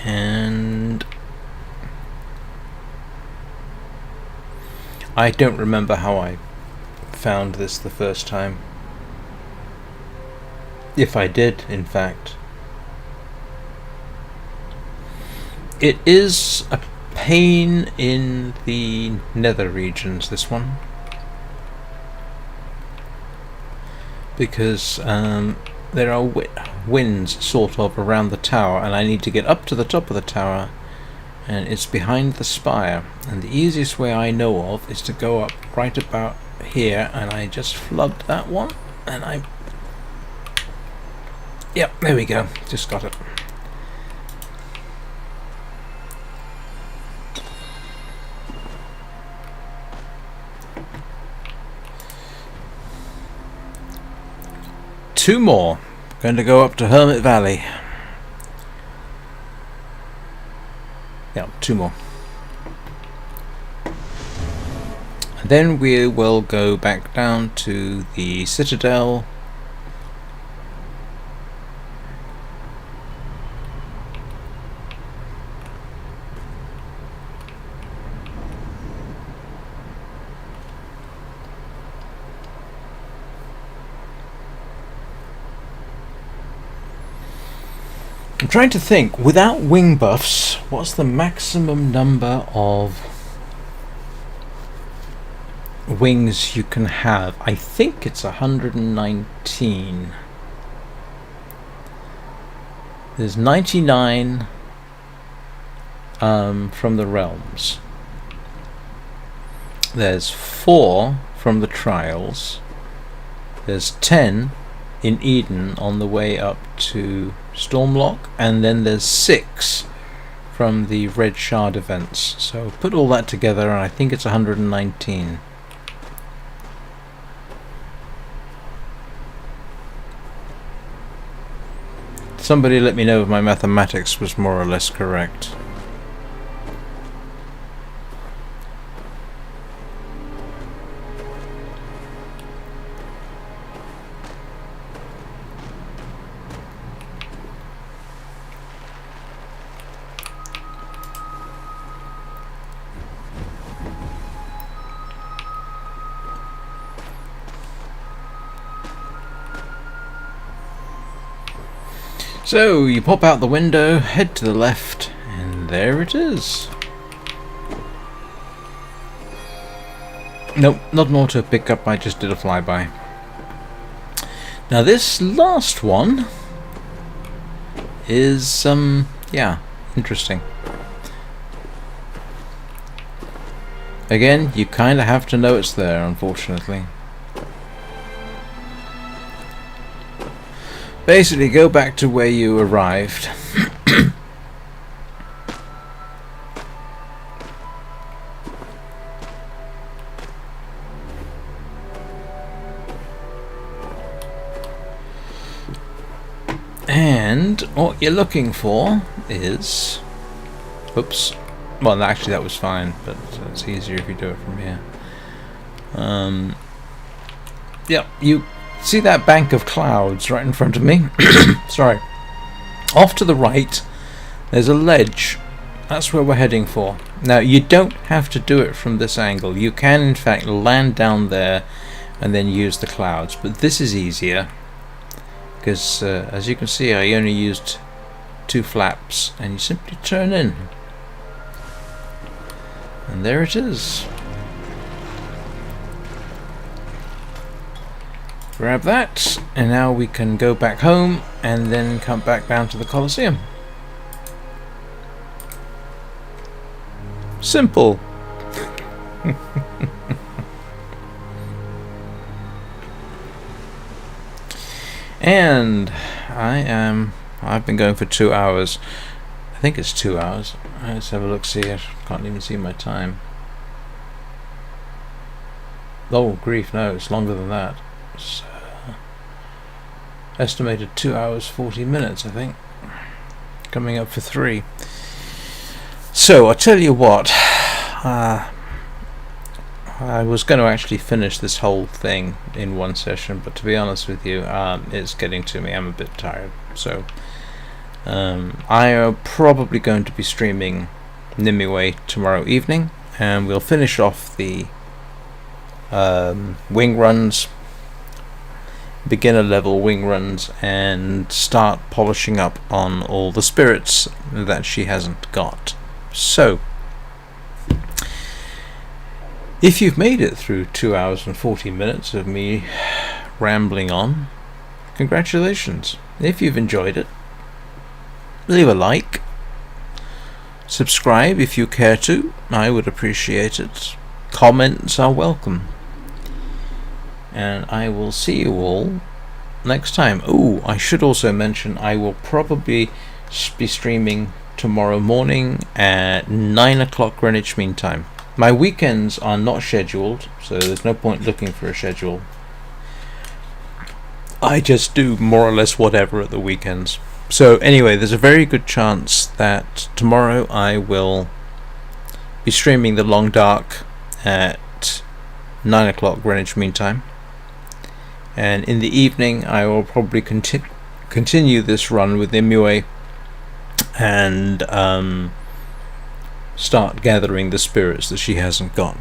and I don't remember how I found this the first time, if I did in fact. It is a pain in the nether regions, this one, because there are winds sort of around the tower, and I need to get up to the top of the tower, and it's behind the spire, and the easiest way I know of is to go up right about here, and I just flubbed that one, and yep, there we go, just got it. Two more. Going to go up to Hermit Valley. Yeah, two more. And then we will go back down to the Citadel. I'm trying to think, without wing buffs, what's the maximum number of wings you can have? I think it's 119. There's 99 from the realms. There's 4 from the trials. There's 10 in Eden on the way up to Stormlock, and then there's 6 from the Red Shard events. So put all that together and I think it's 119. Somebody let me know if my mathematics was more or less correct. So you pop out the window, head to the left, and there it is. Nope, not an auto pickup, I just did a flyby. Now this last one is, yeah, interesting. Again, you kind of have to know it's there, unfortunately. Basically, go back to where you arrived. And what you're looking for is... Oops. Well, actually that was fine, but it's easier if you do it from here. Yeah, you see that bank of clouds right in front of me? Sorry. Off to the right, there's a ledge. That's where we're heading for. Now, you don't have to do it from this angle. You can, in fact, land down there and then use the clouds. But this is easier, because, as you can see, I only used 2 flaps, and you simply turn in. And there it is. Grab that, and now we can go back home and then come back down to the Colosseum. Simple. And I've been going for 2 hours. I think it's 2 hours. Let's have a look, see. I can't even see my time. Oh grief, no, it's longer than that. It's estimated 2 hours 40 minutes, I think. Coming up for 3. So I tell you what, I was going to actually finish this whole thing in one session, but to be honest with you, it's getting to me. I'm a bit tired. So I am probably going to be streaming Nimue tomorrow evening, and we'll finish off the wing runs, beginner level wing runs, and start polishing up on all the spirits that she hasn't got. So if you've made it through 2 hours and 40 minutes of me rambling on, congratulations. If you've enjoyed it, leave a like, subscribe if you care to, I would appreciate it. Comments are welcome. And I will see you all next time. Oh, I should also mention I will probably be streaming tomorrow morning at 9 o'clock Greenwich Mean Time. My weekends are not scheduled, so there's no point looking for a schedule. I just do more or less whatever at the weekends. So anyway, there's a very good chance that tomorrow I will be streaming The Long Dark at 9 o'clock Greenwich Mean Time. And in the evening I will probably continue this run with Nimue and start gathering the spirits that she hasn't got.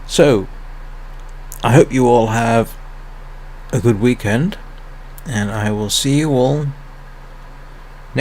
So I hope you all have a good weekend, and I will see you all